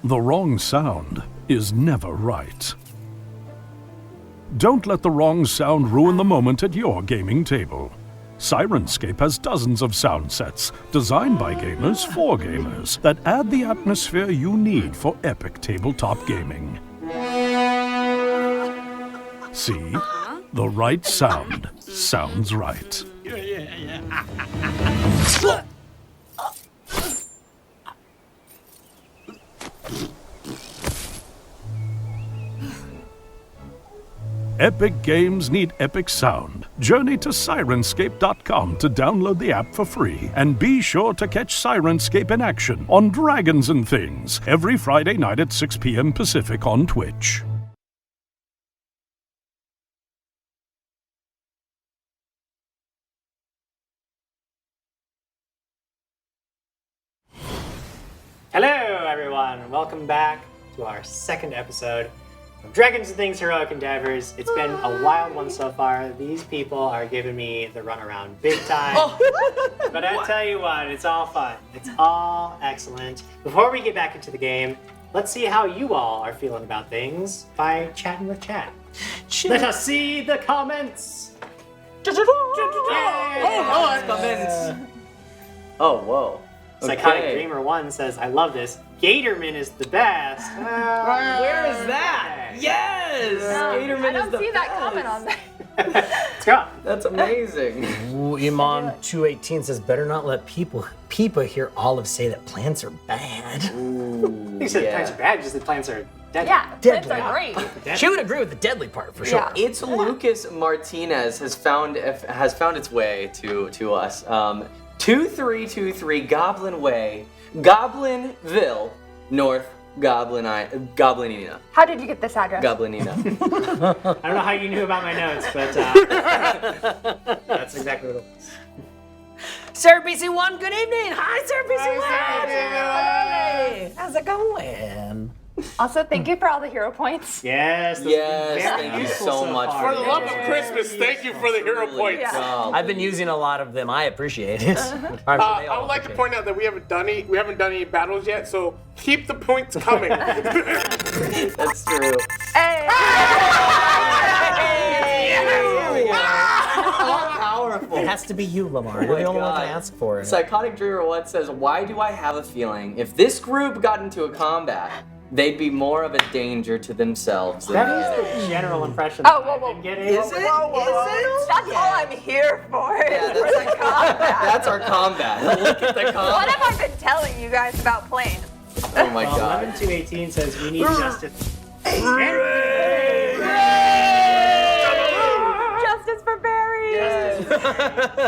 The wrong sound is never right. Don't let the wrong sound ruin the moment at your gaming table. Sirenscape has dozens of sound sets designed by gamers for gamers that add the atmosphere you need for epic tabletop gaming. See? The right sound sounds right. Epic games need epic sound. Journey to Sirenscape.com to download the app for free. And be sure to catch Sirenscape in action on Dragons and Things every Friday night at 6 p.m. Pacific on Twitch. Hello, everyone. Welcome back to our second episode of Dragons and Things Heroic Endeavors. It's been a wild one so far. These people are giving me the runaround big time. But I tell you what, it's all fun. It's all excellent. Before we get back into the game, let's see how you all are feeling about things by chatting with chat. Let us see the comments. Comments. Oh, whoa. Psychotic Dreamer 1 says, I love this. Gatorman is the best. Where is that? Yes! Gatorman I don't is the see that best. comment on there. Let's go. That's amazing. Ooh, Imam 218 says, better not let people hear Olive say that plants are bad. He said plants are bad, just the plants are deadly. Yeah, plants are great. She would agree with the deadly part for sure. Yeah. It's Lucas Martinez has found its way to us. 2323 Goblin Way, Goblinville, North Goblinina. How did you get this address? Goblinina. I don't know how you knew about my notes, but that's exactly what it was. Sir BC1, good evening. Hi, Sir BC1. How's it going? Also, thank you for all the hero points. Yes. Yes, thank you so much For the love of Christmas, thank you for the hero points. Yeah. I've been using a lot of them. I appreciate it. I'm sure they I all would like to appreciate point out that we haven't done any battles yet, so keep the points coming. That's true. Hey! Powerful. it. It has to be you, Lemar. You're the only one that can ask for it. Psychotic Dreamer What says, why do I have a feeling if this group got into a combat, they'd be more of a danger to themselves than That the is enemy? the general impression. Oh, that whoa, I've whoa. been getting. Is it? That's all I'm here for. Yeah, is for the combat. That's our combat. Look at the What combat. have I been telling you guys about plans? Oh my Well, god. 11218 says we need justice. Justice for Barry.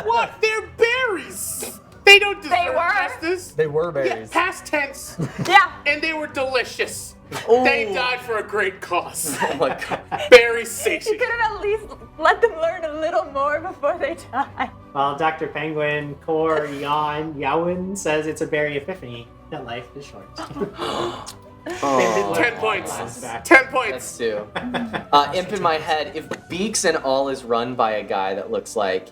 What? They're berries. They don't deserve They were. justice. They were Yeah, berries. past tense. Yeah. And they were delicious. Ooh. They died for a great cause. Oh my god. Berry You satiety. could have at least let them learn a little more before they die. Well, Dr. Penguin Core Yawin says it's a berry epiphany that life is short. Oh. 10 points. Last back. 10 points. That's two. Imp in my head, if Beaks and All is run by a guy that looks like...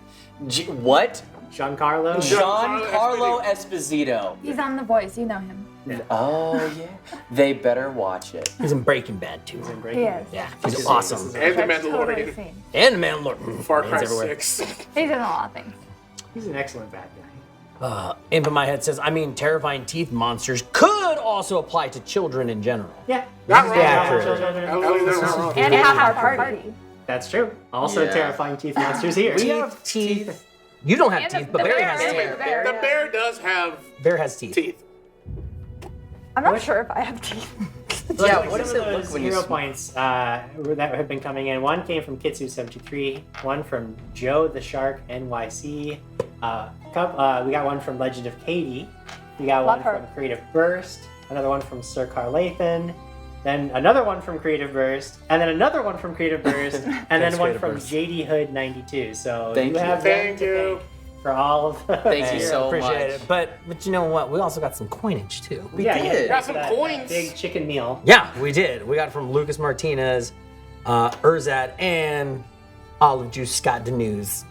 what? Giancarlo? Giancarlo Esposito. He's on The Voice. You know him. Oh, yeah. They better watch it. He's in Breaking Bad too. He's in He Breaking is. Yeah, This he's is- awesome. this is- And the That's totally Mandalorian. seen. And the Mandalorian. Far Man's Cry everywhere. 6. He's in a lot of things. He's an excellent bad guy. Imp in my head says, I mean, terrifying teeth monsters could also apply to children in general. Yeah. Not wrong. accurate. Ellie, they're not wrong. And half our party. That's true. Also Yeah. terrifying teeth monsters here. We have teeth. You don't have And teeth, the but Barry bear. has And teeth. the bear. The bear does have Bear has teeth. teeth. I'm not sure if I have teeth. Yeah, What what does it look those when you hero sm- points that have been coming in? One came from Kitsu73, one from Joe the Shark NYC. We got one from Legend of Katie. We got Love one her. from Creative Burst. Another one from Sir Carlathan. Then another one from Creative Burst, and then another one from Creative Burst, and then Thanks, one Creative from Burst. JD Hood 92. So Thank you. have them Thank to you. thank for all of Thank you Yeah, so appreciate much. it. But you know what? We also got some coinage too. We Yeah, did. Got some that coins. big chicken meal. Yeah, we did. We got it from Lucas Martinez, Urzat, and Olive Juice Scott Denuse.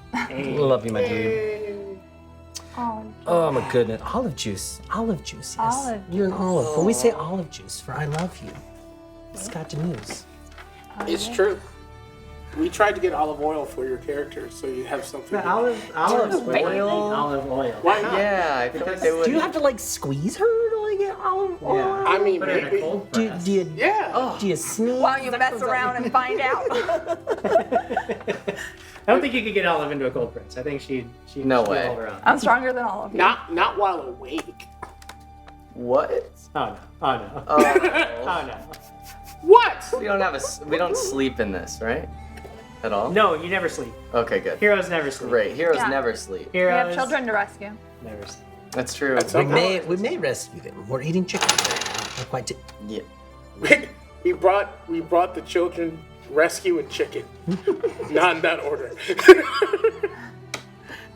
Love you, my dude. Oh my goodness. Olive juice. Olive juice, yes. Olive You're an olive. When we say olive juice for I love you, Scott Denuse. It's true. We tried to get olive oil for your character, so you have something. Olive oil. Why not? Yeah, I feel like they would. Do you have to like squeeze her to like get olive oil? Yeah. I mean, Put her in a maybe. cold Do, press. do you, Yeah. do you sneeze? While you mess around and find out. I don't think you could get Olive into a cold press. I think she'd No she'd way. hold her own. I'm stronger than all of you. Not while awake. What? Oh no. Oh no. Oh. Oh no. What? We don't sleep in this, right? At all? No, you never sleep. Okay, good. Heroes never sleep. Great. Heroes Yeah. never sleep. We Heroes have children to rescue. never sleep. That's true. That's We okay. may rescue them. We're eating chicken right now. We're quite Yeah. we brought the children rescue and chicken. Not in that order.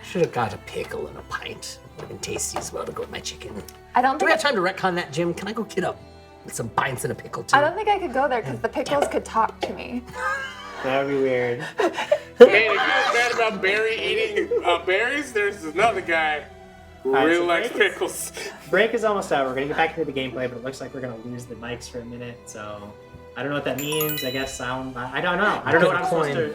Should have got a pickle and a pint. Would have been tasty as well to go with my chicken. I don't Do we think have time to retcon that, Jim? Can I go get up with some pints and a pickle too? I don't think I could go there because the pickles could talk to me. That would be weird. Man, if you're mad about Barry eating berries, there's another guy who Alright, really so likes break is- pickles. Break is almost out. We're gonna get back into the gameplay, but it looks like we're gonna lose the mics for a minute. So I don't know what that means. I guess sound. I don't know. I don't know what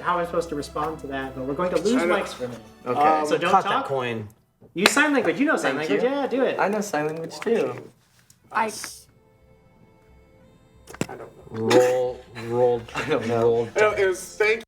how I'm supposed to respond to that. But we're going to lose I know. mics for a minute. Okay. So don't Caught that talk. coin. Use sign language. You know sign Thank language. you. Yeah, do it. I know sign language too. I don't know. Roll. I don't know. Roll. No, it was thank.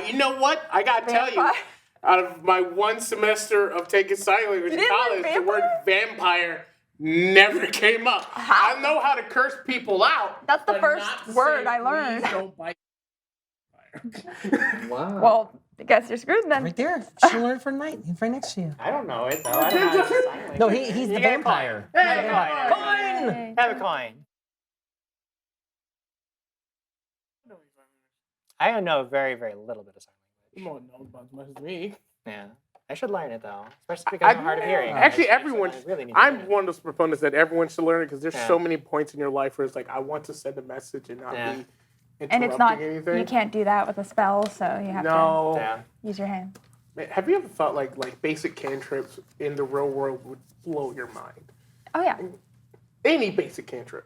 You know what? I gotta tell you, Vampire? out of my one semester of taking sign language in didn't college, learn the word vampire never came up. How? I know how to curse people out. That's the but first not to word say, I learned. "Please don't bite." Wow. Well, I guess you're screwed then. Right there. She'll learn for night. He's right next to you. I don't know it though. I don't know how to sign language. No, he's the You get a vampire. coin. Have a coin. Yay. Have a coin. I don't know very, very little bit of sign language. Come on, no, about as much as me. Yeah. I should learn it though, especially because I'm hard of hearing. Actually, I everyone. really need to learn I'm it. one of those proponents that everyone should learn it because there's Yeah. so many points in your life where it's like I want to send a message and not Yeah. be interrupting And it's not, anything. you can't do that with a spell, so you have No. Yeah. to use your hand. Man, have you ever thought like basic cantrips in the real world would blow your mind? Oh, yeah. Any basic cantrip.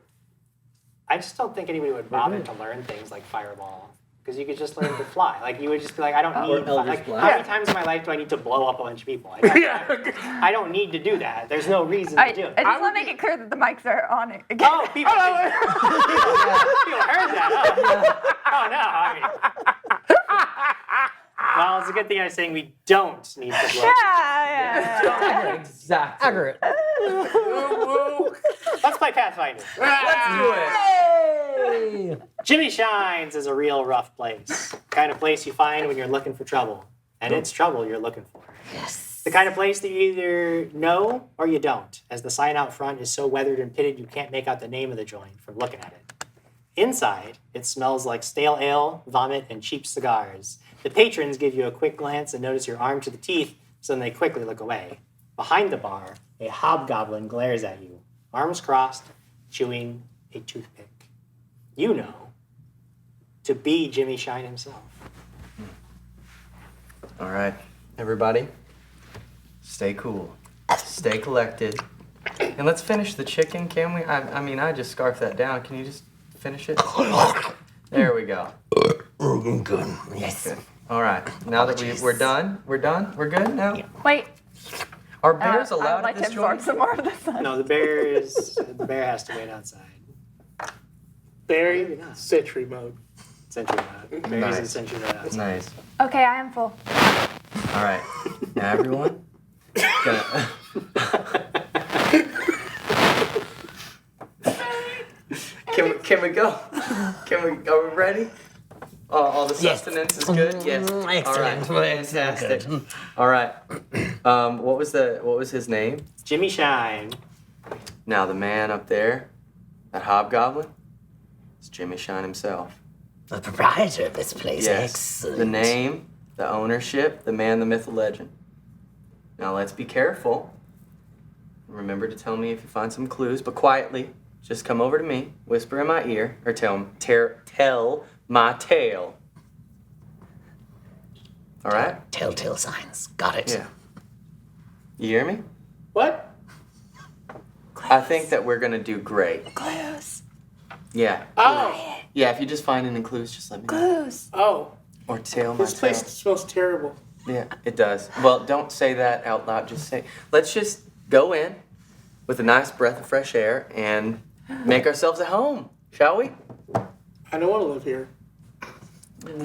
I just don't think anybody would bother to learn things like Fireball. Because you could just learn to fly. Like, you would just be like, I don't need... Eldritch Like, Blast. how many times in my life do I need to blow up a bunch of people? I don't need to do that. There's no reason to do it. I just want to make it clear that the mics are on it again. Oh, people heard that. Oh, no. I mean, well, it's a good thing I was saying we don't need to blow up. Yeah. Exactly. Accurate. Let's play Pathfinder. Let's do it. Jimmy Shines is a real rough place. The kind of place you find when you're looking for trouble. And it's trouble you're looking for. Yes. The kind of place that you either know or you don't, as the sign out front is so weathered and pitted you can't make out the name of the joint from looking at it. Inside, it smells like stale ale, vomit, and cheap cigars. The patrons give you a quick glance and notice you're armed to the teeth, so then they quickly look away. Behind the bar, a hobgoblin glares at you, arms crossed, chewing a toothpick. You know to be Jimmy Shine himself. All right, everybody, stay cool, stay collected, and let's finish the chicken, can we? I mean, I just scarfed that down. Can you just finish it? There we go. Good. Yes. Good. All right, now that we're done, we're good now? Wait. Are bears I would allowed like at to this absorb joint? some more of the sun. No, the bear has to wait outside. Very sentry mode. Sentry mode. Bear's in Nice. sentry mode outside. Nice. Okay, I am full. All right, now everyone, gonna... Can we go? Are we ready? All the sustenance is good. Yes. All right. Excellent. Fantastic. All right. What was his name? Jimmy Shine. Now the man up there, that hobgoblin, is Jimmy Shine himself. The proprietor of this place. Yes. Excellent. The name, the ownership, the man, the myth, the legend. Now let's be careful. Remember to tell me if you find some clues, but quietly. Just come over to me, whisper in my ear, or tell my tale. All right? Telltale signs. Got it. Yeah. You hear me? What? I think that we're gonna do great. Clues. Yeah. Oh. Yeah, if you just find any clues, just let me know. Clues. Oh. Or tell my This place tale. smells terrible. Yeah, it does. Well, don't say that out loud. Just say, let's just go in with a nice breath of fresh air and make ourselves at home, shall we? I don't want to live here.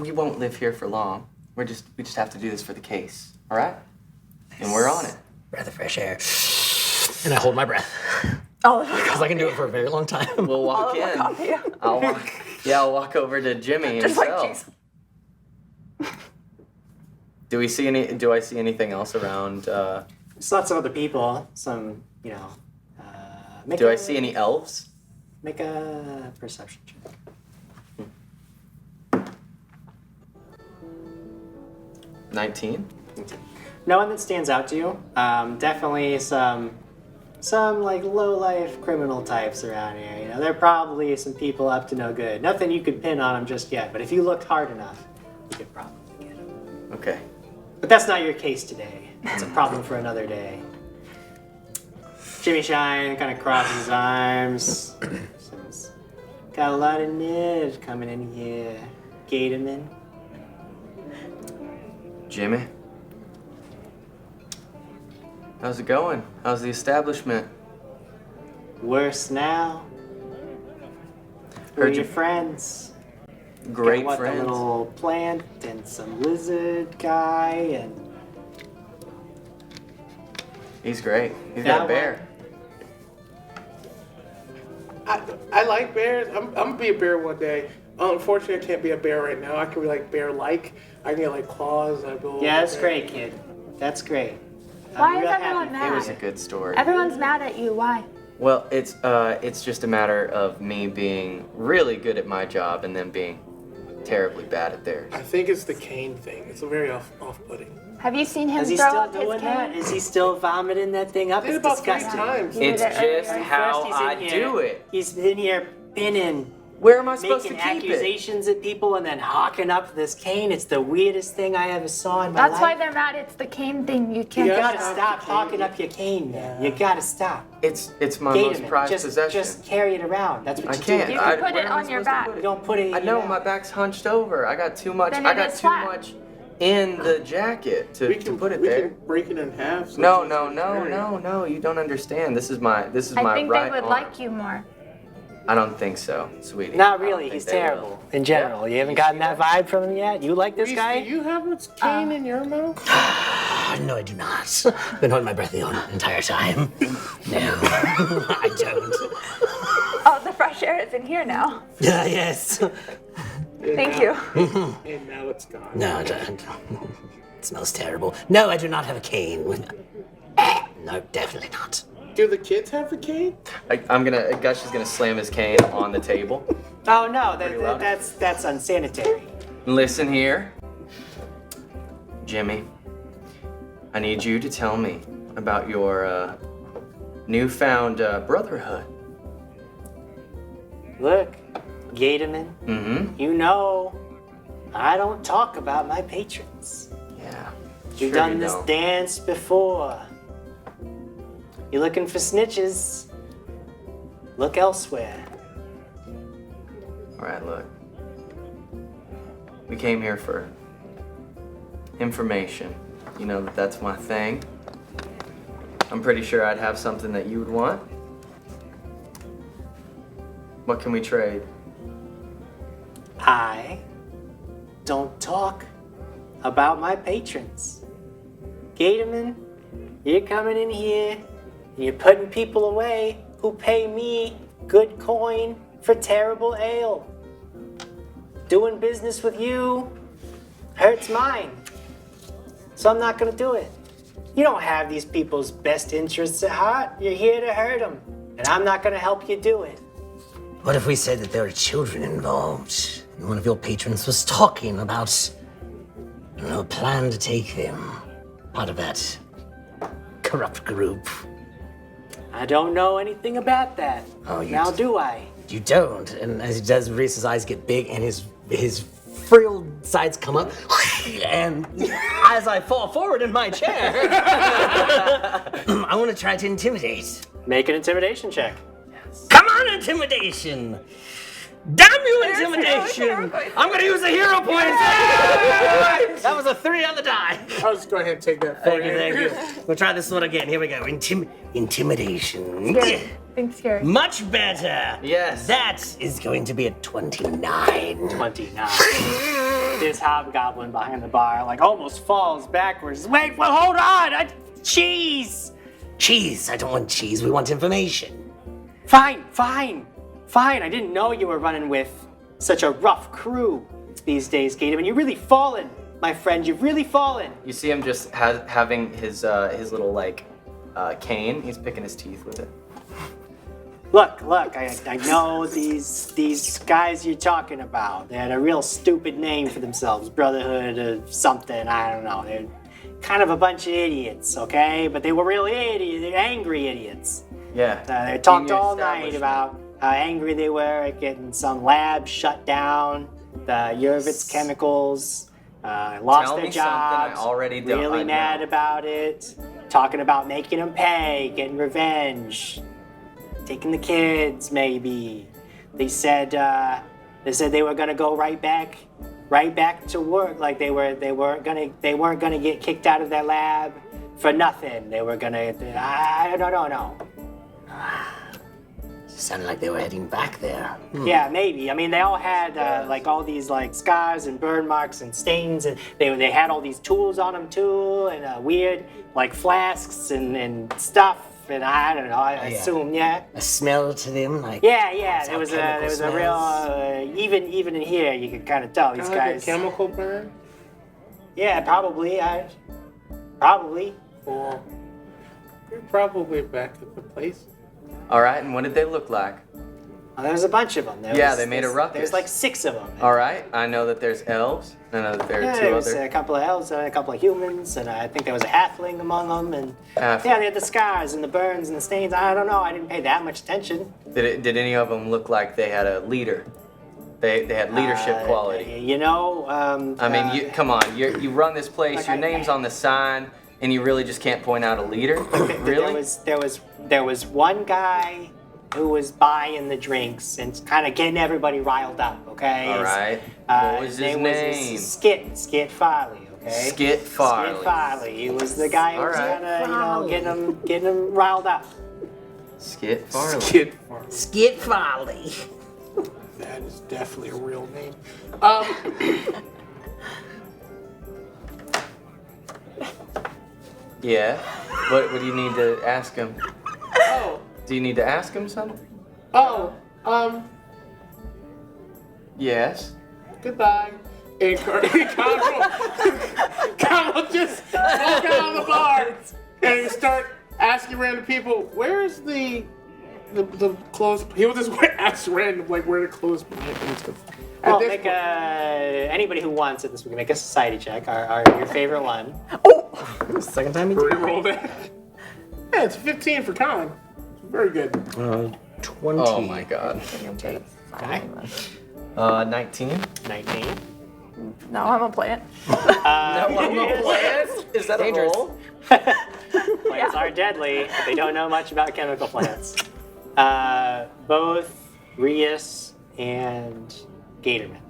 We won't live here for long. We just have to do this for the case, all right? And we're on it. Breath of fresh air. And I hold my breath. Oh, Because I can do it for a very long time. We'll walk I'll in. copy you. I'll walk over to Jimmy Just like himself. Jason. Do I see anything else around? There's lots of other people. Some, Do I see any elves? Make a perception check. 19. No one that stands out to you. Definitely some like low life criminal types around here. You know, there are probably some people up to no good. Nothing you could pin on them just yet, but if you looked hard enough, you could probably get them. Okay. But that's not your case today. It's a problem for another day. Jimmy Shine kind of crosses his arms. Says, got a lot of nerve coming in here, Gatorman. Jimmy? How's it going? How's the establishment? Worse now. Who are Heard your you- friends? Great Got, friends. The little plant and some lizard guy and He's great. He's Yeah, got a bear. I like bears. I'm gonna be a bear one day. Unfortunately, I can't be a bear right now. I can be like bear-like. I can get like claws. I go. Yeah, that's great, kid. That's great. Why I'm is real everyone happy. It was a mad? good story. Everyone's mad at you. Why? Well, it's just a matter of me being really good at my job and them being terribly bad at theirs. I think it's the cane thing. It's a very off-putting. Have you seen him Is he throw still up his doing that? cane? Is he still vomiting that thing up? Did It's about 3 disgusting. times. It's did it just earlier. how First he's I in here, do it. He's in here pinning, Where am I supposed to making keep it? accusations at people, and then hawking up this cane. It's the weirdest thing I ever saw in my That's why life. they're mad. It's the cane thing. You can't. You Yeah. gotta stop hawking up your cane, man. You gotta stop. It's my most Gatorman, prized possession. just carry it around. That's what I you can't. do. You can put where it am I on your supposed to back. put You it? don't put it. I know my back's hunched over. I got too much. Then I it got is too flat. much in the jacket to put it we there. can break it in half. so No, it's no, easier to no, carry. no. You don't understand. This is my I think right they would arm. like you more. I don't think so, sweetie. Not I don't really. think He's they will. terrible in general. You haven't gotten that vibe from him yet. You like this Reese, guy? do you have what's cane in your mouth? No, I do not. Been holding my breath the entire time. No, I don't. Oh, the fresh air is in here now. Yes. Thank you. And now it's gone. No, I don't. It smells terrible. No, I do not have a cane. No, definitely not. Do the kids have the cane? Gush is gonna slam his cane on the table. Oh no, Pretty loud. that's unsanitary. Listen here, Jimmy. I need you to tell me about your newfound brotherhood. Look, Gatorman, Mm-hmm. you know I don't talk about my patrons. Yeah. You've sure done you this don't. dance before. You're looking for snitches. Look elsewhere. All right, look. We came here for information. You know that's my thing. I'm pretty sure I'd have something that you would want. What can we trade? I don't talk about my patrons. Gatorman, you're coming in here and you're putting people away who pay me good coin for terrible ale. Doing business with you hurts mine. So I'm not gonna do it. You don't have these people's best interests at heart. You're here to hurt them. And I'm not gonna help you do it. What if we said that there were children involved, and one of your patrons was talking about, a plan to take them, part of that corrupt group? I don't know anything about that. Oh, you now d- do I? You don't. And as he does, Reese's eyes get big and his frilled sides come up. And as I fall forward in my chair, I want to try to intimidate. Make an intimidation check. Come on, intimidation! Damn you, intimidation! I'm gonna use a hero point! That was a 3 on the die. I'll just go ahead and take that for Thank you, thank you. We'll try this one again. Here we go. Intimidation. Think scary. Much better. Yes. That is going to be a 29. 29. This hobgoblin behind the bar like almost falls backwards. Wait, well, hold on! Cheese! Cheese. I don't want cheese. We want information. Fine. I didn't know you were running with such a rough crew these days, Gatorman. You've really fallen, my friend. You've really fallen. You see him just having his little cane. He's picking his teeth with it. Look, I know these guys you're talking about. They had a real stupid name for themselves, Brotherhood or something, I don't know. They're kind of a bunch of idiots, okay? But they were really idiots, they're angry idiots. Yeah. They talked Senior all night establishment. about how angry they were at getting some lab shut down, the Yurvitz chemicals, lost Tell their me something I jobs, already don't- really I know. mad about it, talking about making them pay, getting revenge, taking the kids maybe. They said they were gonna go right back to work, like they weren't gonna get kicked out of their lab for nothing. They were gonna, I don't know. Sounded like they were heading back there. Yeah, maybe. I mean, they all had like all these like scars and burn marks and stains, and they had all these tools on them too, and weird like flasks and stuff. and I don't know. I assume, yeah. A smell to them, like Yeah. how There was chemical a real even in here you could kind of tell these Kinda like guys. a chemical burn. Yeah, probably. Probably. Well, you're probably back at the place. All right, and what did they look like? Well, there's a bunch of them. They made a ruckus. There's like 6 of them. All right, I know that there's elves. I know that there are Yeah, two there was other. a couple of elves and a couple of humans, and I think there was a halfling among them. And Halfling. yeah, they had the scars and the burns and the stains. I don't know. I didn't pay that much attention. Did any of them look like they had a leader? They had leadership quality. You know. I mean, come on. You run this place. Your name's on the sign, and you really just can't point out a leader. Really? There was one guy who was buying the drinks and kind of getting everybody riled up. Okay. All right. What was his name? Skit Farley. Okay. Skit Farley. Skit Farley. He was the guy who was All right. kind of getting them riled up. Skit Farley. Skid Farm. Skid Folly. That is definitely a real name. Yeah. What do you need to ask him? Oh, Do you need to ask him something? Yes. goodbye. And Con will just walk out of the bar and start asking random people, where's the clothes? He will just ask random, like, where the clothes and stuff. Well, make anybody who wants it this week, make a society check. Your favorite one. Second time you Roll that. Yeah, it's 15 for Con. Very good. 20. Oh my God. Okay. 19. 19. No, I'm a plant. Is that Dangerous. a roll? Plants are deadly, but they don't know much about chemical plants. Both Rias and Gatorman.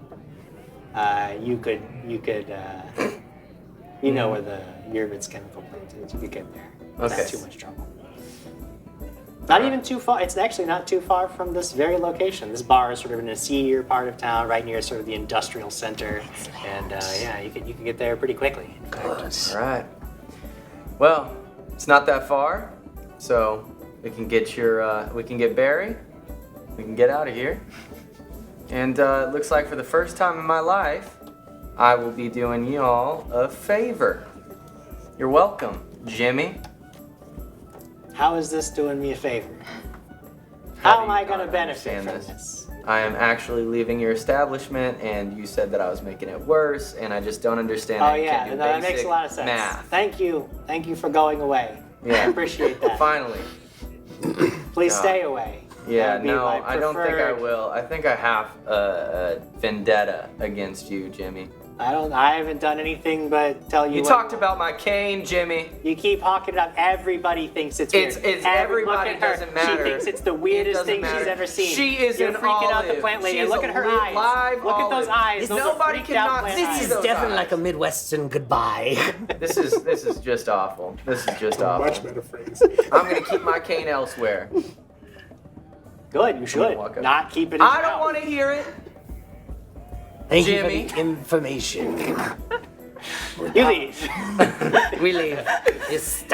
You know where the Yervitz chemical plant is. You could get there. Okay. Not too much trouble. Not even too far. It's actually not too far from this very location. This bar is sort of in a seedier part of town, right near sort of the industrial center. And yeah, you can get there pretty quickly. All right. Well, it's not that far, so we can get Barry. We can get out of here. And it looks like for the first time in my life, I will be doing y'all a favor. You're welcome, Jimmy. How is this doing me a favor? How am I going to not benefit from understand this? I am actually leaving your establishment, and you said that I was making it worse, and I just don't understand Oh how you yeah, can't do that makes basic a lot of sense. math. Thank you for going away. I Yeah. appreciate that. Finally. Please God. stay away. Yeah, That'd be no, my I don't think I preferred- will. I think I have a vendetta against you, Jimmy. I haven't done anything but tell you. You what- talked about my cane, Jimmy. You keep hawking it up. Everybody thinks it's weird. It's Look everybody at her. doesn't matter. She thinks it's the weirdest It doesn't thing she's matter. ever seen. She is You're an freaking out the olive. plant lady. She is Look a at her live eyes. Look at those olive. eyes. Those Nobody are freaked out cannot plant see eyes. This is those definitely eyes. like a Midwestern goodbye. This is just awful. This is just awful. Much better phrase. I'm gonna keep my cane elsewhere. Good, you should. walk up. Not keep it in I your don't mouth. want to hear it. Thank Jimmy. you for the information. You leave. We leave.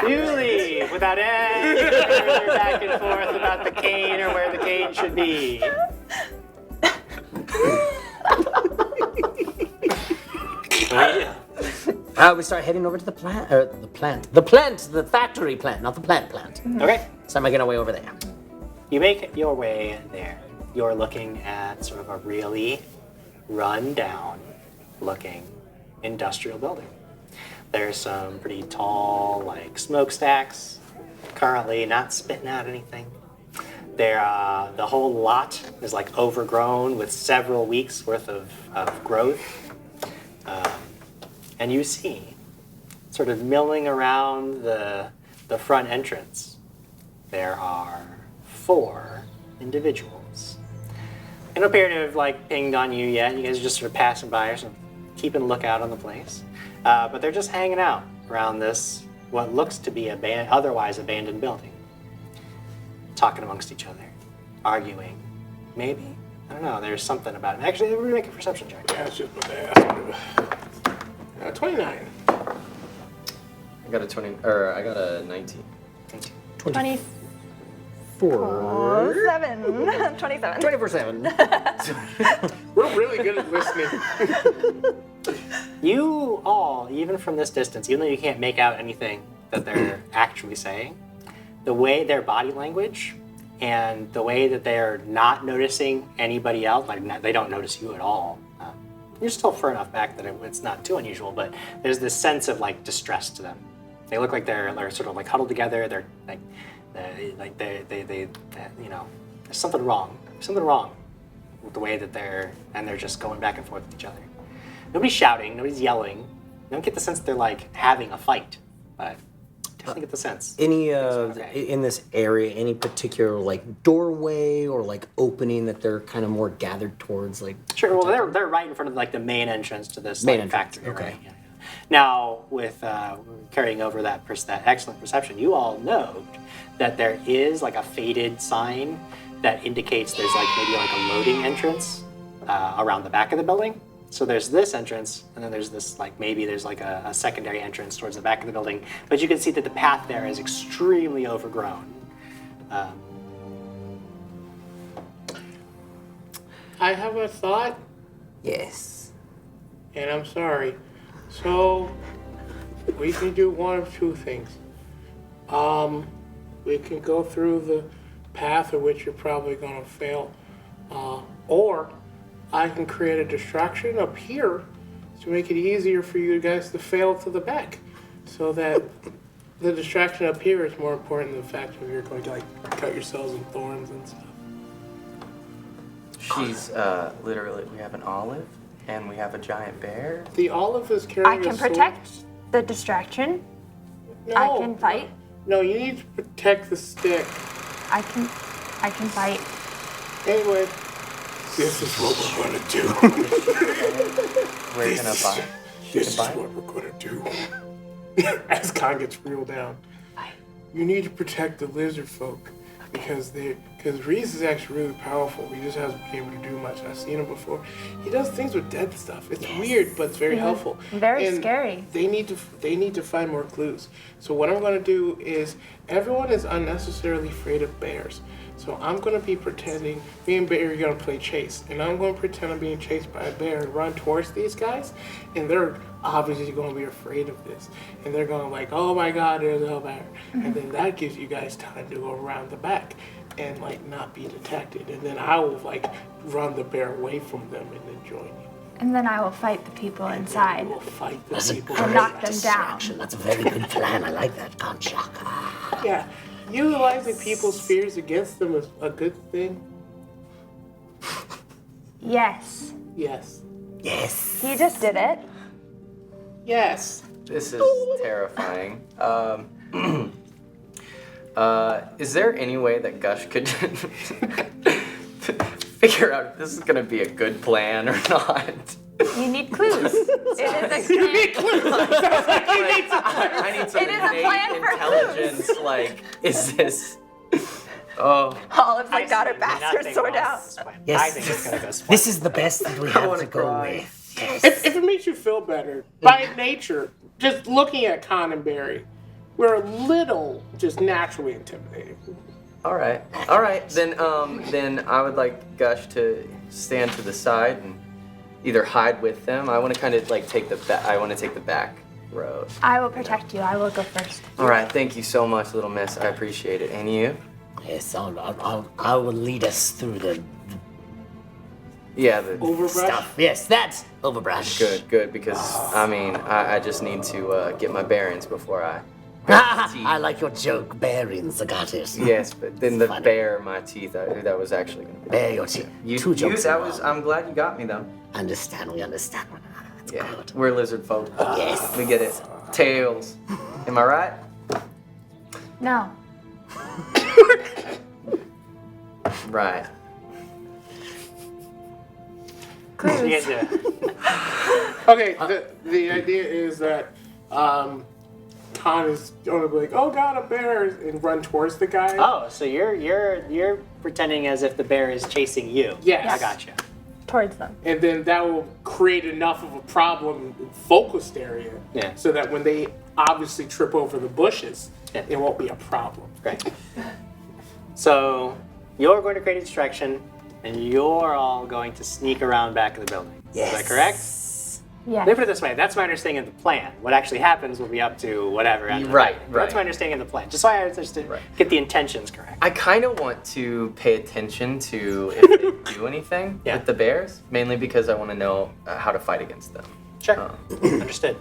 You leave without any further back and forth about the cane or where the cane should be. We start heading over to the factory plant, not the plant. Okay. So I'm making our way over there. You make your way there. You're looking at sort of a really run-down looking industrial building. There's some pretty tall, like, smokestacks, currently not spitting out anything. The whole lot is, like, overgrown with several weeks worth of growth. And you see, sort of milling around the front entrance, there are 4 individuals. They don't appear to have, like, pinged on you yet. You guys are just sort of passing by or sort of keeping a lookout on the place. But they're just hanging out around this, what looks to be otherwise abandoned building. Talking amongst each other, arguing, maybe. I don't know, there's something about it. Actually, everybody make a perception check. Yeah, it's just what they asked. 29. I got a 19. 24. for 27. 24/7. We're really good at listening. You all, even from this distance, even though you can't make out anything that they're actually saying, the way their body language and the way that they're not noticing anybody else, like they don't notice you at all. You're still far enough back that it's not too unusual, but there's this sense of like distress to them. They look like they're sort of like huddled together. They're they you know, there's something wrong. There's something wrong with the way that they're just going back and forth with each other. Nobody's shouting, nobody's yelling. You don't get the sense that they're like having a fight, but definitely get the sense. Any okay. in this area, any particular like doorway or like opening that they're kind of more gathered towards, like? Sure. Well, they're right in front of like the main entrance to this Main like, entrance, factory. okay. Right? Yeah. Now, with carrying over that excellent perception, you all know that there is like a faded sign that indicates there's like maybe like a loading entrance around the back of the building. So there's this entrance, and then there's this like maybe there's like a secondary entrance towards the back of the building. But you can see that the path there is extremely overgrown. I have a thought, Yes. and I'm sorry. So, we can do one of two things. We can go through the path of which you're probably going to fail, or I can create a distraction up here to make it easier for you guys to fail to the back, so that the distraction up here is more important than the fact that you're going to like cut yourselves in thorns and stuff. She's literally, we have an olive and we have a giant bear. The olive is I carrying can a sword. protect the distraction. No, I can fight. No, you need to protect the stick. I can fight. Anyway, this is what we're gonna do. We're gonna buy. This is what we're gonna do. As Conn gets reeled down, you need to protect the lizard folk because Reese is actually really powerful. He just hasn't been able to do much. I've seen him before. He does things with dead stuff. It's weird, but it's very helpful. Very And scary. They need to find more clues. So what I'm gonna do is everyone is unnecessarily afraid of bears. So I'm gonna be pretending me and Barry are gonna play chase, and I'm gonna pretend I'm being chased by a bear and run towards these guys, and they're obviously gonna be afraid of this, and they're gonna like, oh my God, there's a bear, and then that gives you guys time to go around the back and like not be detected, and then I will like run the bear away from them and then join you. And then I will fight the people inside. We'll fight the That's a people. great knock them down. distraction. That's a very good plan. I like that, Conchak. Yeah, utilizing people's fears against them is a good thing. Yes. Yes. Yes. He just did it. Yes. This is terrifying. Is there any way that Gush could figure out if this is gonna be a good plan or not? You need clues. It is a I need some It is a innate plan for intelligence. Like, is this? Oh, Olive's like got her see bastard nothing sword out. else. I Yes. think it's gonna go split. This is the best that we have wanna to go cry. with. If it makes you feel better, by nature, just looking at Conn and Barry, we're a little just naturally intimidating. all right. Then I would like Gush to stand to the side and either hide with them. I want to kind of like take the back road. I will protect you. I will go first. All right. Thank you so much, little miss. I appreciate it. And you? Yes, I will lead us through the Yeah. The, Overbrush? stuff. Yes, that's overbrush. Good. Because I mean, I just need to get my bearings before I. I like your joke, bearings. I got it. Yes, but then the Funny. bare my teeth. That was actually gonna be. Bear your teeth. You, Two jokes in a row. I'm glad you got me though. We understand. That's Yeah, good. we're lizard folk. Yes. We get it. Tails. Am I right? No. Right. You can't do it. Okay, the idea is that Conn is going to be like, oh God, a bear, and run towards the guy. Oh, so you're pretending as if the bear is chasing you. Yes. I gotcha. Towards them. And then that will create enough of a problem in focused area, Yeah. so that when they obviously trip over the bushes, Yeah. it won't be a problem. Great. So you're going to create a distraction, and you're all going to sneak around back of the building. Yes. Is that correct? Yeah. Let me put it this way. That's my understanding of the plan. What actually happens will be up to whatever. at the Right, time. That's my understanding of the plan. Just so I just to get the intentions correct. I kind of want to pay attention to if they do anything Yeah. with the bears, mainly because I want to know how to fight against them. Sure. Understood.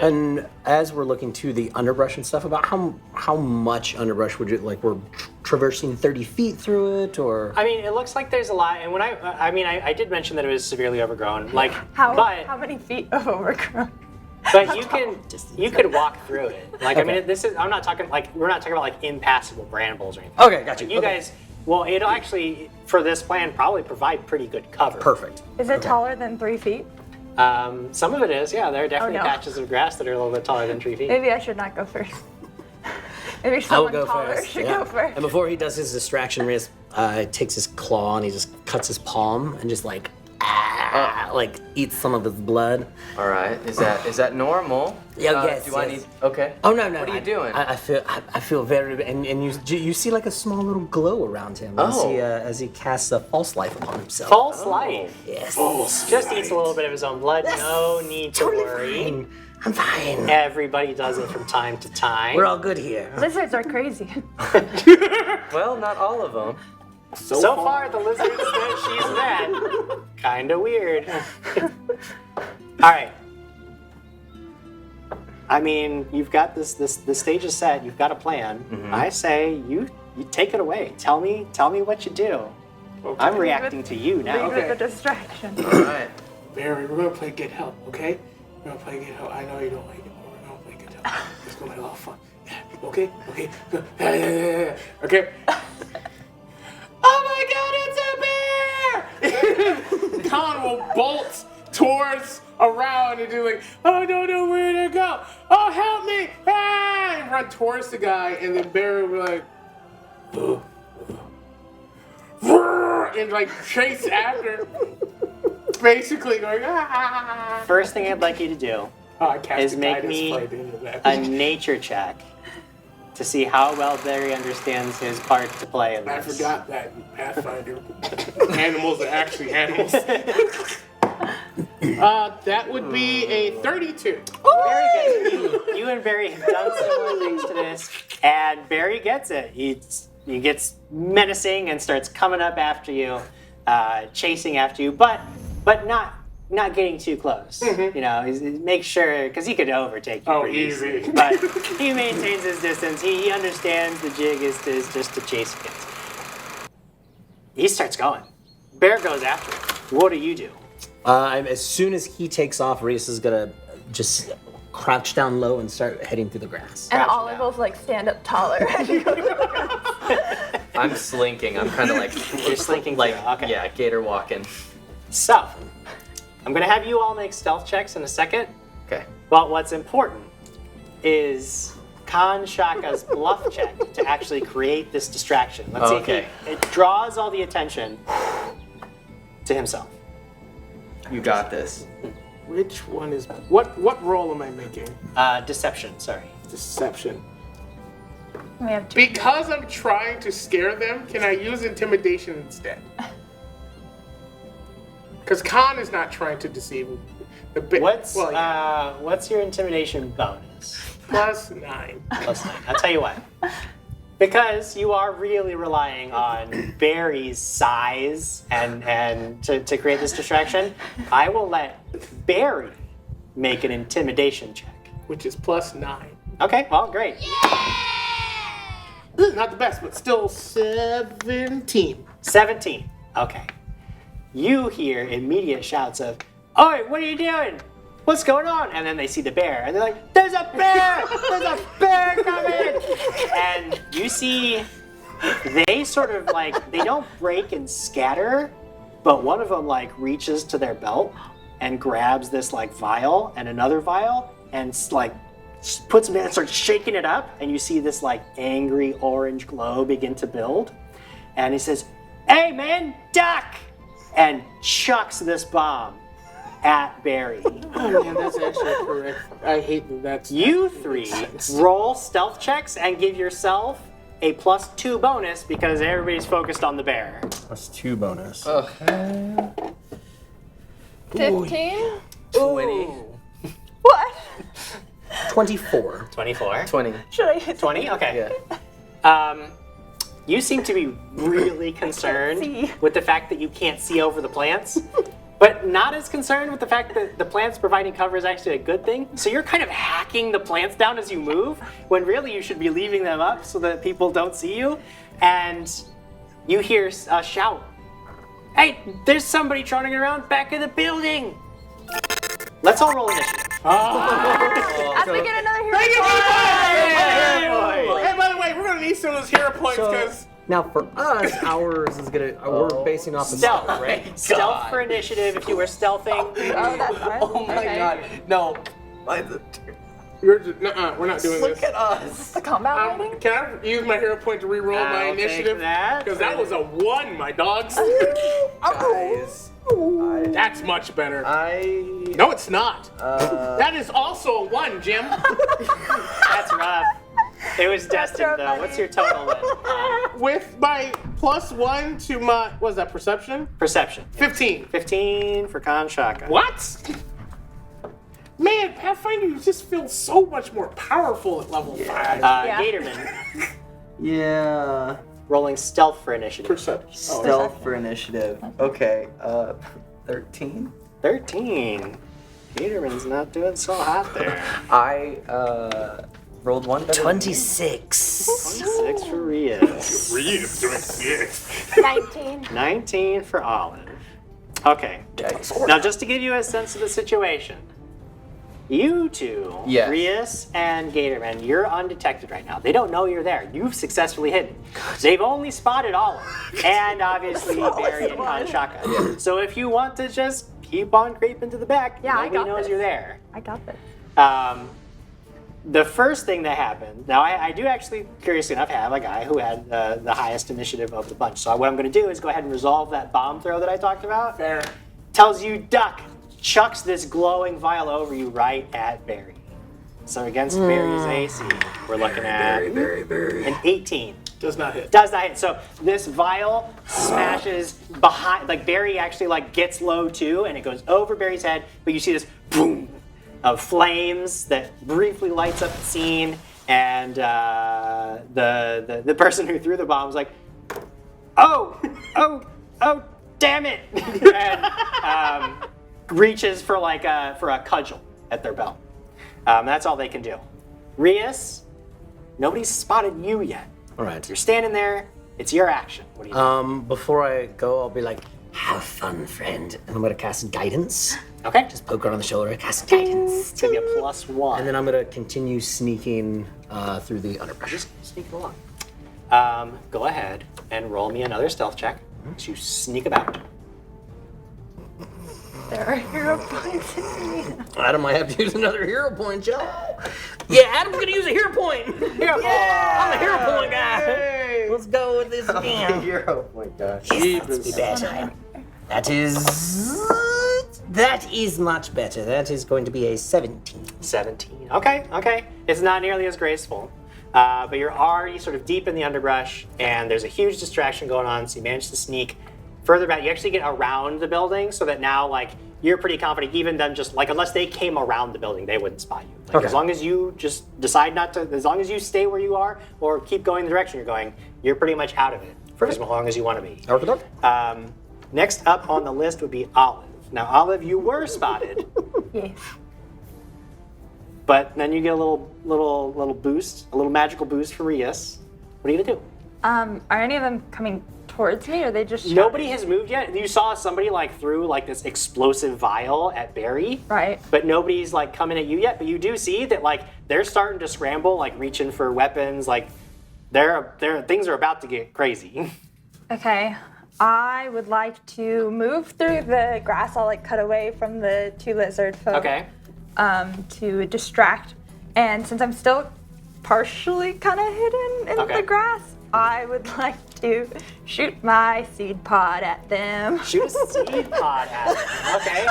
And as we're looking to the underbrush and stuff, about how much underbrush would you like? We're traversing 30 feet through it, or I mean, it looks like there's a lot. And when I did mention that it was severely overgrown. Like, How but many feet of overgrown? but you could walk through it. Like, I mean, this is. I'm not talking like we're not talking about like impassable brambles or anything. Okay, got you. You Okay. guys. Well, it'll actually for this plan probably provide pretty good cover. perfect. Is it taller than 3 feet? Some of it is, yeah. There are definitely no. patches of grass that are a little bit taller than 3 feet. Maybe I should not go first. Maybe I will someone go taller first. should yeah. go first. And before he does his distraction, Riz takes his claw and he just cuts his palm and just like eats some of his blood. All right, is that normal? Yeah, yes, Do I yes. need? Okay. Oh no! What are you doing? I feel very and you see like a small little glow around him as he casts a false life upon himself. False light. Yes. Just eats a little bit of his own blood. No need to Totally worry. fine. I'm fine. Everybody does it from time to time. We're all good here. Lizards are crazy. Well, not all of them. So far, the lizards that she's met, kinda weird. Alright. I mean, you've got the stage is set, you've got a plan. I say you take it away. Tell me what you do. Okay. I'm reacting to you now. Leave with the distraction. All right. Barry, we're gonna play Get Help, okay? We're gonna play Get Help. I know you don't like it, but we're gonna play Get Help. It's gonna be a lot of fun. Yeah, okay? Okay? Yeah. Okay? Oh my god, it's a bear! Con will bolt towards around and do like, oh, I don't know where to go. Oh, help me! Ah! And run towards the guy, and then Barry will be like, and like chase after, basically going, ah! First thing I'd like you to do Oh, I cast is a make guidance me play into that. a nature check to see how well Barry understands his part to play in this. I forgot that in Pathfinder. Animals are actually animals. That would be a 32. Very good. You and Barry have done similar things to this, and Barry gets it. He gets menacing and starts coming up after you, chasing after you, but not getting too close. You know, he makes sure because he could overtake you. Oh, pretty easy. easily. But he maintains his distance. He understands the jig is just to chase against. He starts going. Bear goes after him. What do you do? As soon as he takes off, Reese is gonna just crouch down low and start heading through the grass. And Gotcha Olive now. will like stand up taller. I'm slinking. I'm kind of like You're slinking like through, okay. yeah, gator walking. So, I'm gonna have you all make stealth checks in a second. Okay. But what's important is Khan Shaka's bluff check to actually create this distraction. Let's see Okay. if it draws all the attention to himself. You got this. Which one is what roll am I making? Deception, sorry. Deception. We have two. Because I'm trying to scare them, can I use intimidation instead? Because Khan is not trying to deceive me. What's your intimidation bonus? +9. Plus 9. I'll tell you why. Because you are really relying on Barry's size and to create this distraction, I will let Barry make an intimidation check. Which is +9. Okay, well, great. Not the best, but still 17. 17. Okay. You hear immediate shouts of, "Oi, what are you doing? What's going on?" And then they see the bear, and they're like, "There's a bear! There's a bear coming!" And you see, they sort of like, they don't break and scatter, but one of them like reaches to their belt and grabs this like vial and another vial and like puts them in and starts shaking it up, and you see this like angry orange glow begin to build. And he says, "Hey man, duck!" and chucks this bomb at Barry. Oh man, that's actually correct. I hate that that's... You three roll stealth checks and give yourself a +2 bonus because everybody's focused on the bear. +2 bonus. 15? 20. What? 24. 24. 20. Should I hit 20? Okay. Yeah. You seem to be really concerned see. with the fact that you can't see over the plants, but not as concerned with the fact that the plants providing cover is actually a good thing. So you're kind of hacking the plants down as you move, when really you should be leaving them up so that people don't see you. And you hear a shout. Hey, there's somebody trotting around back in the building. Let's all roll initiative. As we get another hero Hey, by the way, we're gonna need some of those hero points because Now for us, ours is gonna. We're basing off of Stealth, right? right? Stealth for initiative if you were stealthing. Oh, that's fine. Oh my Okay. god. No. Mine's a we're not doing Look this. at us. The combat rating? Can I use my hero point to re-roll my I'll take initiative? that. Because that was a 1, my dogs. Guys. That's much better. I. No, it's not. That is also a 1, Jim. That's rough. It was destined so though. funny. What's your total then? With my +1 to my, what was that, perception? Perception. 15. 15 for Kanshaka. What? Man, Pathfinder, you just feel so much more powerful at level 5. Yeah. Gatorman, Yeah. rolling stealth for initiative. Perception. Oh, Stealth for initiative. Okay. 13. 13. Gatorman's not doing so hot there. I rolled one. better than you. 26. 26 for Rias. 19. 19 for Olive. Okay. Now, just to give you a sense of the situation, you two, Yes. Rias and Gatorman, you're undetected right now. They don't know you're there. You've successfully hidden. They've only spotted Olive and obviously Barry and Kanshaka. So if you want to just keep on creeping to the back, Yeah, I nobody got knows this. you're there. I got this. The first thing that happened, now I do actually, curiously enough, have a guy who had the highest initiative of the bunch. So what I'm going to do is go ahead and resolve that bomb throw that I talked about. Fair. Tells you duck, chucks this glowing vial over you right at Barry. So against Barry's AC, we're looking at an 18. Does not hit. Does not hit. So this vial smashes behind, like Barry actually like gets low too, and it goes over Barry's head, but you see this boom of flames that briefly lights up the scene, and the person who threw the bomb was like, oh, damn it, and reaches for like for a cudgel at their belt. That's all they can do. Rias, nobody's spotted you yet. All right. You're standing there. It's your action. What do you do? Before I go, I'll be like, "Have fun, friend," and I'm gonna cast guidance. Okay. Just poke her on the shoulder. Cast guidance. It's gonna be a +1. And then I'm gonna continue sneaking through the underbrush. Just sneak along. Go ahead and roll me another stealth check to sneak about. There are hero points in me. Adam might have to use another hero point, Joe. Yeah, Adam's gonna use a hero point. I'm a hero point guy. Let's go with this again. Hero point, gosh. Let's be better. That is much better. That is going to be a 17. 17. Okay. It's not nearly as graceful. But you're already sort of deep in the underbrush, and there's a huge distraction going on, so you manage to sneak further back. You actually get around the building, so that now, like, you're pretty confident, even them just, like, unless they came around the building, they wouldn't spot you. Like, Okay. as long as you just decide not to, as long as you stay where you are, or keep going the direction you're going, you're pretty much out of it, for as long as you want to be. Okay. Next up on the list would be Olive. Now, Olive, you were spotted, Yes. but then you get a little boost, a little magical boost for Rias. What are you gonna do? Are any of them coming towards me, or are they just Nobody shouting? has moved yet. You saw somebody like threw like this explosive vial at Barry, Right. but nobody's like coming at you yet. But you do see that like they're starting to scramble, like reaching for weapons. Like things are about to get crazy. Okay. I would like to move through the grass. I'll like cut away from the two lizard folk. Okay. To distract. And since I'm still partially kind of hidden in Okay. the grass, I would like to shoot my seed pod at them. Shoot a seed pod at them. Okay.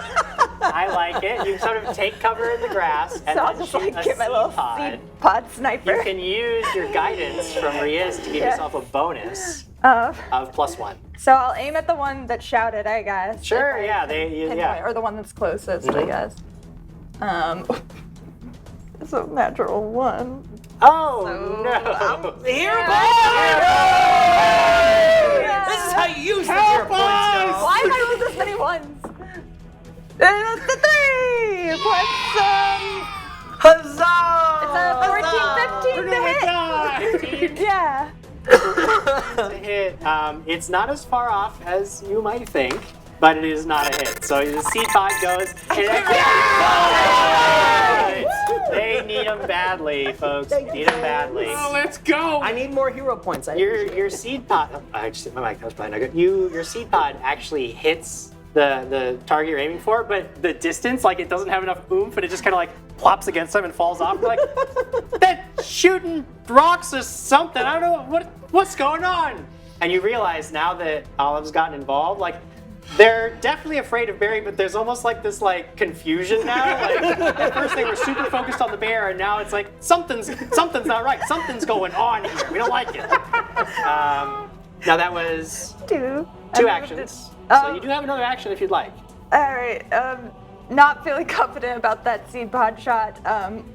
I like it. You sort of take cover in the grass and So I'll then just shoot like a get my little seed pod. seed pod sniper. You can use your guidance from Riaz to give Yeah. yourself a bonus Of. of +1. So I'll aim at the one that shouted, I guess. Sure, if I yeah, can pinpoint, yeah. or the one that's closest, I guess. It's a natural 1. Oh So, no! This is how you use the 0 points, though. Why did I lose this many ones? That's the 3 plus Huzzah! it's a 14, 15 to hit. Yeah. To hit. It's not as far off as you might think, but it is not a hit. So the seed pod goes. They need them badly, folks. Need them badly. Oh, let's go. I need more hero points. Your seed pod. Oh, I just hit my mic. That was probably not good. Your seed pod actually hits the target you're aiming for, but the distance, like it doesn't have enough oomph, and it just kind of like plops against them and falls off. You're like, that's shooting rocks or something. I don't know what's going on. And you realize now that Olive's gotten involved, like they're definitely afraid of Barry, but there's almost like this like confusion now. Like at first they were super focused on the bear, and now it's like something's not right. Something's going on here. We don't like it. Now that was 2. two actions. So you do have another action if you'd like. Alright, not feeling confident about that seed pod shot,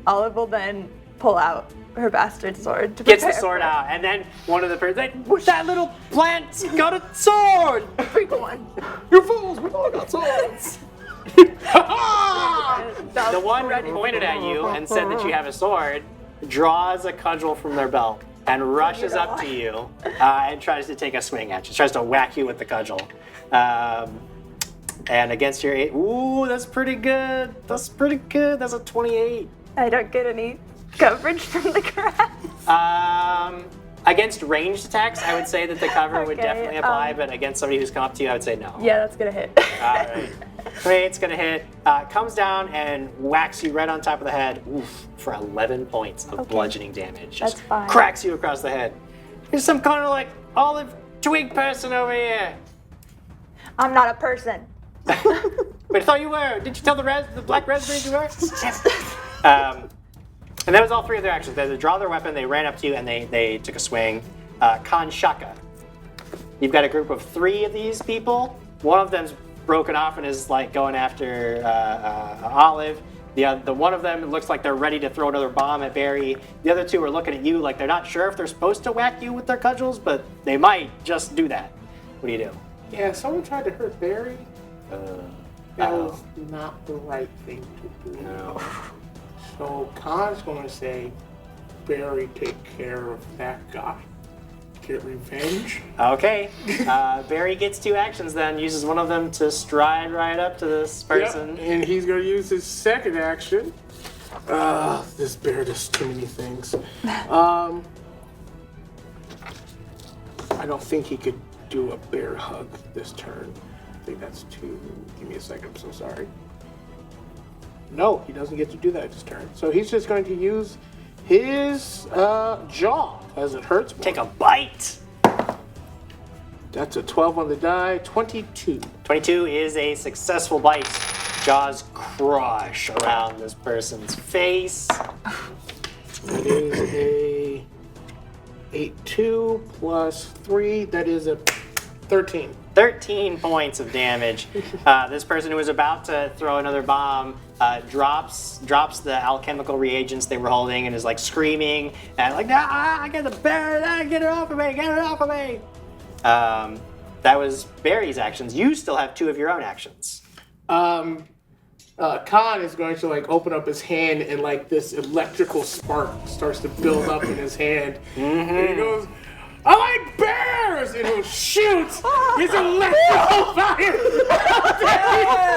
Olive will then pull out her bastard sword to Gets the prepare sword for it. out, and then one of the birds like, that little plant's got a sword! Big one. You fools! We all got swords! The one who pointed at you and said that you have a sword draws a cudgel from their belt and rushes up to you and tries to take a swing at you. Tries to whack you with the cudgel. And against your 8, ooh, that's pretty good. That's pretty good. That's a 28. I don't get any coverage from the grass. Against ranged attacks, I would say that the cover would Okay, definitely apply, but against somebody who's come up to you, I would say no. Yeah, that's gonna hit. Alright. It's gonna hit. Comes down and whacks you right on top of the head. Oof, for 11 points of bludgeoning damage. Just That's fine. cracks you across the head. There's some kind of like olive twig person over here. I'm not a person. But I thought you were. Did you tell the black raspberries you were? And that was all 3 of their actions. They draw their weapon, they ran up to you, and they took a swing. Khan Shaka. You've got a group of 3 of these people. One of them's broken off and is like going after Olive. The one of them looks like they're ready to throw another bomb at Barry. The other 2 are looking at you like they're not sure if they're supposed to whack you with their cudgels, but they might just do that. What do you do? Yeah, someone tried to hurt Barry. That was not the right thing to do. No. So Khan's going to say, Barry, take care of that guy. Get revenge. Okay. Barry gets 2 actions then, uses one of them to stride right up to this person. Yep, and he's going to use his second action. This bear does too many things. I don't think he could do a bear hug this turn. I think that's too... Give me a second, I'm so sorry. No, he doesn't get to do that this turn. So he's just going to use his jaw, as it hurts more. Take a bite. That's a 12 on the die, 22. 22 is a successful bite. Jaws crush around this person's face. That is a 8-2 plus 3, that is a 13. 13 points of damage. This person who was about to throw another bomb drops the alchemical reagents they were holding and is like screaming and like, I get the bear, get it off of me, get it off of me. That was Barry's actions. You still have 2 of your own actions. Khan is going to like open up his hand and like this electrical spark starts to build up in his hand. And he goes, I like bears! And he'll shoot his electrical fire!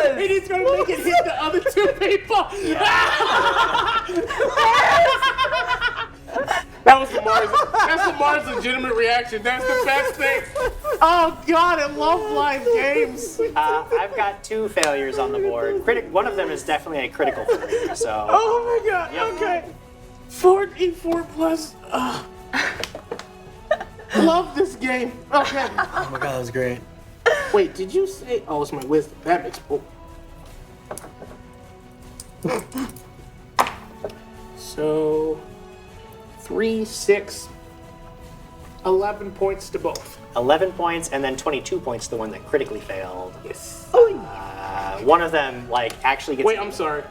And he's going to make it hit the other 2 people! That's Lamar's legitimate reaction. That's the best thing. Oh God, I love live games. I've got 2 failures on the board. One of them is definitely a critical failure, so... Oh my God, Yep. okay. 4 plus. Love this game. Okay. Oh my god, that was great. Wait, did you say? Oh, it's my wisdom. That makes. Oh. So 3, 6, 11 points to both. 11 points, and then 22 points to the one that critically failed. Yes. One of them, like, actually gets... Wait, I'm sorry.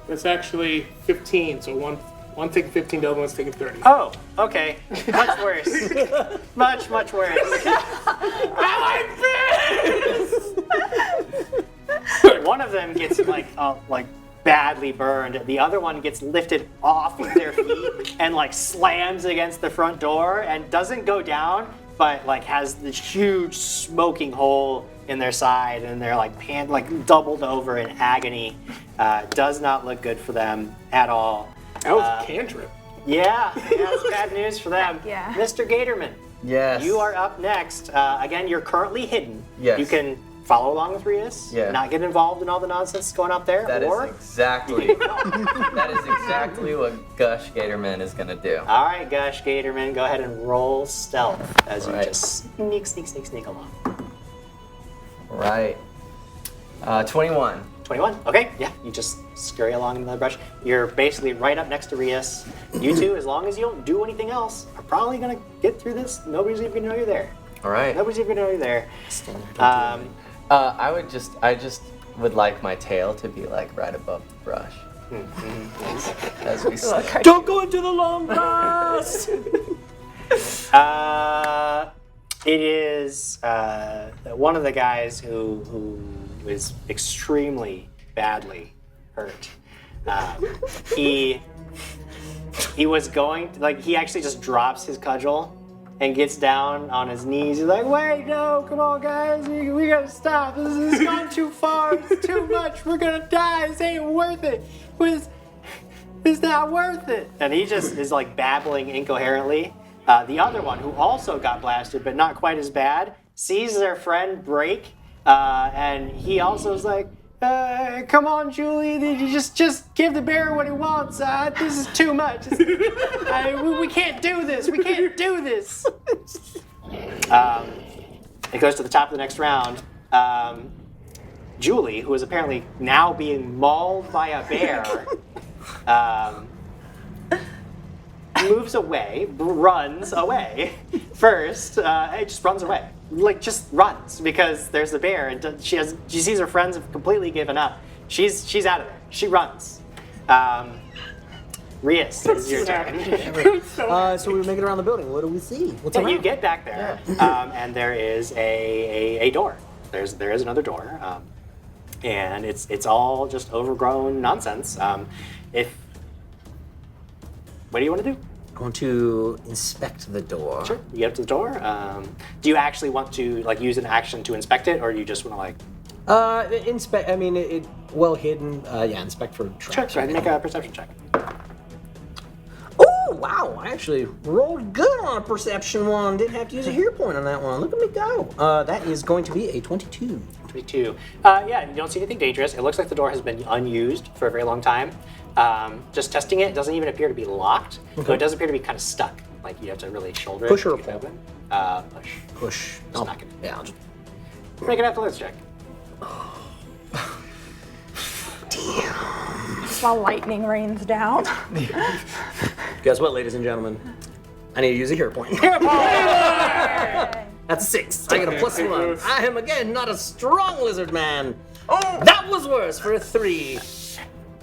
That's actually 15, so one taking 15, the other one's taking 30. Oh, okay. Much worse. much worse. I like this! One of them gets, like badly burned. The other one gets lifted off of their feet and, like, slams against the front door and doesn't go down, but, like, has this huge smoking hole in their side, and they're like doubled over in agony. Does not look good for them at all. That was a cantrip. Yeah, that's bad news for them. Yeah. Mr. Gatorman, Yes. you are up next. Again, you're currently hidden. Yes. You can follow along with Rias, Yeah. not get involved in all the nonsense going up there, That or... is exactly what Gush Gatorman is gonna do. All right, Gush Gatorman, go ahead and roll stealth as you Right. just sneak along. Right. 21. 21. Okay, yeah, you just scurry along in the brush. You're basically right up next to Rias. You two, as long as you don't do anything else, are probably gonna get through this. Nobody's even gonna know you're there. All right. Nobody's even gonna know you're there. I just would like my tail to be like right above the brush. As we slide. Don't go into the long grass! It is one of the guys who is extremely badly hurt. He was going he actually just drops his cudgel and gets down on his knees. He's like, "Wait, no, come on, guys, we gotta stop. This has gone too far. It's too much. We're gonna die. This ain't worth it. It's not worth it." And he just is like babbling incoherently. The other one, who also got blasted, but not quite as bad, sees their friend break, and he also is like, "Come on, Julie, just give the bear what he wants. This is too much. We can't do this. We can't do this." It goes to the top of the next round. Julie, who is apparently now being mauled by a bear, moves away, runs away first. It just runs away, just runs, because there's a bear, and she sees her friends have completely given up. She's out of there. She runs. Rias, it's your turn. So we make it around the building. What do we see? What's Yeah, around? you get back there, and there is a door. There is another door, and it's all just overgrown nonsense. What do you want to do? I want to inspect the door. Sure. You get up to the door. Do you actually want to use an action to inspect it, or you just want to Inspect. I mean, it well hidden. Yeah, inspect for traps. Sure. Go ahead and make a perception check. Oh wow! I actually rolled good on a perception one. Didn't have to use a hero point on that one. Look at me go. That is going to be a 22. 22. Yeah, you don't see anything dangerous. It looks like the door has been unused for a very long time. Just testing it, doesn't even appear to be locked. Okay. So it does appear to be kind of stuck. Like you have to really shoulder Push it. or to get it pull? open. Push. Push. Just knock it. Yeah. I'll just... Make an athletics check. While lightning rains down. Guess what, ladies and gentlemen? I need to use a hero point. That's a 6. I get a +1. I am again not a strong lizard man. Oh, that was worse for a 3.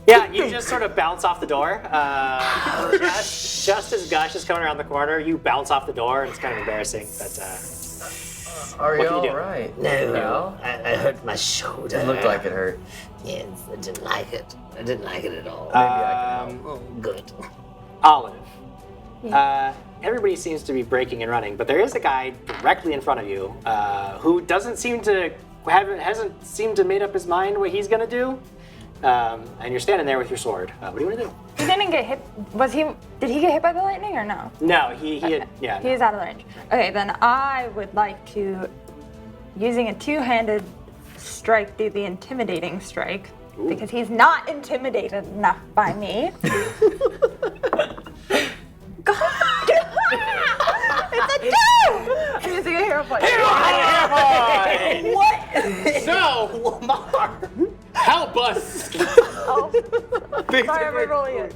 Yeah, you just sort of bounce off the door. Just as Gush is coming around the corner, you bounce off the door, and it's kind of embarrassing. But Are you What can you all do? right? No, I hurt my shoulder. It looked like it hurt. Yes, I didn't like it. I didn't like it at all. Maybe I can help. Oh, good. Olive. Everybody seems to be breaking and running, but there is a guy directly in front of you who hasn't seemed to made up his mind what he's gonna do. And you're standing there with your sword. What do you want to do? He didn't get hit. Did he get hit by the lightning or no? No, he had, yeah. He is out of range. Okay, then I would like to, using a two-handed strike, do the intimidating strike. Ooh. Because he's not intimidated enough by me. God! It's a 2! I'm using a hero point. What? So, Lemar, Hell bus. Oh, sorry, I'm rolling it.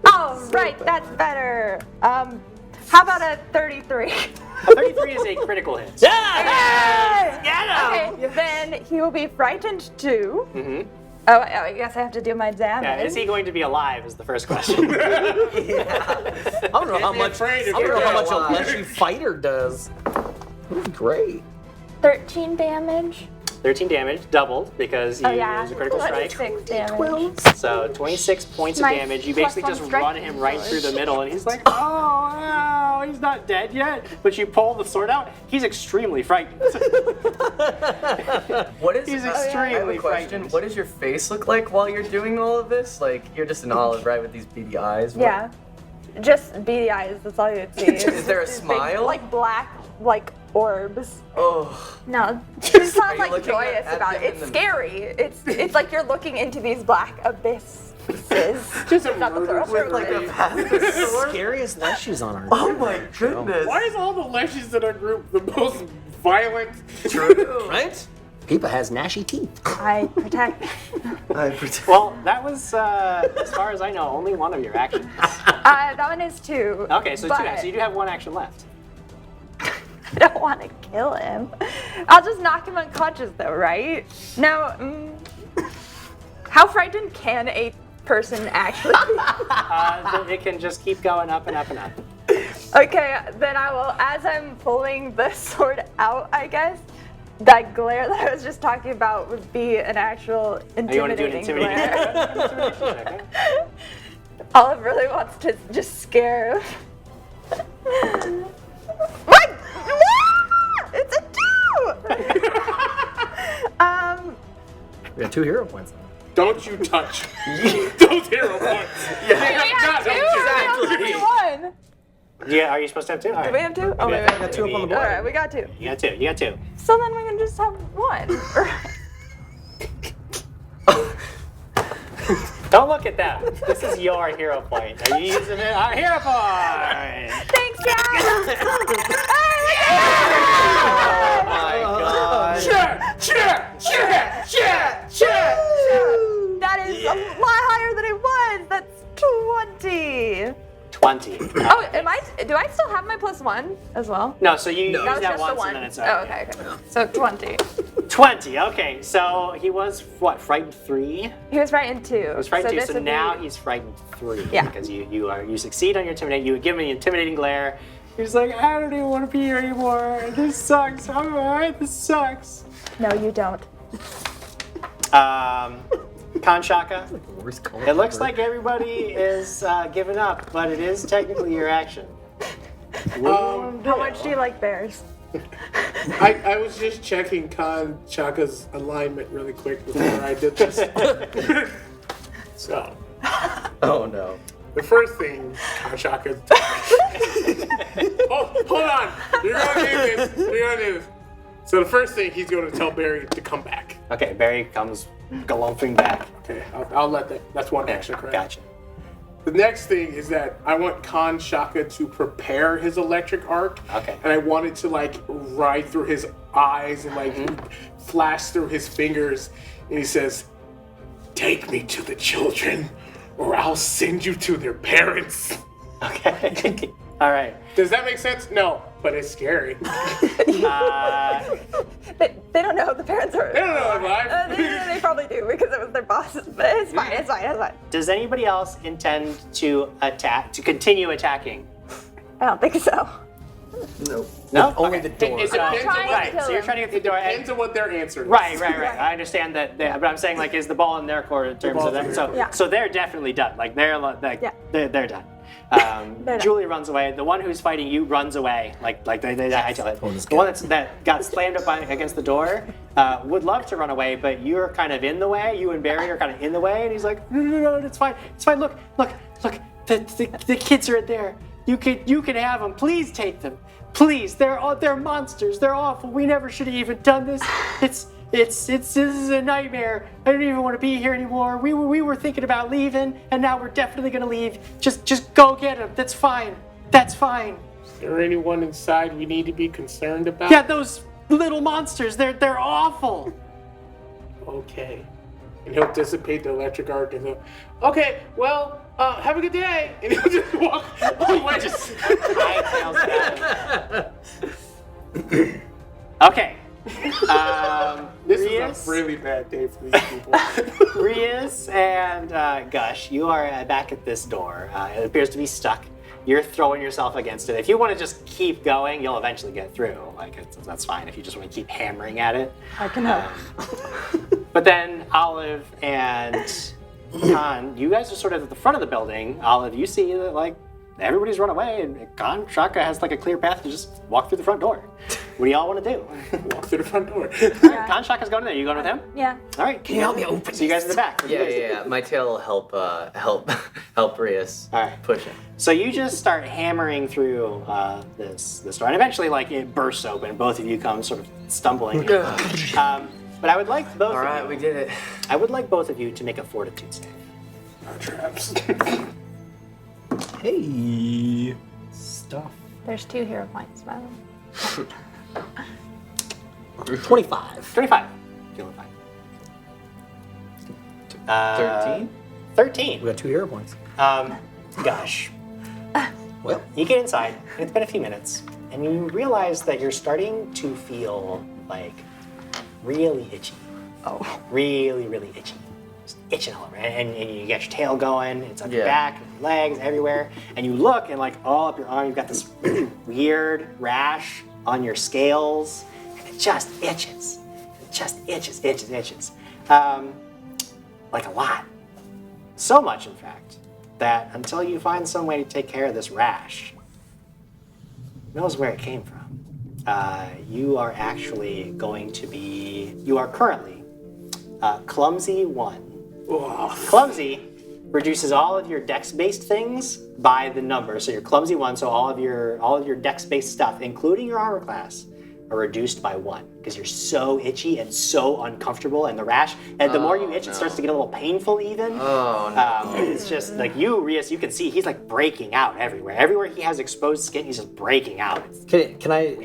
Oh, right, that's better. How about a 33? A 33 is a critical hit. Okay, then he will be frightened too. Mm-hmm. Oh, I guess I have to do my damage. Yeah, is he going to be alive is the first question. I don't know how much. I don't know how much a fleshy fighter does. That's great. 13 damage. 13 damage, doubled, because you Oh yeah, use a critical strike. 26 damage. So 26 points of My damage. You plus basically one just strike run him right through the damage. middle, and he's like, oh, he's not dead yet. But you pull the sword out, he's extremely frightened. What is? He's I have a extremely question. frightened. What does your face look like while you're doing all of this? Like you're just an olive, right, with these beady eyes. What- Yeah. Just beady eyes, that's all you'd see. Is there a These big, smile? like black, like orbs. Oh. No, it's Are not you like looking joyous at about them it. in It's the- scary. It's like you're looking into these black abysses. Just a Not the murder throat, Like a The scariest leshies on our. Oh my goodness. Why is all the leshies in our group the most violent? True. Right? Peepa has gnashy teeth. I protect. Well, that was, as far as I know, only one of your actions. That one is 2. Okay, so but 2. So you do have 1 action left. I don't want to kill him. I'll just knock him unconscious though, right? No. How frightened can a person actually be? It can just keep going up and up and up. Okay, then I will, as I'm pulling the sword out, I guess, that glare that I was just talking about would be an actual You want to do an intimidating intimidating glare. intimidation check, okay? Olive really wants to just scare him. What? It's a 2! We got 2 hero points. Don't you touch those hero points. We have 2? Exactly. We have 1. Yeah, are you supposed to have 2? All Do we right. have 2? Oh, Maybe wait, I got 2 up on the board. Alright, we got 2. You got 2. You got 2. So then we can just have 1. Don't look at that. This is your hero point. Are you using it? Our hero point! Thanks, Dad! Oh my god. That is a lot higher than it was. That's 20. 20. Oh, do I still have my +1 as well? No, so you use That was that just the once 1. and then it's Oh, okay. So 20. 20. Okay, so he was what? Frightened 3. He was frightened 2. He was frightened 2. this So would now be- he's frightened 3. Yeah. Because you succeed on your intimidate. You give him the intimidating glare. He's like, I don't even want to be here anymore. This sucks. I'm alright. This sucks. No, you don't. Kanshaka. Worst color It looks ever. like everybody is giving up, but it is technically your action. How much do you like bears? I was just checking Chaka's alignment really quick before I did this. So, Oh no. the first thing Chaka. Oh, hold on. You're gonna do this. You're gonna do this. So the first thing he's going to tell Barry to come back. Okay, Barry comes galumphing back. Okay, I'll let that. That's one action, correct? Gotcha. The next thing is that I want Shaka to prepare his electric arc. Okay. And I want it to like ride through his eyes and like flash through his fingers. And he says, "Take me to the children, or I'll send you to their parents." Okay. All right. Does that make sense? No, but it's scary. They don't know the parents are. They don't know I'm alive. They probably do because it was their bosses. But it's fine. It's fine. It's fine. Does anybody else intend to continue attacking? I don't think so. No. Only Okay. the door. It So, depends on trying what, to kill so you're him. trying to get through the door. depends on what their answer is. Right. I understand that, but I'm saying like, is the ball in their court in terms ball's of that? in So, their court. Yeah. so they're definitely done. Like they're Yeah. they're done. done. Julie runs away. The one who's fighting you runs away. Like I tell it. this The one that got slammed up against the door would love to run away, but you're kind of in the way. You and Barry are kind of in the way, and he's like, no, it's fine. It's fine. Look. The kids are in there. You can have them. Please take them. Please. They're monsters. They're awful. We never should have even done this. This is a nightmare. I don't even want to be here anymore. We were thinking about leaving, and now we're definitely gonna leave. Just go get them. That's fine. That's fine. Is there anyone inside we need to be concerned about? Yeah, those little monsters. They're awful. Okay. and he'll dissipate the electric arc and he'll, okay, well, have a good day, and he'll just walk away. Okay. This Rias, is a really bad day for these people. Rias and Gush, you are back at this door. It appears to be stuck. You're throwing yourself against it. If you want to just keep going, you'll eventually get through. That's fine. If you just want to keep hammering at it. I can help. But then Olive and Conn, you guys are sort of at the front of the building. Olive, you see that everybody's run away, and Conn Shaka has a clear path to just walk through the front door. What do y'all want to do? Walk through the front door. Conn Shaka's going in there. You going with him? Yeah. All right. Can you help me open? So you guys in the back. Yeah. My tail will help Rias All right. push it. So you just start hammering through this door, and eventually, it bursts open. Both of you come sort of stumbling. But I would like both. All of right, you, we did it. I would like both of you to make a fortitude save. Our traps. Hey. Stuff. There's 2 hero points, by the way. 25. 25. Feeling fine. 13? 13. We got 2 hero points. Gosh. Well, You get inside, and it's been a few minutes, and you realize that you're starting to feel really itchy. Oh. Really, really itchy. Just itching all over. And you get your tail going, it's on your Yeah. back, and your legs, everywhere. And you look, and all up your arm, you've got this really weird rash on your scales, and it just itches. It just itches. Like a lot. So much, in fact, that until you find some way to take care of this rash, who knows where it came from. You are actually you are currently Clumsy 1. Clumsy reduces all of your dex-based things by the number. So you're Clumsy 1, so all of your dex-based stuff, including your armor class, are reduced by 1 because you're so itchy and so uncomfortable, and the rash. And the more you itch, it starts to get a little painful even. Oh no. It's just Rias, you can see he's breaking out everywhere. Everywhere he has exposed skin, he's just breaking out. can I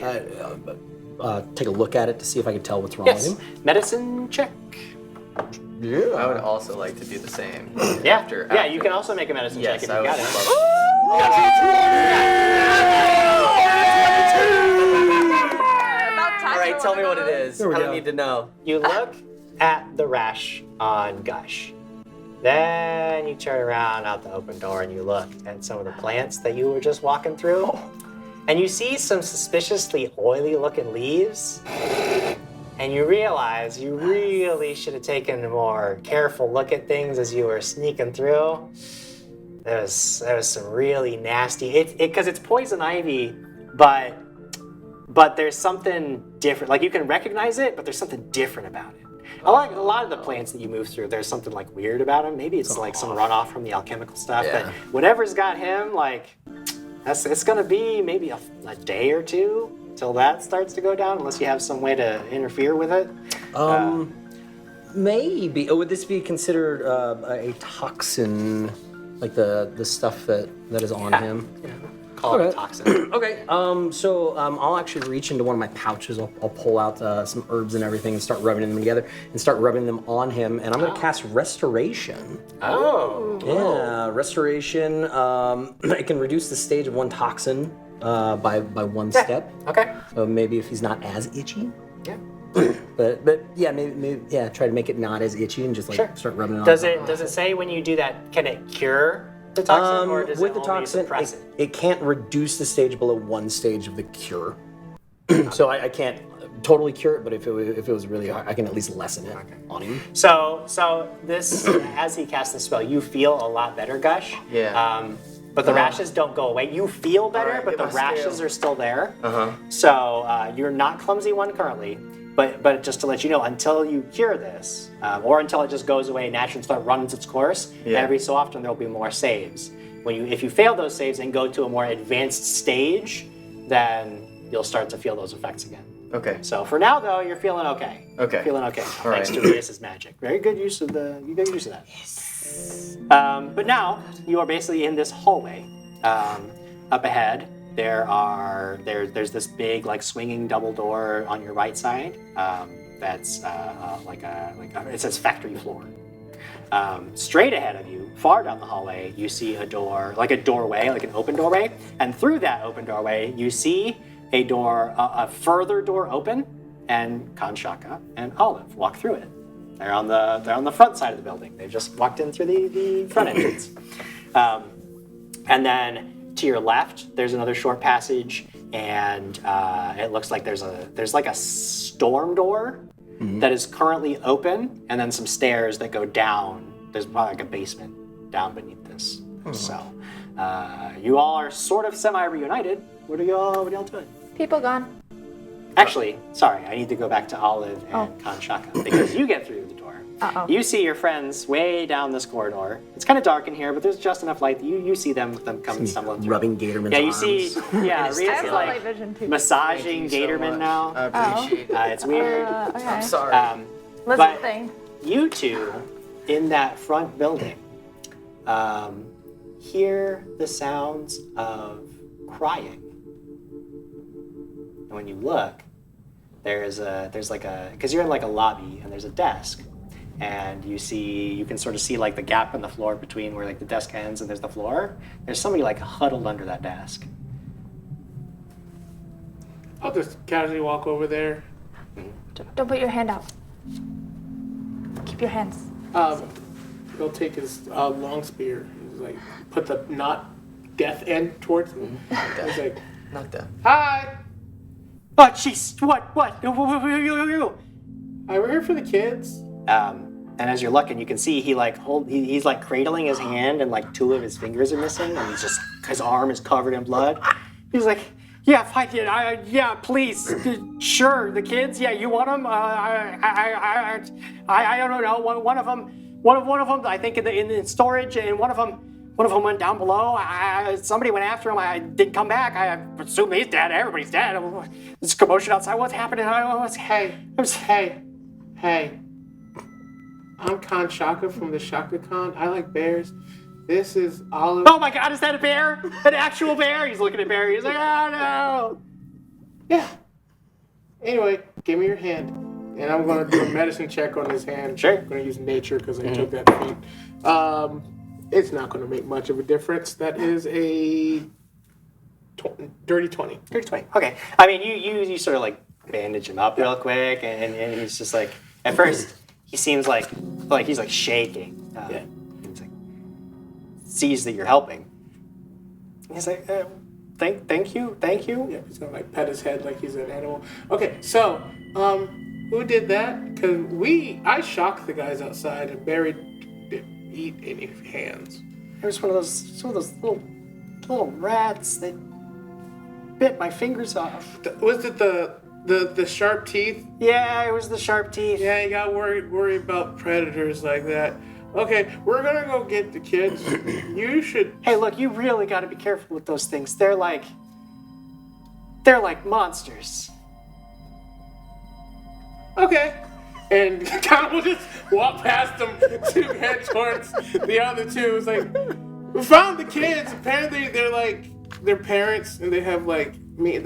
take a look at it to see if I can tell what's wrong with him? Medicine check. Yeah. I would also like to do the same. Yeah, After, you can also make a medicine check Yes, if I you would got love it. All right, tell me what it is. There we I go. don't need to know. You look at the rash on Gush. Then you turn around out the open door and you look at some of the plants that you were just walking through. And you see some suspiciously oily looking leaves. And you realize you really should have taken a more careful look at things as you were sneaking through. There was some really nasty, because it's poison ivy, but there's something different. You can recognize it, but there's something different about it. A lot of the plants that you move through, there's something weird about them. Maybe it's some runoff from the alchemical stuff. Yeah. But whatever's got him, it's gonna be maybe a day or two till that starts to go down, unless you have some way to interfere with it. Maybe. Would this be considered a toxin, like the stuff that is on him? Yeah. Call it a toxin. Okay. So I'll actually reach into one of my pouches. I'll pull out some herbs and everything and start rubbing them together and start rubbing them on him. And I'm going to cast Restoration. Oh. Yeah, Restoration. It can reduce the stage of one toxin by 1 step. Okay. So maybe if he's not as itchy. Yeah. But yeah, maybe try to make it not as itchy and just start rubbing it on. Does it say when you do that, can it cure the toxin, or does with it the only toxin, suppress it? it can't reduce the stage below 1 stage of the cure. So I can't totally cure it, but if it was really hard, I can at least lessen it on him. So this, as he casts the spell, you feel a lot better, Gush. Yeah. But the rashes don't go away. You feel better, Alright, but get the my rashes scale. are still there. Uh-huh. So you're not Clumsy 1 currently, but just to let you know, until you cure this, or until it just goes away naturally and start runs its course, every so often there'll be more saves. If you fail those saves and go to a more advanced stage, then you'll start to feel those effects again. Okay. So for now, though, you're feeling okay. Okay. Feeling okay. All Thanks right. to Rias's magic. Very good use of that. Yes. But now you are basically in this hallway. Up ahead, there's this big swinging double door on your right side. That's it says factory floor. Straight ahead of you, far down the hallway, you see a door, like a doorway, like an open doorway. And through that open doorway, you see a door, a further door open, and Kanshaka and Olive walk through it. They're on the front side of the building. They just walked in through the front entrance. And then to your left, there's another short passage, and it looks like there's like a storm door that is currently open, and then some stairs that go down. There's probably like a basement down beneath this. So you all are sort of semi-reunited. What are y'all doing? People gone. Actually, sorry, I need to go back to Olive and Kanshaka because you get through the door. Uh-oh. You see your friends way down this corridor. It's kind of dark in here, but there's just enough light that you see them coming stumbling through. Rubbing Gatorman's Yeah, you arms. see, I Ria's have like light vision too. massaging Gatorman now. I appreciate it. It's weird. Okay. I'm sorry. Lizard but thing. you two in that front building hear the sounds of crying. And when you look, because you're in like a lobby and there's a desk, and you can sort of see like the gap in the floor between where like the desk ends and there's the floor. There's somebody like huddled under that desk. I'll just casually walk over there. Don't put your hand out. Keep your hands. He'll take his long spear. He's like, put the not death end towards me. He's like, Not that. hi. Oh, jeez, what? Hi, we're here for the kids. And as you're looking, you can see he's like cradling his hand, and like two of his fingers are missing, and his arm is covered in blood. He's like, yeah, fine, yeah, please, sure, the kids, yeah, you want them? I don't know. One of them, I think in storage, and one of them went down below. Somebody went after him. I didn't come back. I assume he's dead. Everybody's dead. There's commotion outside. What's happening? Hey. I'm Kanshaka from the Shaka Con. I like bears. This is Olive. Oh my God, is that a bear? An actual bear? He's looking at Barry. He's like, oh no. Yeah. Anyway, give me your hand. And I'm going to do a medicine check on his hand. Sure. I'm going to use nature because I took that feat. It's not going to make much of a difference. That is a dirty 20. Dirty 20. Okay. I mean, you sort of like bandage him up real quick, and he's just like, at first, he seems like he's like shaking. Yeah. He's like, sees that you're helping. He's like, thank you. Yeah, he's going to like pet his head like he's an animal. Okay, so, who did that? Because I shocked the guys outside and Barry didn't eat any hands. There's one of those little rats that bit my fingers off. Was it the sharp teeth? Yeah, it was the sharp teeth. Yeah, you got worry about predators like that. Okay, we're gonna go get the kids. You should. Hey, look, you really got to be careful with those things. They're like monsters. Okay. And Connor will just walk past them to head towards the other two. It's like, we found the kids. Apparently, they're like their parents, and they have like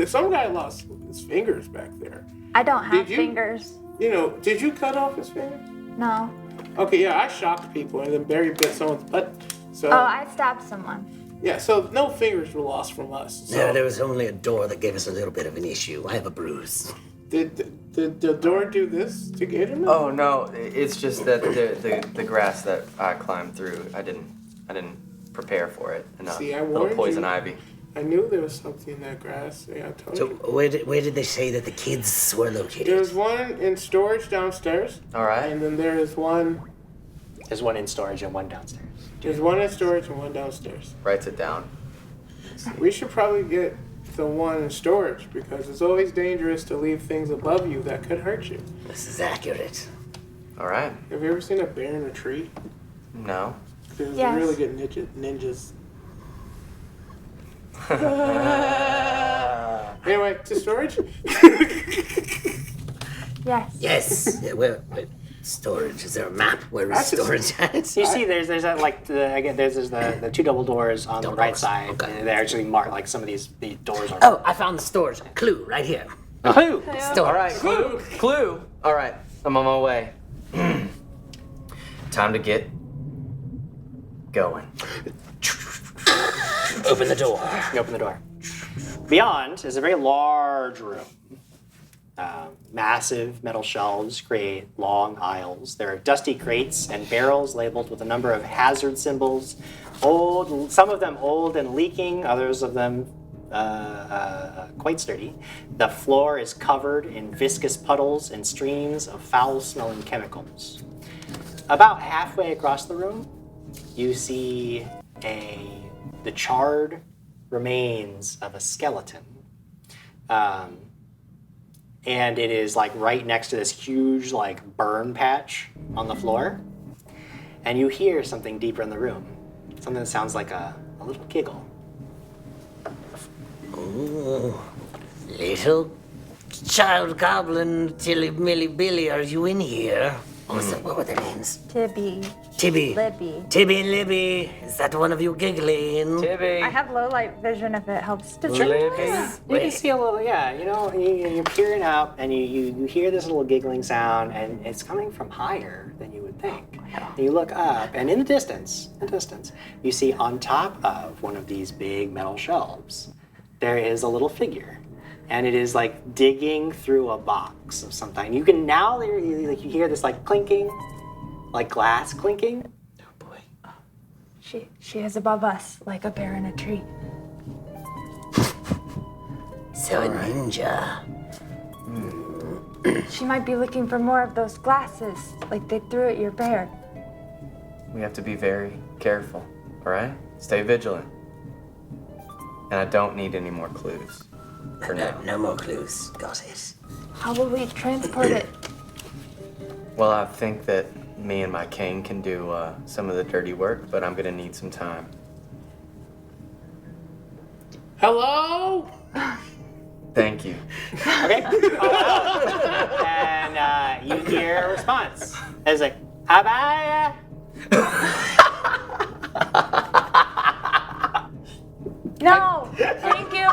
some guy lost his fingers back there. I don't have Did you? fingers. Did you cut off his fingers? No. Okay, yeah, I shocked people, and then Barry bit someone's butt. So Oh, I stabbed someone. yeah, so no fingers were lost from us. So No, there was only a door that gave us a little bit of an issue. I have a bruise. did the door do this to Gatorman? Oh no, it's just that the grass that I climbed through, I didn't prepare for it enough. See, I Little warned poison you. ivy. I knew there was something in that grass. Yeah, I told So you. where did they say that the kids were located? There's one in storage downstairs. All right. And then there is one. There's one in storage and one downstairs. There's one in storage and one downstairs. Writes it down. We should probably get the one in storage because it's always dangerous to leave things above you that could hurt you. This is accurate. All right. Have you ever seen a bear in a tree? No. There's Yes. really good ninjas. Anyway, to storage? Yes. Yes. Yeah, where storage? Is there a map? Where is That's a- storage at? So you see, there's that like there's the two double doors on the Double right doors, side. okay. And they're actually marked like some of these doors are. Oh, I found the storage clue right here. Clue. Storage. All right. Clue. All right. I'm on my way. Time to get going. Open the door. You open the door. Beyond is a very large room. Massive metal shelves create long aisles. There are dusty crates and barrels labeled with a number of hazard symbols. Old, some of them old and leaking, others of them quite sturdy. The floor is covered in viscous puddles and streams of foul-smelling chemicals. About halfway across the room, you see the charred remains of a skeleton. And it is like right next to this huge like burn patch on the floor. And you hear something deeper in the room. Something that sounds like a little giggle. Ooh, little child goblin, Tilly Milly Billy, are you in here? What were their names? Tibby. Tibby. Libby. Tibby and Libby. Is that one of you giggling? Tibby. I have low light vision if it helps to see. You can see a little, you're peering up and you hear this little giggling sound and it's coming from higher than you would think. And you look up and in the distance, you see on top of one of these big metal shelves, there is a little figure. And it is like digging through a box of something. You can now, you hear this like clinking, like glass clinking. Oh boy. She is above us, like a bear in a tree. So a ninja. She might be looking for more of those glasses, like they threw at your bear. We have to be very careful, all right? Stay vigilant. And I don't need any more clues. For now. No more clues. Got it. How will we transport it? Well, I think that me and my king can do some of the dirty work, but I'm gonna need some time. Hello? Thank you. Okay. And you hear a response. It's like, Abaya. No, thank you.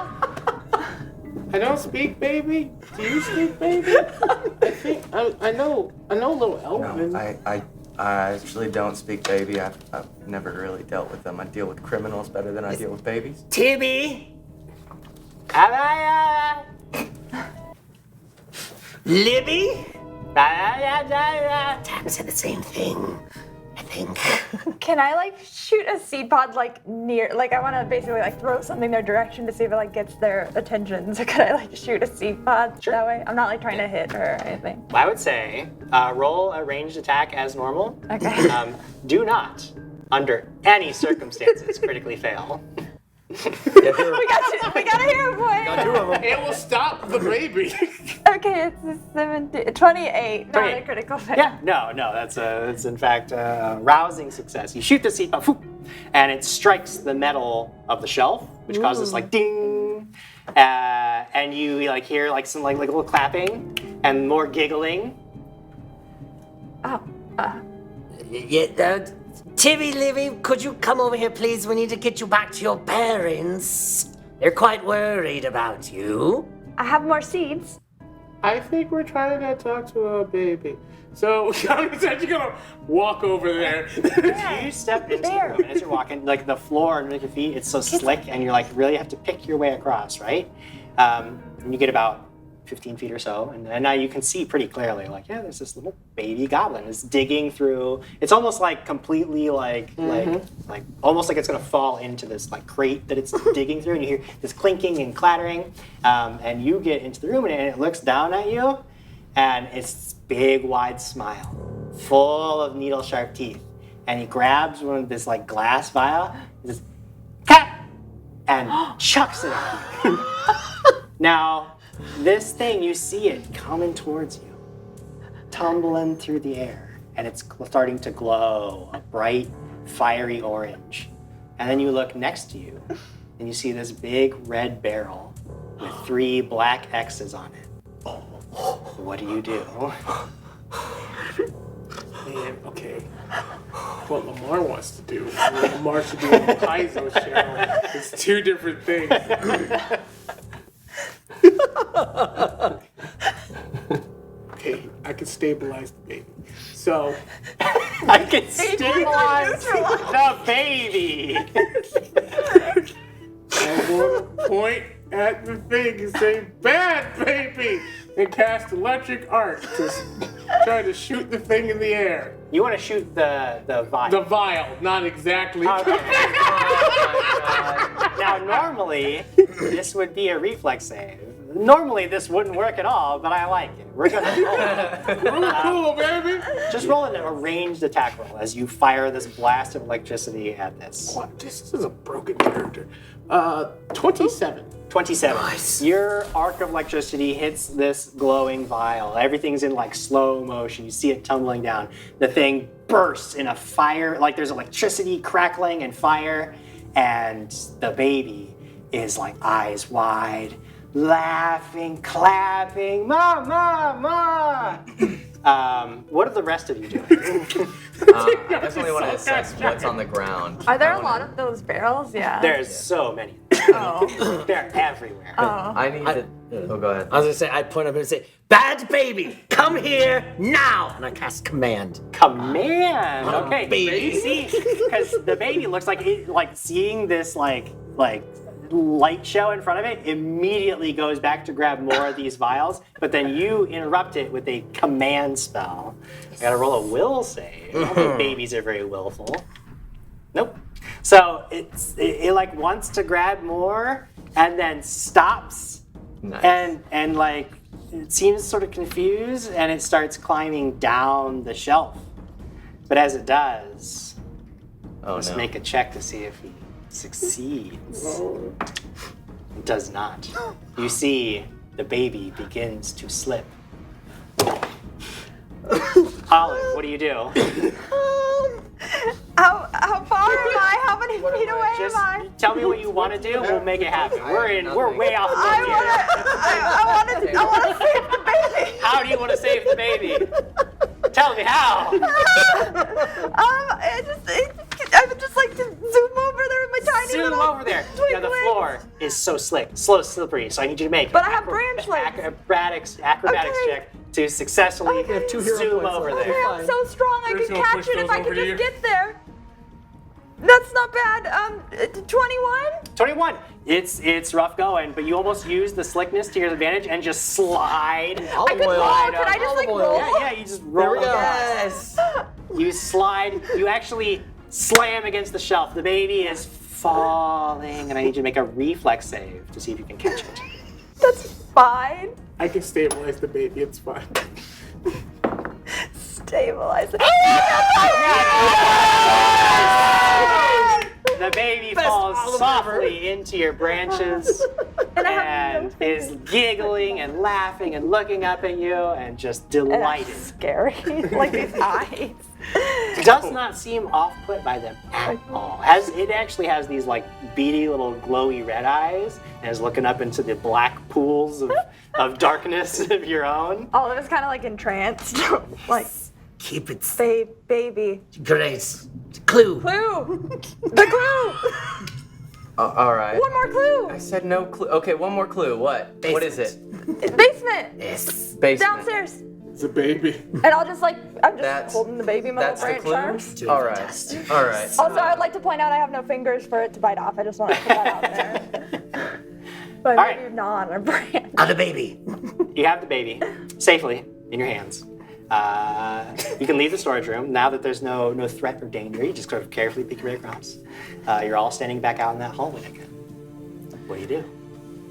I don't speak baby. Do you speak baby? I think I know a little Elven. No, I actually don't speak baby. I've never really dealt with them. I deal with criminals better than I deal with babies. Tibby. Abaya. Libby. Abaya. Tam said the same thing. I think. Can I like shoot a seed pod like near, like I want to basically like throw something their direction to see if it like gets their attention. So could I like shoot a seed pod that way? I'm not like trying to hit her or anything. I would say roll a ranged attack as normal. Okay. Do not, under any circumstances, critically fail. we gotta hear a point. 2 of them. It will stop the baby. Okay, it's a 28, not a 28. critical fail. Yeah, no, that's in fact a rousing success. You shoot the seed bomb, whoop, and it strikes the metal of the shelf, which causes like ding, and you like hear like some like a little clapping and more giggling. Yeah, Tibby, Libby, could you come over here, please? We need to get you back to your parents. They're quite worried about you. I have more seeds. I think we're trying to talk to a baby. So I'm essentially gonna walk over there. You step into the room, and as you're walking, like the floor underneath your feet, it's so slick, and you're like really have to pick your way across, right? And you get about 15 feet or so, and now you can see pretty clearly, like, yeah, there's this little baby goblin. It's digging through. It's almost like completely like almost like it's gonna fall into this like crate that it's digging through, and you hear this clinking and clattering, and you get into the room, and it looks down at you, and it's this big wide smile, full of needle sharp teeth, and he grabs one of this like glass vial, and says, "Cat," and chucks it at you. Now. This thing, you see it coming towards you, tumbling through the air, and it's starting to glow a bright, fiery orange. And then you look next to you, and you see this big red barrel with 3 black X's on it. What do you do? Man, okay. What Lemar wants to do, what Lemar should do on the Paizo channel, it's 2 different things. Okay, I can stabilize the baby. So, I can stabilize the baby. I'm going to point at the thing and say, "Bad baby!" and cast electric arc to try to shoot the thing in the air. You want to shoot the vial. The vial, not exactly. Okay. Now, normally, this would be a reflex save. Normally, this wouldn't work at all, but I like it. We're gonna roll. Cool, baby. Just roll a ranged attack roll as you fire this blast of electricity at this. What? This is a broken character. 27. 27. Nice. Your arc of electricity hits this glowing vial. Everything's in like slow motion. You see it tumbling down. The thing bursts in a fire, like there's electricity crackling and fire, and the baby is like eyes wide, laughing, clapping, "Ma, ma, ma!" What are the rest of you doing? I definitely want to assess what's on the ground. Are there a lot of those barrels? Yeah. There's so many. Oh. They're everywhere. I need to. Oh, go ahead. I was gonna say, I'd point up and say, "Bad baby, come here now!" And I cast command. Command. Okay. Baby. You see, because the baby looks like seeing this like light show in front of it, immediately goes back to grab more of these vials, but then you interrupt it with a command spell. I gotta roll a will save. I don't think babies are very willful. Nope. So it like wants to grab more and then stops. Nice. And like it seems sort of confused and it starts climbing down the shelf. But as it does, let's make a check to see if he succeeds. It does not. You see the baby begins to slip. Olive, what do you do? How far am I? How many feet away Just am I? tell me what you want to do. We'll make it happen. We're way off the I want to save the baby. How do you want to save the baby? Tell me how. I would just like to zoom over there with my tiny Zoom little over there. twig Now the legs. floor is so slippery. So I need you to make But I have branch legs. acrobatics Okay. check to successfully Okay. zoom over Okay, there. I'm so strong I Bruce could will catch push it if those I could over to just you. get there. That's not bad. 21? 21. It's rough going, but you almost use the slickness to your advantage and just slide. I could roll. Could I just like roll? Yeah, you just roll. Yes. You slide. You actually slam against the shelf. The baby is falling, and I need you to make a reflex save to see if you can catch it. That's fine. I can stabilize the baby, it's fine. Stabilize it. The baby falls softly into your branches and is giggling and laughing and looking up at you and just delighted. Scary. Like these eyes. Does not seem off-put by them at all. It actually has these like beady little glowy red eyes and is looking up into the black pools of darkness of your own. All of it's kind of like entranced. Like, Keep it baby. great. Clue. Clue. The clue. All right. One more clue. I said no clue. Okay, one more clue. What? What is it? Basement. Yes. Basement. Downstairs. It's a baby. And I'm just That's- holding the baby in my That's the little branch clue. arms. All right. All right. Also, I'd like to point out I have no fingers for it to bite off. I just want to put that out there. But All maybe not on a branch. On a baby. You have the baby safely in your hands. You can leave the storage room now that there's no threat or danger. You just sort of carefully pick your way across. You're all standing back out in that hallway again. What do you do?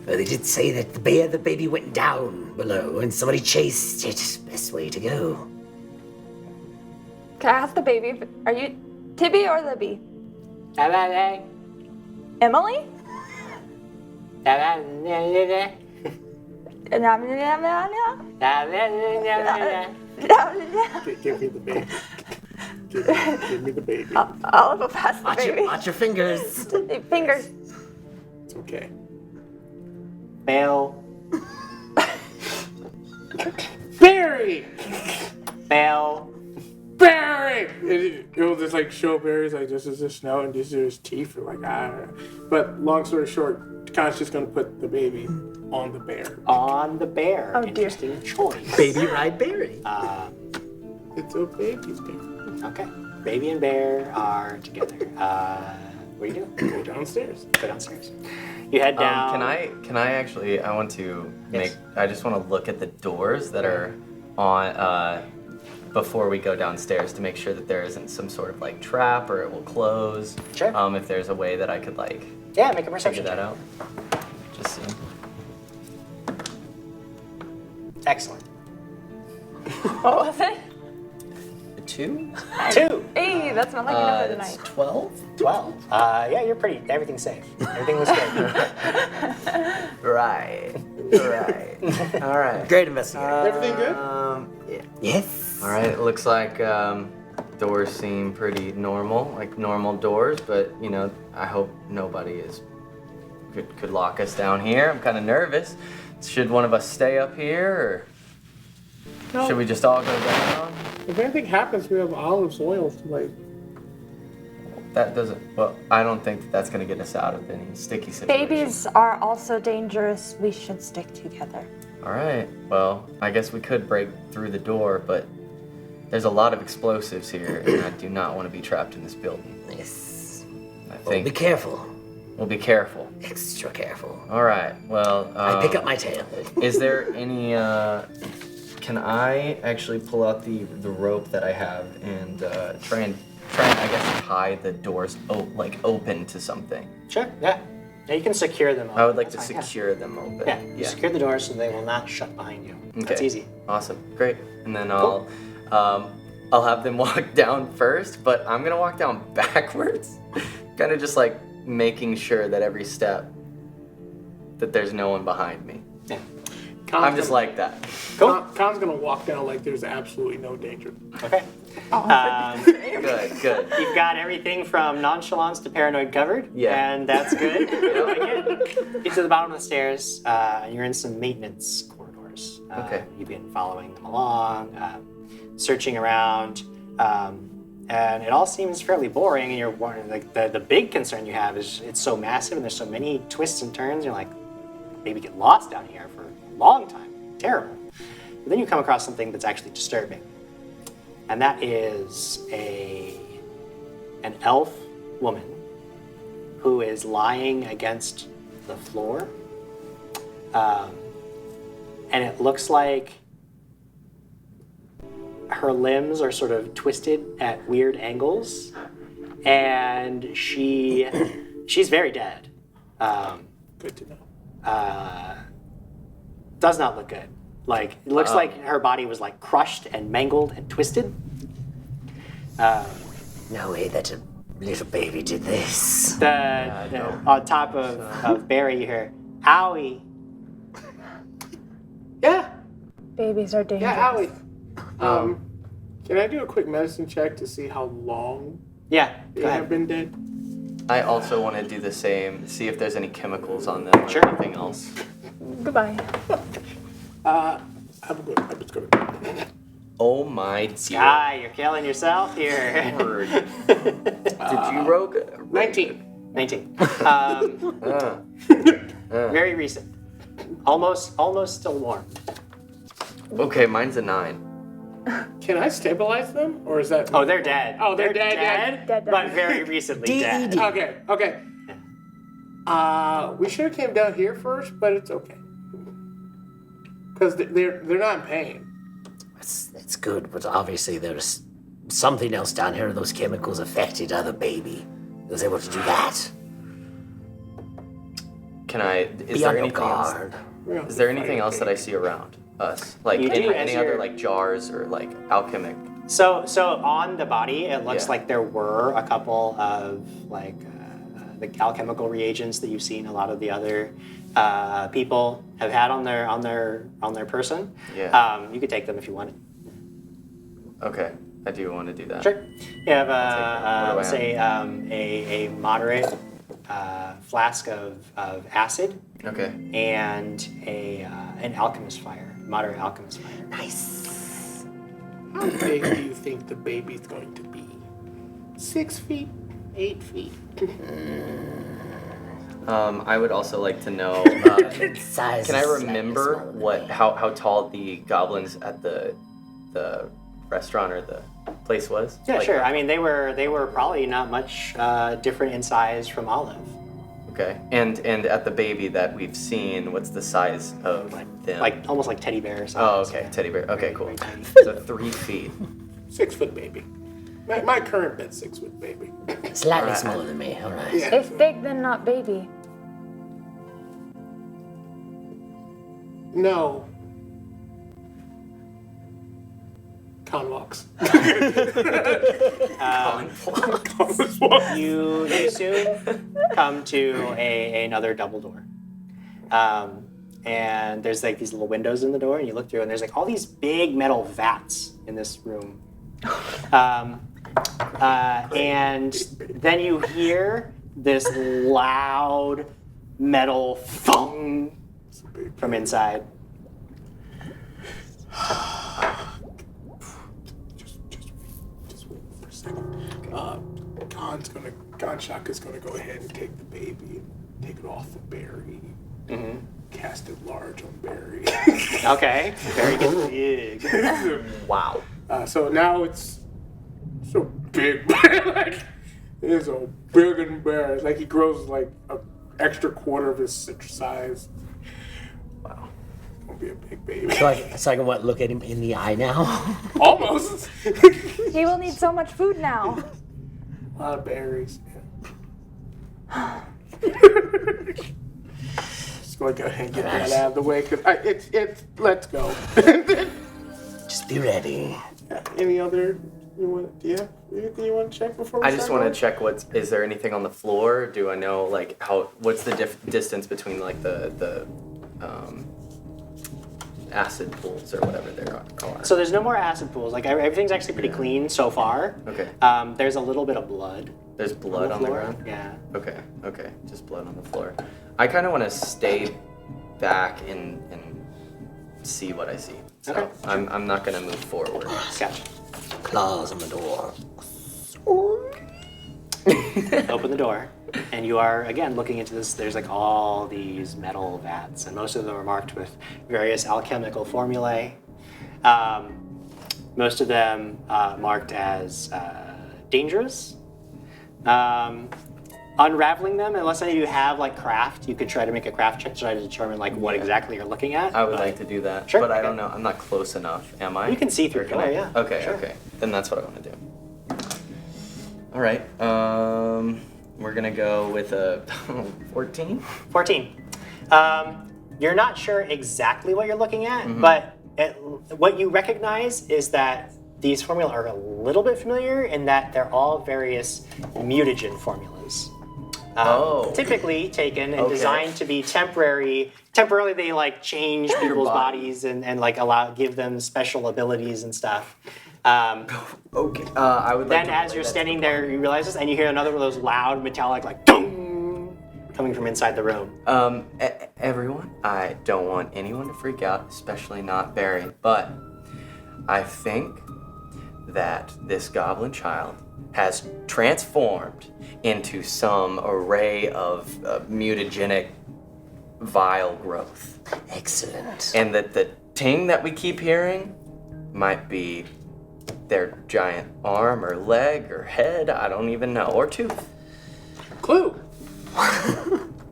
Well, they did say that the baby went down below and somebody chased it. Best way to go. Can I ask the baby? Are you Tibby or Libby? Emily? Emily? Give me the baby. Give me the baby. I'll go past the baby. Watch your fingers. Fingers. It's okay. Fail. Barry! Fail. Barry! It'll just like show Barry's like this is the snow and just his teeth are like But long story short, Con's just gonna put the baby on the bear. On the bear. Oh, dear. Interesting choice. Baby ride Barry. It's a baby's bear. Okay. Baby and Bear are together. What do you do? Go downstairs. Go downstairs. You head down. Can I actually? I want to make. Yes. I just want to look at the doors that are on before we go downstairs to make sure that there isn't some sort of like trap or it will close. Sure. If there's a way that I could like Yeah, make a figure perception that check. out. Just see. Excellent. What was it? 2? 2. Hey, that's my lucky number of the It's night. 12. 12. Yeah, you're pretty. Everything's safe. Everything looks good. Right. Right. All right. Great investigator. Everything good? Yeah. Yes. All right. It looks like doors seem pretty normal, like normal doors. But you know, I hope nobody could lock us down here. I'm kind of nervous. Should one of us stay up here, or should we just all go down? If anything happens, we have olive oil to like. That doesn't. Well, I don't think that's gonna get us out of any sticky situation. Babies are also dangerous. We should stick together. All right. Well, I guess we could break through the door, but there's a lot of explosives here, and I do not want to be trapped in this building. Yes. I Well, think be careful. we'll be careful. Extra careful. All right. Well, I pick up my tail. Is there any? Can I actually pull out the rope that I have and try and I guess tie the doors open to something? Sure. Yeah. Yeah, you can secure them. I would like That's to fine, secure them open. Yeah. You secure the doors so they will not shut behind you. That's Okay. easy. Awesome. Great. And then I'll have them walk down first, but I'm gonna walk down backwards, kind of just like making sure that every step that there's no one behind me. Yeah. I'm just like that. Cool. Con's gonna walk down like there's absolutely no danger. Okay. Good. You've got everything from nonchalance to paranoid covered. Yeah. And that's good. You get to the bottom of the stairs, and you're in some maintenance corridors. Okay. You've been following them along, searching around, and it all seems fairly boring. And you're wondering, like, the big concern you have is it's so massive and there's so many twists and turns. You're like, maybe get lost down here for a long time. Terrible. But then you come across something that's actually disturbing. And that is an elf woman who is lying against the floor. And it looks like her limbs are sort of twisted at weird angles. And she's very dead. Good to know. Does not look good. Like, it looks like her body was like crushed and mangled and twisted. No way that a little baby did this. On top of Barry, you hear, owie. Yeah. Babies are dangerous. Yeah, Allie. Can I do a quick medicine check to see how long Yeah, they go have ahead. been dead? I also want to do the same. See if there's any chemicals on them Sure. or anything else. Goodbye. I'm good. Oh my dear. Ah, you're killing yourself here. Word. Did you rogue? 19. 19. Uh, Very recent. Almost still warm. okay, mine's a 9. Can I stabilize them, or is that? Oh, they're dead. Oh, they're dead. Dead. But very recently dead. Okay. We should have came down here first, but it's okay. Because they're not in pain. That's good, but obviously there's something else down here. Those chemicals affected other baby. It was able to do that. Can I? Is Be there on your anything else? guard. Is there anything else that I see around us? Like You do, as any other you're- like jars or like alchemic? So on the body, it looks Yeah. like there were a couple of like the alchemical reagents that you've seen a lot of the other people have had on their person. Yeah. You could take them if you wanted. Okay, I do want to do that. Sure. You have What do I say a moderate flask of acid Okay. and an alchemist fire, moderate alchemist fire. Nice. How big do you think the baby's going to be? 6 feet? 8 feet? I would also like to know. Size Can I is slightly remember smaller than me. how tall the goblins at the restaurant or the place was? Yeah, Like- sure. I mean, they were probably not much different in size from Olive. Okay. And at the baby that we've seen, what's the size of them? Like almost like teddy bear size. Oh, okay. Teddy bear. Okay, Very, cool. very tiny. So 3 feet. 6 foot baby. My current bed's 6 foot baby. Slightly smaller than me, all right. Yeah. If big, then not baby. No. Con walks. You soon come to another double door. And there's like these little windows in the door, and you look through, and there's like all these big metal vats in this room. And then you hear this loud metal thong from inside. Just wait for a second. Gonshak is gonna go ahead and take the baby and take it off of Barry. Mm-hmm. Cast it large on Barry. Okay, very big. Wow. So now it's so big. Like, it's a big and bear. Like he grows like an extra quarter of his size. Wow. Gonna be a big baby. So I can what, look at him in the eye now? Almost. He will need so much food now. A lot of berries. Yeah. Just gonna go ahead and get that out of the way, cause it's let's go. Just be ready. Any other? Do you have anything you want to check before we I just start want to going? check is there anything on the floor? Do I know like what's the distance between like the acid pools or whatever there are? So there's no more acid pools. Like everything's actually pretty clean so far. Okay. There's a little bit of blood. There's blood on the floor. ground? Yeah. Okay. Just blood on the floor. I kind of want to stay back and see what I see. So Okay. I'm not going to move forward. Gotcha. Claws on the door. Open the door, and you are again looking into this. There's like all these metal vats, and most of them are marked with various alchemical formulae. Most of them marked as dangerous. Unraveling them, unless any of you have like craft, you could try to make a craft check to try to determine like what exactly you're looking at. I would like to do that, Sure, but I okay. don't know. I'm not close enough, am I? You can see through it. Can I? Yeah. Okay, sure. okay. Then that's what I want to do. All right. We're gonna go with a 14. 14. You're not sure exactly what you're looking at, Mm-hmm. but what you recognize is that these formula are a little bit familiar in that they're all various mutagen formulas. Typically taken and Okay. designed to be temporary. Temporarily, they like change people's body. bodies and like give them special abilities and stuff. Okay. I would like Then, to as relay you're that to standing the there, you realize this, and you hear another one of those loud metallic like dong coming from inside the room. Everyone, I don't want anyone to freak out, especially not Barry, but I think that this goblin child has transformed into some array of mutagenic vile growth. Excellent. And that the ting that we keep hearing might be their giant arm or leg or head, I don't even know, or tooth. Clue.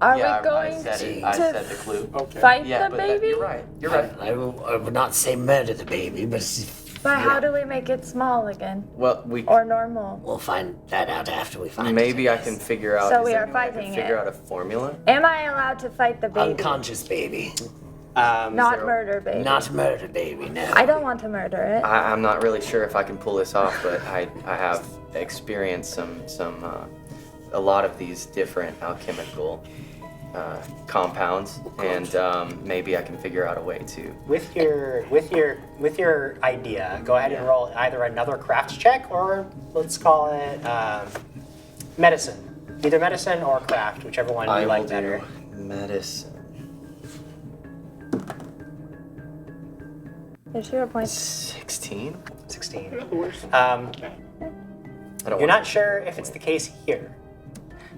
Are Yeah, we going I said it. to I said the clue. Okay. fight Yeah, the but baby? you're right. You're right. I would not say murder the baby, but But how do we make it small again? Well, we Or normal? we'll find that out after we find it. maybe I can figure out. So is we there are any way I can fighting figure it. out a formula. Am I allowed to fight the baby? Unconscious baby. Not murder baby. Not murder baby, no. I don't want to murder it. I'm not really sure if I can pull this off, but I have experienced a lot of these different alchemical compounds, and maybe I can figure out a way to. With your idea, go ahead and roll either another craft check or let's call it medicine. Either medicine or craft, whichever one I you will like better. do medicine. There's 0 points. 16. 16. I don't You're want not sure if it's the case here,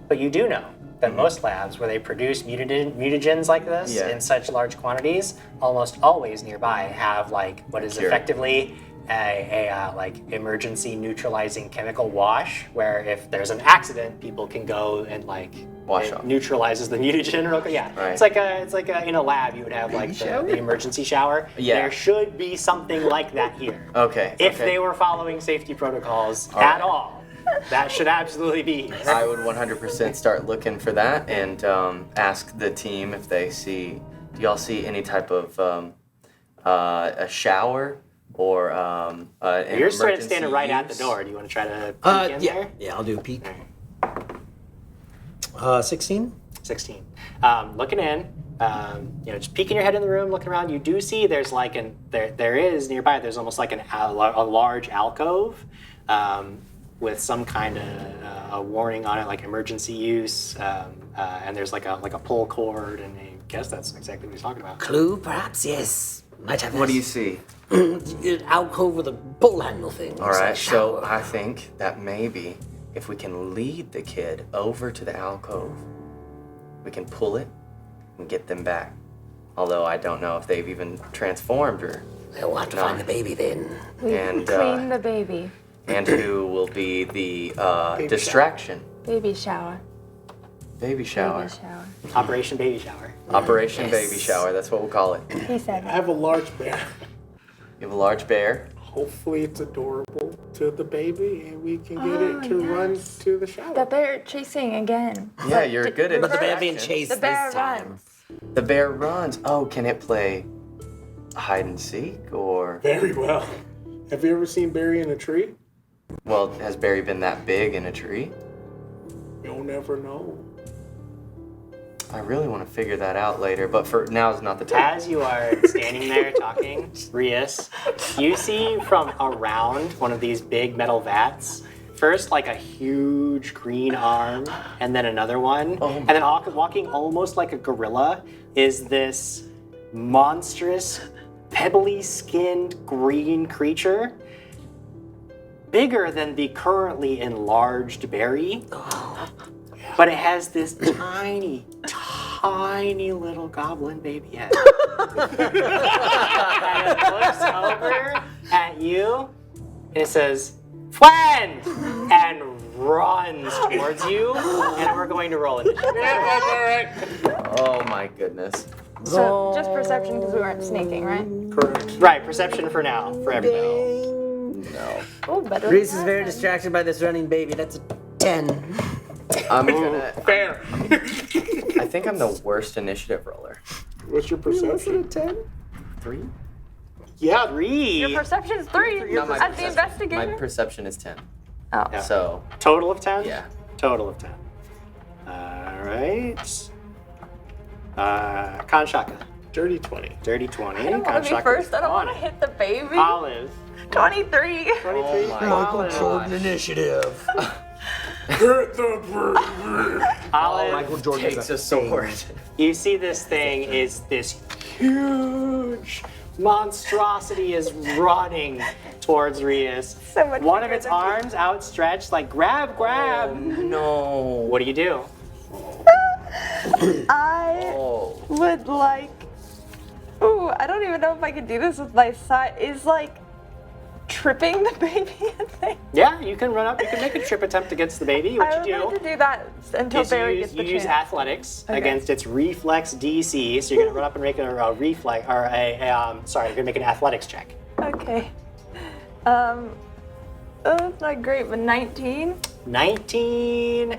but you do know that most labs where they produce mutagens like this Yeah. in such large quantities, almost always nearby have like what is Cure. effectively a like emergency neutralizing chemical wash, where if there's an accident, people can go and like Wash it off. neutralizes the mutagen. Yeah, Right. it's like a in a lab you would have like the emergency shower. Yeah. There should be something like that here. Okay. If okay. they were following safety protocols All at right. all, that should absolutely be here. I would 100% start looking for that and ask the team if they see. Do y'all see any type of a shower or an You're sort of emergency standing right at the use? door. Do you want to try to peek in Yeah. there? Yeah, I'll do a peek. 16. 16. Looking in, just peeking your head in the room, looking around, you do see there's like there is nearby, there's almost like a large alcove with some kind of a warning on it, like emergency use, and there's like a pull cord, and I guess that's exactly what he's talking about. Clue, perhaps? Yes. Might have What do you see? alcove with a pull handle thing. All It's right, like so shower. I think that maybe if we can lead the kid over to the alcove, we can pull it and get them back. Although I don't know if they've even transformed or We'll have to No. find the baby then. and Clean the baby. and who will be the distraction. Baby shower. Baby shower. Baby shower. Operation Baby Shower. Operation Yes. Baby Shower, that's what we'll call it. He said. I have a large bear. You have a large bear. Hopefully it's adorable to the baby and we can get it to run to the shower. The bear chasing again. Yeah, you're good at But the bear being distraction. chased The bear this time. runs. The bear runs. Oh, can it play hide and seek or? Very well. Have you ever seen Barry in a tree? Well, has Barry been that big in a tree? You'll never know. I really want to figure that out later, but for now is not the time. As you are standing there talking, Rias, you see from around one of these big metal vats, first like a huge green arm, and then another one, and then walking almost like a gorilla is this monstrous, pebbly-skinned green creature, bigger than the currently enlarged Barry. But it has this tiny, tiny little goblin baby head. And it looks over at you and it says, "Friend!" and runs towards you. And we're going to roll it. Oh my goodness. So just perception because we weren't sneaking, right? Correct. Right, perception for now, for everybody. No. Oh, better. Reese is very distracted by this running baby. That's a 10. I'm gonna. Fair. I think I'm the worst initiative roller. What's your perception? 3? Yeah. 3. Your perception is 3. Not my As the perception. investigator. My perception is 10. Oh. Yeah. So Total of 10? yeah. Total of 10. Alright. Kanshaka. Dirty 20. Dirty 20. I don't want to be Kanshaka first. I don't on want to it. hit the baby. Olive. 23. 23. Oh my Olive. gosh. Initiative. Hurt the bird. Olive. Michael Jordan Takes a sword. You see this thing is this huge monstrosity is running towards Rias. So much One of bigger its than you. arms outstretched, like grab. No. What do you do? I Oh. would like. Ooh, I don't even know if I could do this with my side. Is like tripping the baby a thing? Yeah, you can run up. You can make a trip attempt against the baby. I What would you like do to do that until is Barry you gets the use chance. athletics Okay. against its reflex DC. So you're gonna run up and make a reflex or sorry, you're gonna make an athletics check. Okay. Oh, that's not great, but 19. 19.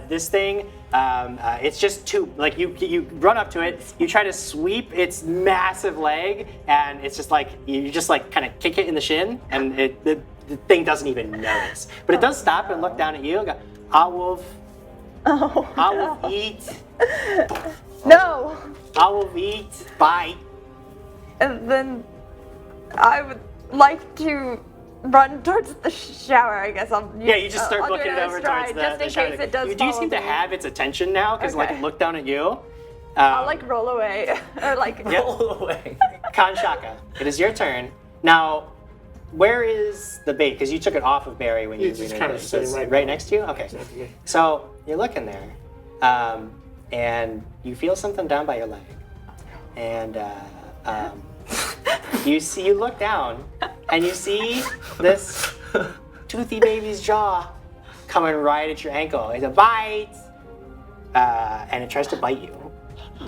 This thing, it's just too, like you run up to it, you try to sweep its massive leg, and it's just like, you just like kind of kick it in the shin, and the thing doesn't even notice. But it does stop and look down at you and go, I will eat, No. I will eat, bite. And then I would like to run towards the shower, I guess. Yeah, you just start I'll do looking it in a over stride, towards the just in shower. case it does You do follow seem to me. have its attention now, because like Okay. it looked down at you. I'll like roll away. Or like Yep. Roll away. Kanshaka, it is your turn. Now, where is the bait? Because you took it off of Barry when you It's just were kinda in it. So sitting it's right right now. next to you? Okay. So you're looking there, and you feel something down by your leg. And you look down, and you see this toothy baby's jaw coming right at your ankle. It's a bite, and it tries to bite you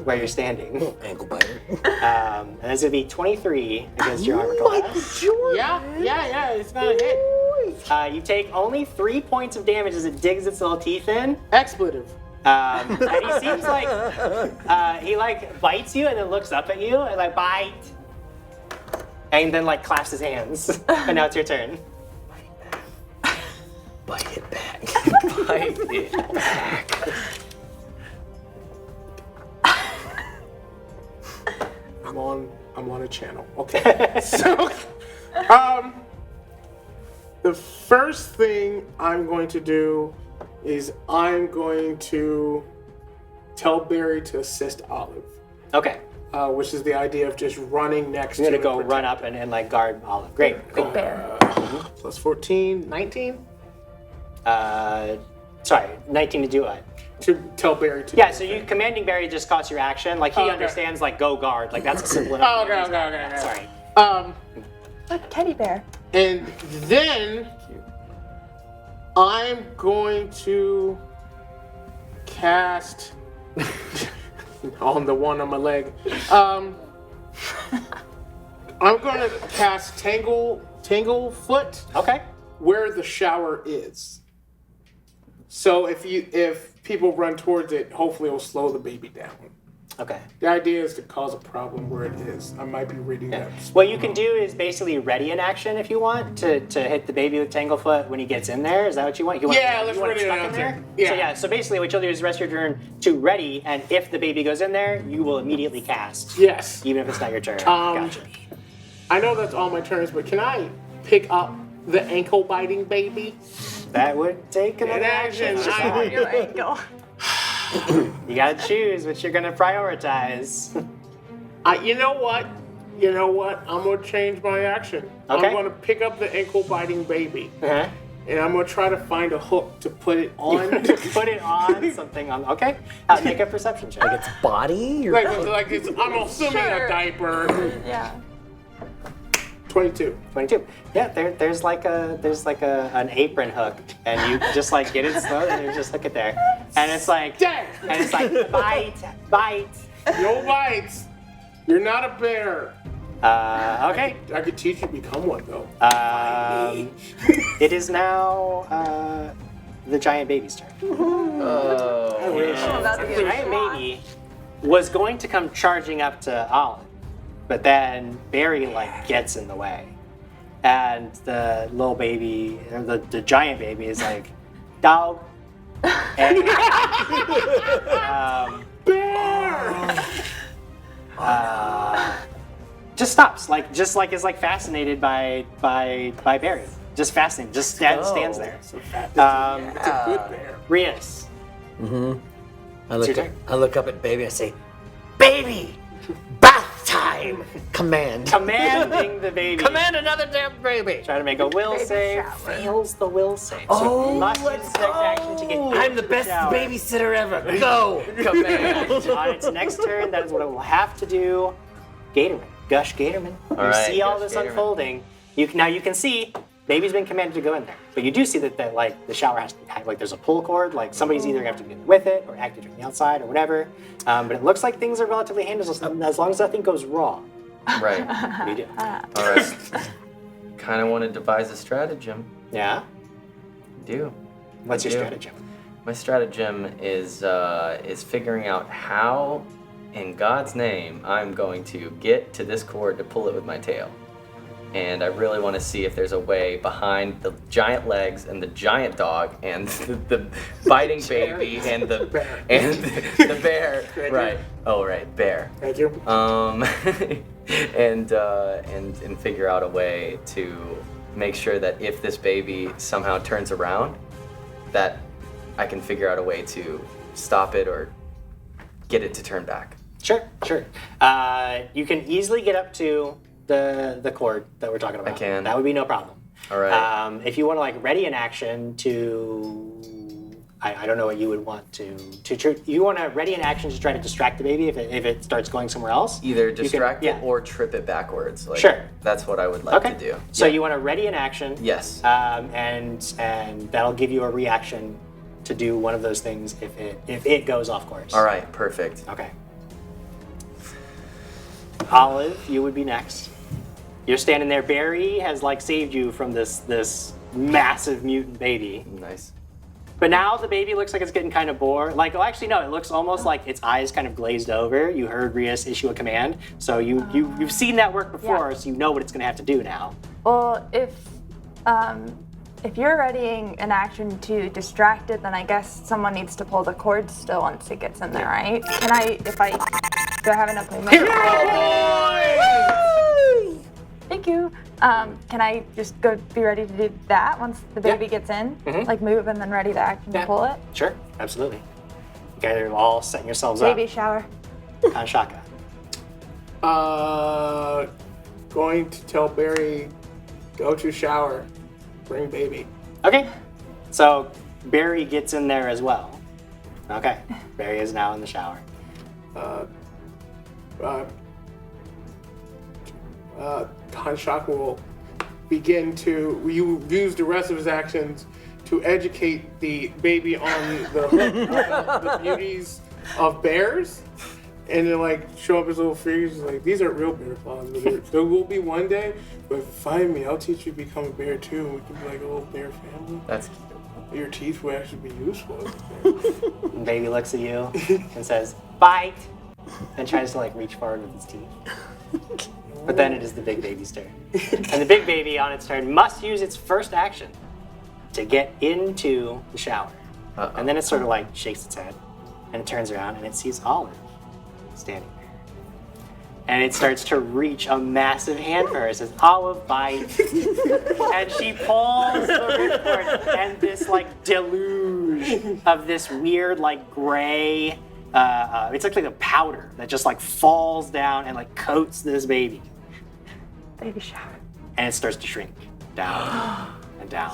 where you're standing. Ankle biter. And that's gonna be 23 against your armor class. Yeah, it's not a hit. You take only 3 points of damage as it digs its little teeth in. Expletive. And he seems like he like bites you and then looks up at you and like bite, and then like clasps his hands. And now it's your turn. Bite it back. Bite it back. I'm on a channel. Okay. So, the first thing I'm going to do is I'm going to tell Barry to assist Olive, Okay. which is the idea of just running next I'm to gonna go and run up and like guard Olive. Great. Cool. Big bear. Plus 14, 19? Sorry, 19 to do what? To tell Barry to. Yeah, so you commanding Barry just costs your action. Like he Okay. understands like go guard. Like that's a simple enough. Oh, okay. Sorry. Look, teddy bear. And then I'm going to cast on the one on my leg. I'm going to cast Tangle Foot Okay. where the shower is. So if people run towards it, hopefully it'll slow the baby down. Okay. The idea is to cause a problem where it is. I might be reading that. What you can do is basically ready an action if you want to hit the baby with Tanglefoot when he gets in there. Is that what you want? You want Yeah, let's you want it ready an stuck in there? action. Yeah. So basically what you'll do is the rest of your turn to ready, and if the baby goes in there, you will immediately cast. Yes. Even if it's not your turn. Um, Gotcha. I know that's all my turns, but can I pick up the ankle biting baby? That would take another action. action. Your ankle. You gotta choose which you're gonna prioritize. You know what? I'm gonna change my action. Okay. I'm gonna pick up the ankle biting baby, Uh-huh. and I'm gonna try to find a hook to put it on. Put it on something on. Okay. Make a perception check. Its body? Or like it's, I'm assuming Sure. a diaper. Yeah. 22. 22. Yeah, there's like an apron hook, and you just like get it slow, and you just hook it there, and it's like Dang! bite. No bites. You're not a bear. Okay. I could teach you to become one though. It is now the giant baby's turn. Oh. About to The get giant shot. baby was going to come charging up to Olive, but then Barry like gets in the way, and the little baby, or the giant baby, is like, dog. And, Bear! just stops, is like fascinated by Barry. Just fascinated, just stands there. So fat. It's a good bear. Rias. I your look, turn. I look up at baby. I say, "Baby, bath time!" Command. Commanding the baby. Command another damn baby. Try to make a will Baby save. shower. Fails the will save. Oh, so must use let's its next action to get go. into I'm the best shower. babysitter ever. Go. Command. On its next turn, that is what it will have to do. Gatorman. Gush Gatorman. You right, see all Gush this Gatorman. unfolding. You can see baby's been commanded to go in there. But you do see that like the shower has to have, like there's a pull cord, like somebody's either going to have to be with it or activate from the outside or whatever. But it looks like things are relatively handled as long as nothing goes wrong. Right. What do you do? All right. Kind of want to devise a stratagem. Yeah? Do. What's your do. stratagem? My stratagem is figuring out how, in God's name, I'm going to get to this cord to pull it with my tail. And I really want to see if there's a way behind the giant legs and the giant dog and the biting baby and the bear. Right. Oh, right, bear. Thank you. And figure out a way to make sure that if this baby somehow turns around, that I can figure out a way to stop it or get it to turn back. Sure. You can easily get up to the cord that we're talking about. I can. That would be no problem. All right. If you want to like ready an action to I don't know what you would want to you want to ready an action to try to distract the baby if it starts going somewhere else? Either distract it or trip it backwards. Like, Sure. That's what I would like to do. So you want to ready an action. Yes. And that'll give you a reaction to do one of those things if it goes off course. All right, perfect. Okay. Olive, you would be next. You're standing there. Barry has like saved you from this massive mutant baby. Nice. But now the baby looks like it's getting kind of bored. Like, well, actually, no, it looks almost like its eyes kind of glazed over. You heard Rias issue a command, so you've seen that work before, so you know what it's going to have to do now. Well, if you're readying an action to distract it, then I guess someone needs to pull the cord still once it gets in there, right? Do I have enough movement? Thank you. Can I just go be ready to do that once the baby gets in? Like move and then ready to action to pull it? Sure, absolutely. You guys are all setting yourselves Baby up. shower. Shaka. Going to tell Barry, go to shower, bring baby. Okay, so Barry gets in there as well. Okay, Barry is now in the shower. Kanshaka will begin to use the rest of his actions to educate the baby on the beauties of bears, and then like show up his little figures like these aren't real bear claws. There will be one day, but find me, I'll teach you to become a bear too. We can be like a little bear family. That's Your teeth will actually be useful. And baby looks at you and says, "Bite," and tries to like reach forward with its teeth. But then it is the big baby's turn. And the big baby on its turn must use its first action to get into the shower. And then it sort of like shakes its head and it turns around and it sees Olive standing there. And it starts to reach a massive hand for her. It says, "Olive, bite." And she pulls the ripcord and this like deluge of this weird like gray, it's like a powder that just like falls down and like coats this baby. Baby shower. And it starts to shrink down and down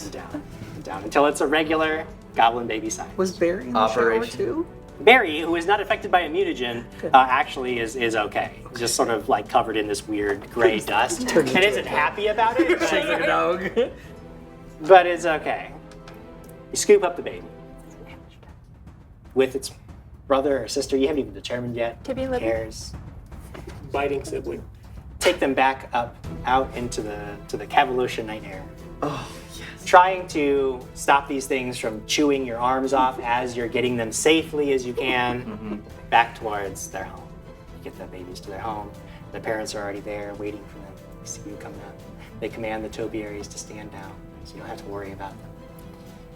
and down and down until it's a regular goblin baby size. Was Barry in the shower too? Barry, who is not affected by a mutagen, actually is okay. He's just sort of like covered in this weird gray dust and isn't happy about it. Shakes like a dog. But it's okay. You scoop up the baby with its brother or sister. You haven't even determined yet. To be Who living. cares? Biting sibling. Take them back up out into the Cavalicia night air. oh yes. Trying to stop these things from chewing your arms off as you're getting them safely as you can back towards their home. You get the babies to their home. The parents are already there waiting for them. They see you coming up. They command the topiaries to stand down so you don't have to worry about them.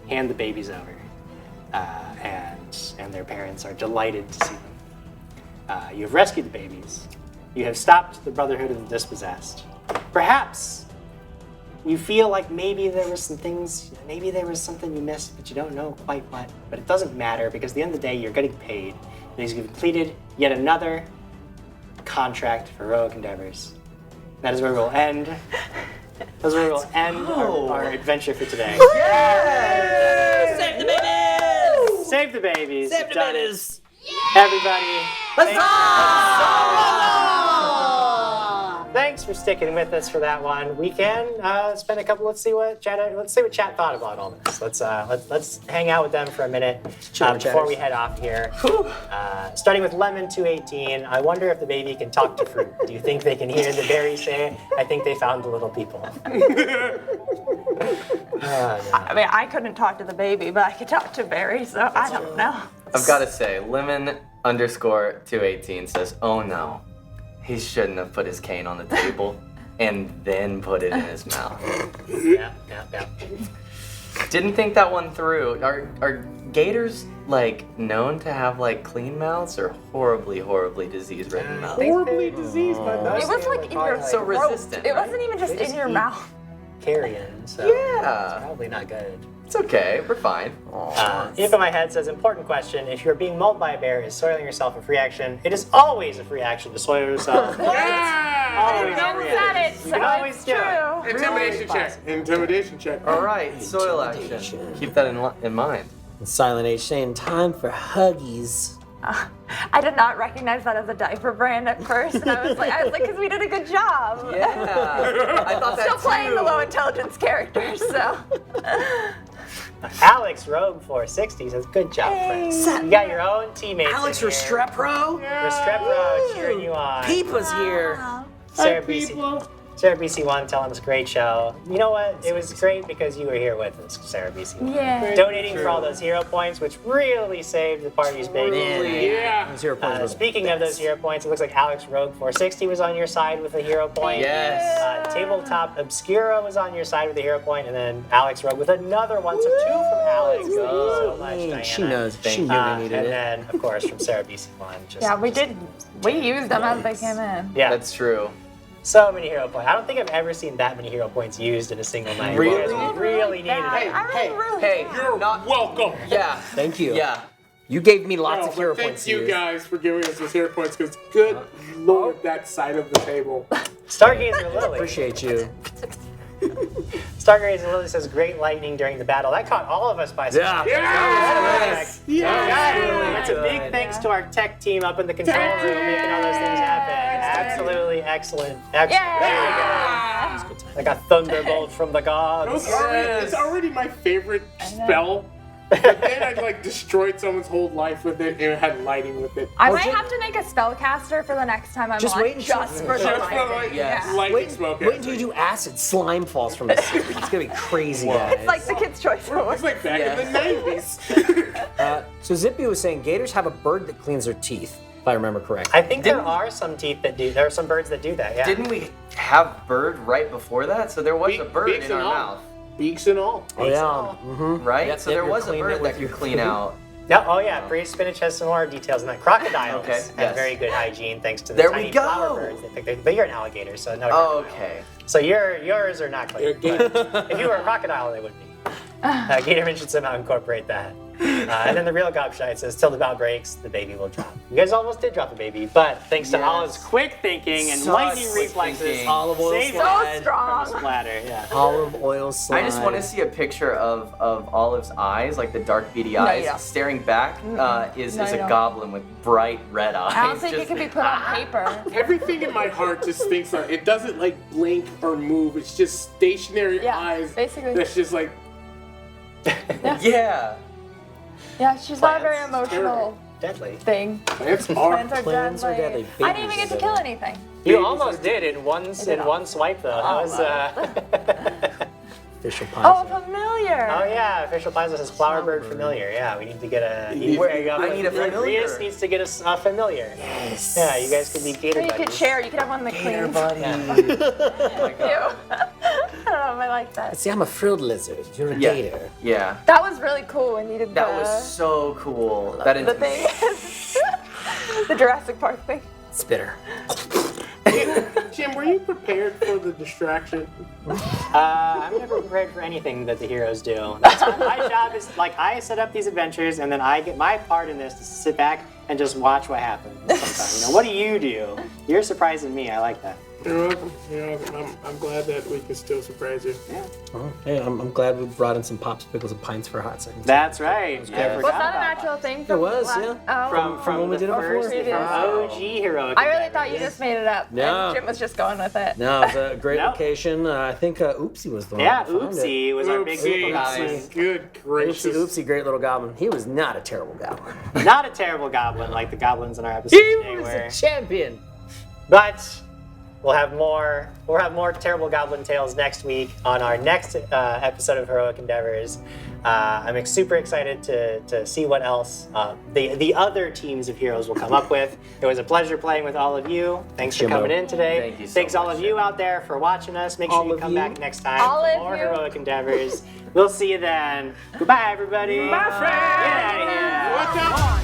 Hand the babies over. And their parents are delighted to see them. You have rescued the babies. You have stopped the Brotherhood of the Dispossessed. Perhaps you feel like maybe there was something you missed, but you don't know quite what. But it doesn't matter because at the end of the day, you're getting paid. And you've completed yet another contract for heroic endeavors. That is where we'll end. That's where we'll end our adventure for today. Yay! Save the babies! Save the babies. Save the Done it. babies! Everybody. Huzzah! Thanks for sticking with us for that one. We can spend a couple. Let's see what chat thought about all this. Let's hang out with them for a minute before we head off here. Starting with Lemon 218. I wonder if the baby can talk to fruit. Do you think they can hear the berry say, "I think they found the little people"? I mean, I couldn't talk to the baby, but I could talk to Barry, so I don't know. I've got to say, Lemon_218 says, "Oh no, he shouldn't have put his cane on the table and then put it in his mouth." Yeah. Didn't think that one through. Are gators like known to have like clean mouths or horribly disease-ridden mouths? Horribly diseased by It was like in your So throat. resistant, It right? wasn't even just in your mouth. Carrion, so Yeah. it's probably not good. It's okay, we're fine. Info in my head says, important question. If you're being mauled by a bear, is soiling yourself a free action? It is always a free action to soil yourself. I Always didn't know a free that action. it, You so can always it's do it. true. Intimidation check. Intimidation check. All right, soil action. Keep that in mind. Silent H saying, time for huggies. I did not recognize that as a diaper brand at first, and I was like, because we did a good job. Yeah. I thought that Still too. playing the low intelligence characters, so. Alex Rogue 460 says, good job, friends. You got your own teammates. Alex in here. Restrepro? Restrepro cheering you on. Peepa's here. Sarah BC1 telling us great show. You know what? It was great because you were here with us, Sarah BC1. Yeah. Donating for all those hero points, which really saved the party's baby. Yeah. Those hero points was Speaking of those hero points, it looks like Alex Rogue 460 was on your side with a hero point. Yes. Tabletop Obscura was on your side with a hero point, and then Alex Rogue with another one. So 2 from Alex. Thank you so much, Diana. She knows. She knew And they needed it. then, of course, from Sarah BC1. Yeah, we did. We used them as they came in. Yeah. That's true. So many hero points. I don't think I've ever seen that many hero points used in a single night. Really? We really needed it. Hey, You're welcome. yeah. Thank you. Yeah. You gave me lots No, of hero but points. thank you to use. guys for giving us those hero points, because good lord, that side of the table. Stargazer Lily. Appreciate you. Stargazer Lily says, great lightning during the battle. That caught all of us by surprise. Yes! That's a big thanks to our tech team up in the control room making all those things happen. Absolutely excellent. There we go. Like a thunderbolt from the gods. It's already my favorite spell. But then I destroyed someone's whole life with it, and it had lighting with it. I might have to make a spellcaster for the next time I'm Just on, wait until- just for the Just for lightning. Yes. lightning smoke. Wait until you do acid. Slime falls from the ceiling. It's gonna be crazy, guys. It's like the Kids' Choice Award. It's like back in the 90s. So Zippy was saying gators have a bird that cleans their teeth, if I remember correctly. I think there are some teeth that do. There are some birds that do that. Yeah. Didn't we have bird right before that? So there was a bird Beaks in our and all. mouth, Beaks and all. Oh yeah. Mm-hmm. right? Yep, so yep, there you're was a cleaning it bird with that could your- clean out. Yeah, oh yeah, Free Spinach has some more details on that. Crocodiles Okay, have yes. very good hygiene thanks to the There we tiny go. flower birds. But you're an alligator, so no. Oh, crocodile. okay. So yours are not clean. They're But if you were a crocodile, they would be. Gatorman should somehow incorporate that. And then the real Gobshite says, till the bow breaks, the baby will drop. You guys almost did drop the baby, but thanks to Yes. Olive's quick thinking and Such lightning quick reflexes, thinking. Olive oil saved slide. us So strong. from splatter. Yeah. Olive oil slide. I just want to see a picture of Olive's eyes, like the dark beady eyes, you don't. staring back. Is No, a you don't. goblin with bright red eyes. I don't think it Just- can be put on paper. Everything in my heart just thinks that it doesn't blink or move. It's just stationary Yeah, eyes. basically. That's just like Yeah. Yeah, she's not a very Plants. emotional Deadly. thing. plants are. Plants are Plants are deadly. deadly. I didn't even get to kill anything. You Babies almost are- did in one swipe though. That was official Oh, Paizo. familiar. Oh yeah, official Paizo says flowerbird familiar. Yeah, we need to get a. I need a familiar. Rias needs to get us a familiar. Yes. Yeah, you guys could be gator Or you buddies. could share. You could have one that Gator cleans. buddy. Ew. I don't know if I like that. See, I'm a frilled lizard. You're a Yeah. gator. Yeah. That was really cool when you did That the, was so cool. That the thing. The Jurassic Park thing. Spitter. Jim, were you prepared for the distraction? I'm never prepared for anything that the heroes do. That's my job is I set up these adventures, and then I get my part in this to sit back and just watch what happens. Sometimes, what do you do? You're surprising me. I like that. You're welcome. You're welcome. I'm glad that we can still surprise you. Yeah. Oh, hey, I'm glad we brought in some pops, pickles, and pints for a hot second. That's right. I Was forgot that a about natural thing? From was, last- yeah. Oh. From when we the did it first, before? from OG Heroic. I really thought you just made it up. No. And Jim was just going with it. No, it's a great No. location. I think Oopsie was the one. Yeah, that found it. Oopsie was our big Oopsie, guy. Good gracious. Oopsie, great little goblin. He was not a terrible goblin. Not a terrible goblin like the goblins in our episode He today was were. a champion. But we'll have more terrible goblin tales next week on our next episode of Heroic Endeavors. I'm super excited to see what else the other teams of heroes will come up with. It was a pleasure playing with all of you. Thanks for Jimbo. coming in today. Thank you so Thanks all much, of you out there for watching us. Make sure All you of come you. back next time All for of more you. Heroic Endeavors. We'll see you then. Goodbye, everybody. My friend. Get out of here. Watch out.